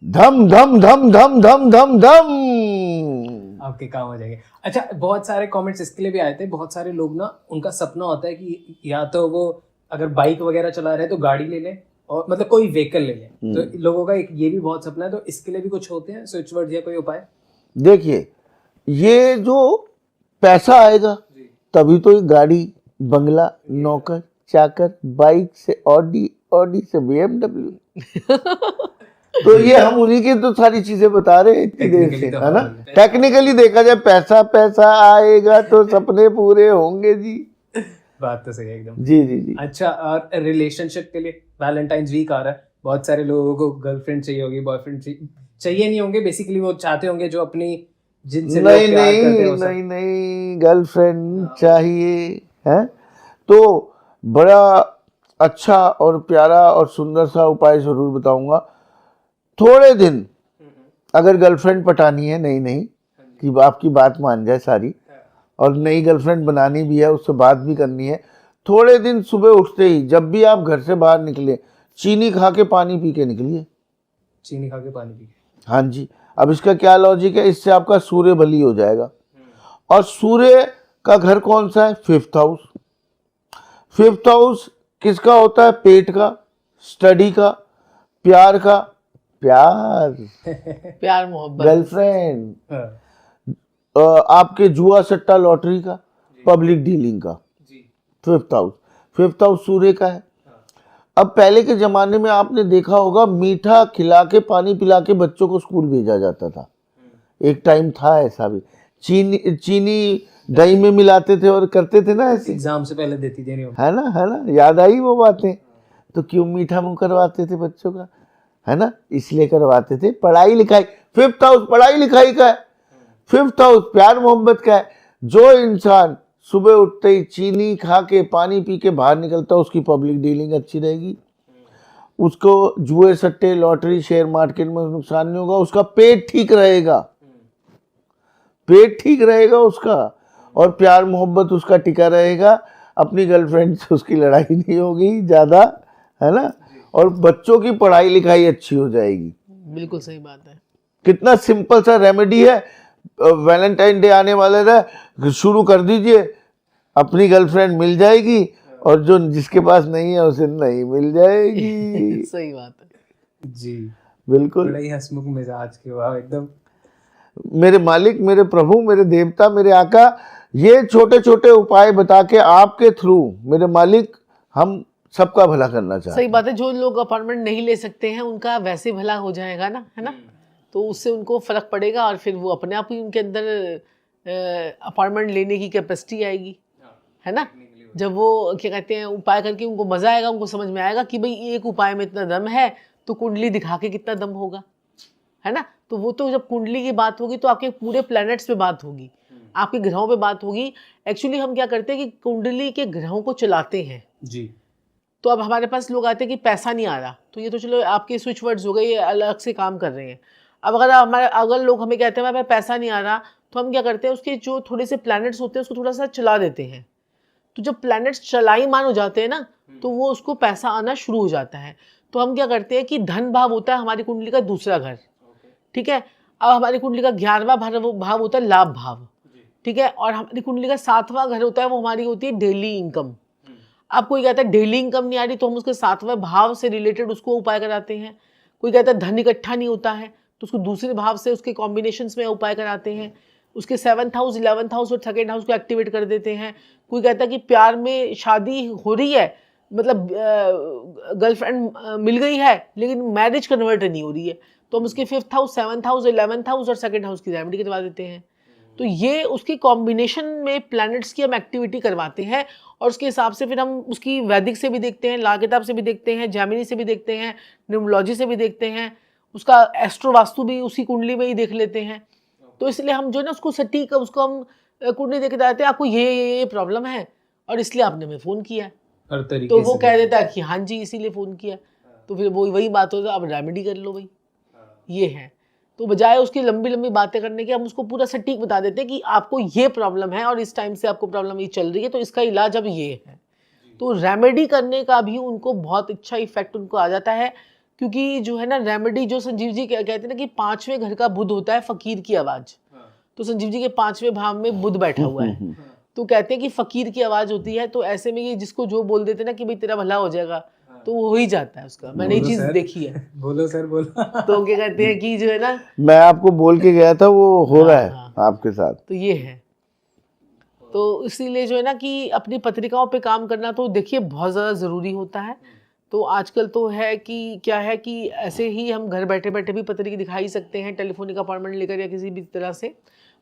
धम धम धम धम धम धम धम आपके काम हो जाएंगे। अच्छा, बहुत सारे कमेंट्स इसके लिए भी आए थे। बहुत सारे लोग ना, उनका सपना होता है कि या तो वो अगर बाइक वगैरह चला रहे हैं तो गाड़ी ले लें, और मतलब कोई व्हीकल ले लें। तो लोगों का एक ये भी बहुत सपना है, तो इसके लिए भी कुछ होते हैं स्विच वर्ड या कोई उपाय? देखिए, ये जो पैसा आएगा तभी तो ये गाड़ी, बंगला, नौकर चाकर, बाइक से ऑडी, ऑडी से BMW तो ये हम उन्हीं की तो सारी चीजें बता रहे हैं इतनी देर से, है ना? टेक्निकली देखा जाए, पैसा पैसा आएगा तो सपने पूरे होंगे जी। बात तो सही है एकदम। जी जी जी। अच्छा, और रिलेशनशिप के लिए वैलेंटाइंस वीक आ रहा है, बहुत सारे लोगों को गर्लफ्रेंड चाहिए होगी, बॉयफ्रेंड चाहिए नहीं होंगे, बेसिकली वो चाहते होंगे जो अपनी जिनसे नहीं लोग प्यार करते हैं नहीं वो सब। नहीं नहीं, गर्लफ्रेंड चाहिए है तो बड़ा अच्छा और प्यारा और सुंदर सा उपाय जरूर बताऊंगा। थोड़े दिन अगर गर्लफ्रेंड पटानी है, नहीं कि आपकी बात मान जाए सारी, और नई गर्लफ्रेंड बनानी भी है, उससे बात भी करनी है, थोड़े दिन सुबह उठते ही जब भी आप घर से बाहर निकले, चीनी खा के पानी पी के निकलिए। चीनी खा के पानी पी के। हाँ जी। अब इसका क्या लॉजिक है, इससे आपका सूर्य बली हो जाएगा। और सूर्य का घर कौन सा है? 5th house. 5th हाउस किसका होता है? पेट का, स्टडी का, प्यार का, प्यार, प्यार मोहब्बत, गर्लफ्रेंड, हाँ, आपके जुआ सट्टा लॉटरी का, पब्लिक डीलिंग का। 5th हाउस, 5th हाउस सूर्य का है। अब पहले के जमाने में आपने देखा होगा, मीठा खिला के पानी पिला के बच्चों को स्कूल भेजा जाता था। एक टाइम था ऐसा भी। चीनी दही में मिलाते थे और करते थे ना ऐसे, एग्जाम से पहले देती थी नहीं है ना, याद आई वो बातें। तो क्यों मीठा मुंह करवाते थे बच्चों का, है ना, इसलिए करवाते थे। पढ़ाई लिखाई, 5th हाउस पढ़ाई लिखाई का है, 5th हाउस प्यार मोहब्बत का है। जो इंसान सुबह उठते ही चीनी खा के पानी पी के बाहर निकलता है, उसकी पब्लिक डीलिंग अच्छी रहेगी, उसको जुए सट्टे लॉटरी शेयर मार्केट में नुकसान नहीं होगा, उसका पेट ठीक रहेगा, पेट ठीक रहेगा उसका, और प्यार मोहब्बत उसका टिका रहेगा, अपनी गर्लफ्रेंड से उसकी लड़ाई नहीं होगी ज़्यादा, है ना, और बच्चों की पढ़ाई लिखाई अच्छी हो जाएगी। बिल्कुल सही बात है। कितना सिंपल सा रेमेडी है। वैलेंटाइन डे आने वाला है, शुरू कर दीजिए, अपनी गर्लफ्रेंड मिल जाएगी, और जो जिसके पास नहीं है उसे नहीं मिल जाएगी। सही बात है जी, बिल्कुल। बड़ा ही हंसमुख मिजाज के, वाह एकदम। मेरे मालिक, मेरे प्रभु, मेरे देवता, मेरे आका, ये छोटे छोटे उपाय बता के आपके थ्रू मेरे मालिक हम सबका भला करना चाहते सही हैं। बात है। जो लोग अपार्टमेंट नहीं ले सकते हैं उनका वैसे भला हो जाएगा ना, है ना, तो उससे उनको फर्क पड़ेगा और फिर वो अपने आप ही उनके अंदर अपार्टमेंट लेने की कैपेसिटी आएगी, है ना। जब वो क्या कहते हैं उपाय करके उनको मजा आएगा, उनको समझ में आएगा कि भाई एक उपाय में इतना दम है, तो कुंडली दिखा के कितना दम होगा, है ना। तो वो तो जब कुंडली की बात होगी तो आपके पूरे प्लैनेट्स पे बात होगी, आपके ग्रहों पे बात होगी। एक्चुअली हम क्या करते हैं कि कुंडली के ग्रहों को चलाते हैं जी। तो अब हमारे पास लोग आते हैं कि पैसा नहीं आ रहा, तो ये तो चलो आपके स्विच वर्ड्स हो गए, ये अलग से काम कर रहे हैं। अब अगर लोग हमें कहते हैं भाई पैसा नहीं आ रहा, तो हम क्या करते हैं उसके जो थोड़े से प्लैनेट्स होते हैं उसको थोड़ा सा चला देते हैं। तो जब प्लैनेट्स चलाईमान हो जाते हैं ना, तो वो उसको पैसा आना शुरू हो जाता है। तो हम क्या करते हैं कि धन भाव होता है हमारी कुंडली का दूसरा घर, ठीक है। अब हमारी कुंडली का 11वां भाव होता है लाभ भाव, ठीक है। और हमारी कुंडली का 7वां घर होता है, वो हमारी होती है डेली इनकम। अब कोई कहता है डेली इनकम नहीं आ रही, तो हम उसके 7वें भाव से रिलेटेड उसको उपाय कराते हैं। कोई कहता है धन इकट्ठा नहीं होता है, तो उसको दूसरे भाव से उसके कॉम्बिनेशंस में उपाय कराते हैं। उसके 7th हाउस 11th हाउस और 2nd हाउस को एक्टिवेट कर देते हैं। कोई कहता है कि प्यार में शादी हो रही है, मतलब गर्लफ्रेंड मिल गई है लेकिन मैरिज कन्वर्ट नहीं हो रही है, तो हम उसके 5th house 7th house 11th house और 2nd हाउस की रेमेडी करवा देते हैं। तो ये उसकी कॉम्बिनेशन में प्लैनेट्स की हम एक्टिविटी करवाते हैं, और उसके हिसाब से फिर हम उसकी वैदिक से भी देखते हैं, लाल किताब से भी देखते हैं, जैमिनी से भी देखते हैं, न्यूमरोलॉजी से भी देखते हैं, उसका एस्ट्रो वास्तु भी उसी कुंडली में ही देख लेते हैं। तो इसलिए हम जो है ना उसको सटीक उसको हम कुंडली देख के बताते हैं आपको ये प्रॉब्लम है और इसलिए आपने हमें फ़ोन किया है, हर तरीके तो वो से कह देता है कि हाँ जी इसीलिए फ़ोन किया। तो फिर वो वही बात होता है, अब रेमेडी कर लो भाई, ये है। तो बजाय उसकी लंबी लंबी बातें करने के हम उसको पूरा सटीक बता देते हैं कि आपको ये प्रॉब्लम है और इस टाइम से आपको प्रॉब्लम ये चल रही है, तो इसका इलाज अब ये है। तो रेमेडी करने का भी उनको बहुत अच्छा इफेक्ट उनको आ जाता है, क्योंकि जो है ना रेमेडी, जो संजीव जी कहते हैं ना कि 5वें घर का बुध होता है फकीर की आवाज़, तो संजीव जी के 5वें भाव में बुध बैठा हुआ है, तो कहते हैं कि फकीर की आवाज़ होती है। तो ऐसे में ये जिसको जो बोल देते हैं ना कि भाई तेरा भला हो जाएगा, तो वो हो ही जाता है उसका। मैंने ये चीज़ देखी है। बोलो सर बोलो। तो क्या कहते हैं कि जो है ना, मैं आपको बोल के गया था, वो हो रहा है आपके साथ। तो ये है। तो इसीलिए जो है ना कि अपनी पत्रिकाओं पे काम करना तो देखिए बहुत ज़्यादा ज़रूरी होता है। तो आजकल तो है कि क्या है कि ऐसे ही हम घर बैठे बैठे भी पत्रिका दिखा ही सकते हैं, टेलीफोनिक अपॉइंटमेंट लेकर या किसी भी तरह से।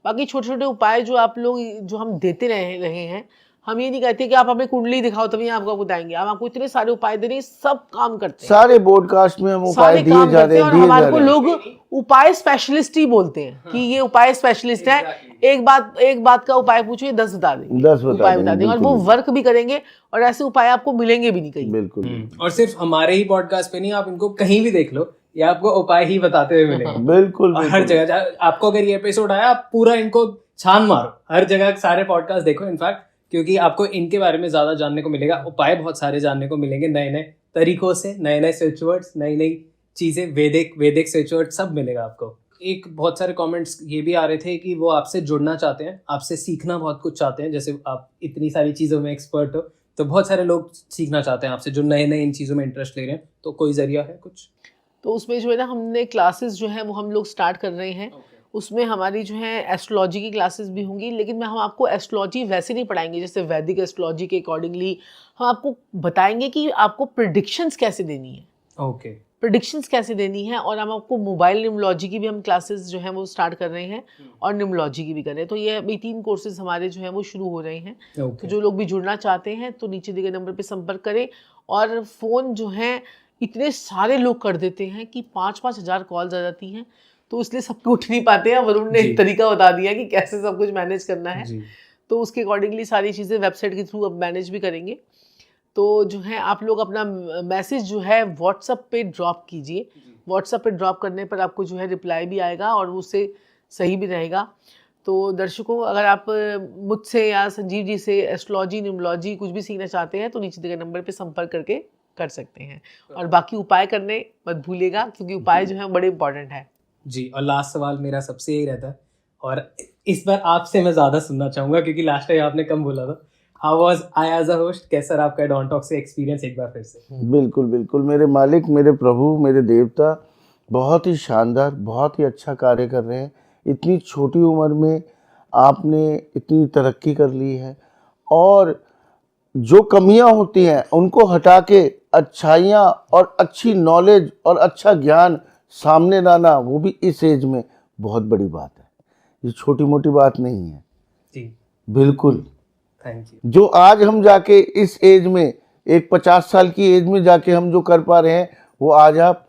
बाकी छोटे छोटे उपाय जो आप लोग जो हम देते रहे हैं, हम ये नहीं कहते कि आप हमें कुंडली दिखाओ तभी आपको बताएंगे, हम आपको इतने सारे उपाय दे रहे हैं, सब काम करते हैं, सारे पॉडकास्ट में हम उपाय सारे दिए काम जा करते रहे हैं। हैं, और दिए जा हमारे को रहे हैं। लोग उपाय स्पेशलिस्ट ही बोलते हैं कि ये उपाय स्पेशलिस्ट है। एक बात का उपाय पूछिए 10 बता देंगे, 10 बता उपाय देंगे, बता देंगे, और वो बिल्कुल। वर्क भी करेंगे, और ऐसे उपाय आपको मिलेंगे भी नहीं कहीं। बिल्कुल और सिर्फ हमारे ही पॉडकास्ट पे नहीं, आप इनको कहीं भी देख लो, ये आपको उपाय ही बताते हुए मिलेंगे। बिल्कुल और हर जगह आपको अगर ये एपिसोड आया, आप पूरा इनको छान मारो, हर जगह सारे पॉडकास्ट देखो इनफैक्ट, क्योंकि आपको इनके बारे में ज्यादा जानने को मिलेगा, उपाय बहुत सारे जानने को मिलेंगे, नए नए तरीकों से, नए नए स्विच वर्ड्स, नई नई चीजें, वैदिक स्विच वर्ड सब मिलेगा आपको। एक बहुत सारे कमेंट्स ये भी आ रहे थे कि वो आपसे जुड़ना चाहते हैं, आपसे सीखना बहुत कुछ चाहते हैं, जैसे आप इतनी सारी चीज़ों में एक्सपर्ट हो, तो बहुत सारे लोग सीखना चाहते हैं आपसे, जो नए नए इन चीज़ों में इंटरेस्ट ले रहे हैं। तो कोई जरिया है कुछ? तो उसमें जो है ना हमने क्लासेस जो है वो हम लोग स्टार्ट कर रहे हैं। उसमें हमारी जो है एस्ट्रोलॉजी की क्लासेस भी होंगी, लेकिन हम आपको एस्ट्रोलॉजी वैसे नहीं पढ़ाएंगे जैसे वैदिक एस्ट्रोलॉजी के अकॉर्डिंगली। हम आपको बताएंगे कि आपको प्रिडिक्शंस कैसे देनी है। ओके। प्रेडिक्शंस कैसे देनी है, और हम आपको मोबाइल न्यूमोलॉजी की भी हम क्लासेस जो हैं वो स्टार्ट कर रहे हैं और न्यूमोलॉजी की भी कर रहे हैं। तो ये अभी 3 कोर्सेज हमारे जो हैं वो शुरू हो रहे हैं। तो जो लोग भी जुड़ना चाहते हैं तो नीचे दिए गए नंबर पे संपर्क करें। और फ़ोन जो है इतने सारे लोग कर देते हैं कि 5-5 हज़ार कॉल्स आ जाती हैं, तो इसलिए सबको उठ नहीं पाते हैं। वरुण ने एक तरीका बता दिया कि कैसे सब कुछ मैनेज करना है, तो उसके अकॉर्डिंगली सारी चीज़ें वेबसाइट के थ्रू अब मैनेज भी करेंगे। तो जो है आप लोग अपना मैसेज जो है व्हाट्सएप पे ड्रॉप कीजिए। व्हाट्सएप पे ड्रॉप करने पर आपको जो है रिप्लाई भी आएगा और उससे सही भी रहेगा। तो दर्शकों, अगर आप मुझसे या संजीव जी से एस्ट्रोलॉजी न्यूमरोलॉजी कुछ भी सीखना चाहते हैं तो नीचे दिए गए नंबर पे संपर्क करके कर सकते हैं। और बाकी उपाय करने मत भूलिएगा, क्योंकि उपाय जो है बड़े इंपॉर्टेंट है जी। और लास्ट सवाल मेरा सबसे यही रहता है, और इस बार आपसे मैं ज़्यादा सुनना चाहूँगा क्योंकि लास्ट टाइम आपने कम बोला था। How was I as a host? कैसा रहा आपका डॉन टॉक से एक्सपीरियंस एक बार फिर से? बिल्कुल बिल्कुल, मेरे मालिक, मेरे प्रभु, मेरे देवता बहुत ही शानदार, बहुत ही अच्छा कार्य कर रहे हैं। इतनी छोटी उम्र में आपने इतनी तरक्की कर ली है, और जो कमियां होती हैं उनको हटा के अच्छाइयाँ और अच्छी नॉलेज और अच्छा ज्ञान सामने लाना, वो भी इस एज में, बहुत बड़ी बात है। ये छोटी मोटी बात नहीं है जी, बिल्कुल। Thank you. जो आज हम जाके इस एज में, एक 50 साल की एज में जाके हम जो कर पा रहे हैं, वो आज आप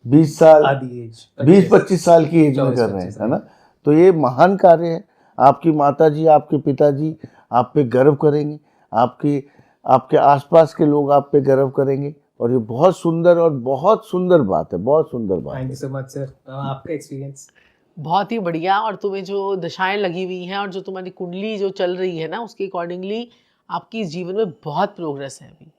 20 साल, आधी एज 20-25 साल की एज में कर रहे हैं, है ना। तो ये महान कार्य है। आपकी माता जी, आपके पिताजी आप पे गर्व करेंगे, आपके आसपास के लोग आप पे गर्व करेंगे, और ये बहुत सुंदर और बहुत सुंदर बात है, बहुत सुंदर बात है। Thank you so much sir. आपका एक्सपीरियंस? बहुत ही बढ़िया। और तुम्हें जो दशाएं लगी हुई हैं और जो तुम्हारी कुंडली जो चल रही है ना, उसके अकॉर्डिंगली आपकी जीवन में बहुत प्रोग्रेस है, अभी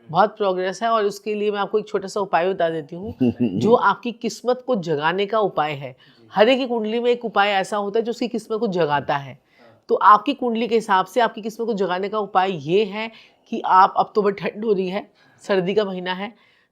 बहुत प्रोग्रेस है। और उसके लिए मैं आपको एक छोटा सा उपाय बता देती हूँ जो आपकी किस्मत को जगाने का उपाय है। हर एक की कुंडली में एक उपाय ऐसा होता है जो उसकी किस्मत को जगाता है। तो आपकी कुंडली के हिसाब से आपकी किस्मत को जगाने का उपाय ये है कि आप, अब तो बड़ी ठंड हो रही है, सर्दी का महीना है,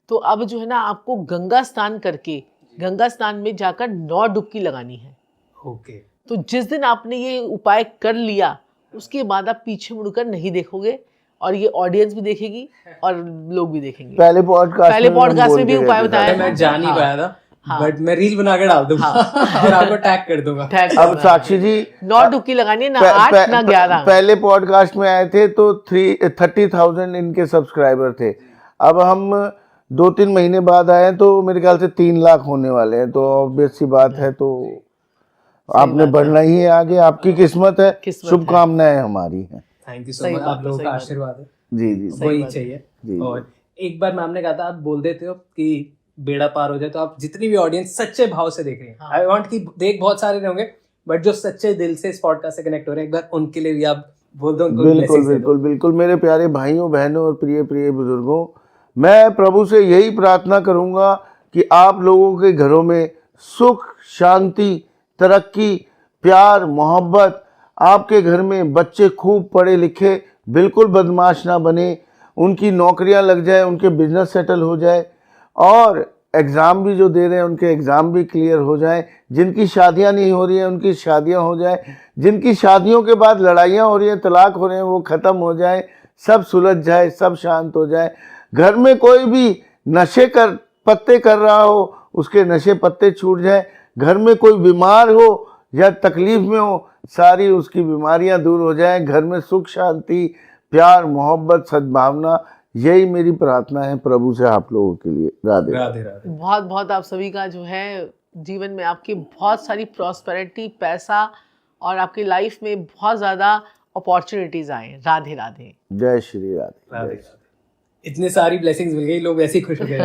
तो अब जो है ना आपको गंगा स्नान करके, गंगा स्नान में जाकर 9 डुबकी लगानी है। ओके। तो जिस दिन आपने ये उपाय कर लिया, उसके बाद आप पीछे मुड़कर नहीं देखोगे, और ये ऑडियंस भी देखेगी और लोग भी देखेंगे। पहले पॉडकास्ट में भी उपाय बताया, मैं जान नहीं पाया था, बट मैं रील बना के डाल दूंगा और आपको टैग कर दूंगा। अब साक्षी जी 9 डुबकी लगानी है, ना 8 ना 11। पहले पॉडकास्ट में आए थे तो 30,000 इनके सब्सक्राइबर थे। अब हम 2-3 महीने बाद आए तो मेरे ख्याल से 3 लाख होने वाले हैं। तो ऑब्वियस सी बात है, तो आपने बढ़ना ही है आगे, आपकी किस्मत है, शुभकामनाएं हमारी हैं। थैंक यू सो मच, आप लोगों का आशीर्वाद है, जी जी, वही चाहिए। जी। और एक बार मैम ने कहा था, आप बोल देते हो कि बेड़ा पार हो जाए, तो आप जितनी भी ऑडियंस सच्चे भाव से देख रही हैं, आई वांट कि देख बहुत सारे होंगे, बट जो सच्चे दिल से इस पॉडकास्ट से कनेक्ट हो रहे हैं, एक बार उनके लिए भी आप बोल दो। बिल्कुल बिल्कुल बिल्कुल। मेरे प्यारे भाइयों बहनों और प्रिय प्रिय बुजुर्गों, मैं प्रभु से यही प्रार्थना करूंगा कि आप लोगों के घरों में सुख, शांति, तरक्की, प्यार, मोहब्बत, आपके घर में बच्चे खूब पढ़े लिखे, बिल्कुल बदमाश ना बने, उनकी नौकरियां लग जाए, उनके बिजनेस सेटल हो जाए, और एग्ज़ाम भी जो दे रहे हैं उनके एग्ज़ाम भी क्लियर हो जाए, जिनकी शादियां नहीं हो रही हैं उनकी शादियां हो जाए, जिनकी शादियों के बाद लड़ाइयाँ हो रही हैं, तलाक हो रहे हैं, वो ख़त्म हो जाए, सब सुलझ जाए, सब शांत हो जाए। घर में कोई भी पत्ते कर रहा हो, उसके नशे पत्ते छूट जाए। घर में कोई बीमार हो या तकलीफ में हो, सारी उसकी बीमारियां दूर हो जाएं। घर में सुख, शांति, प्यार, मोहब्बत, सद्भावना, यही मेरी प्रार्थना है प्रभु से आप लोगों के लिए। राधे राधे राधे। बहुत बहुत आप सभी का जो है जीवन में आपकी बहुत सारी प्रॉस्पेरिटी, पैसा, और आपकी लाइफ में बहुत ज़्यादा अपॉर्चुनिटीज़ आए। राधे राधे। जय श्री राधे। राधे। इतने सारी ब्लेसिंग्स मिल गई, लोग ऐसे ही खुश हो गए।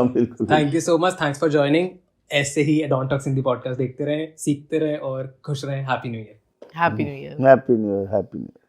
बिल्कुल। Thank you so much, thanks for joining. ऐसे ही डॉन टॉक्स हिंदी पॉडकास्ट देखते रहें, सीखते रहें और खुश रहें। Happy new year. Happy new year. Happy new year. Happy new year.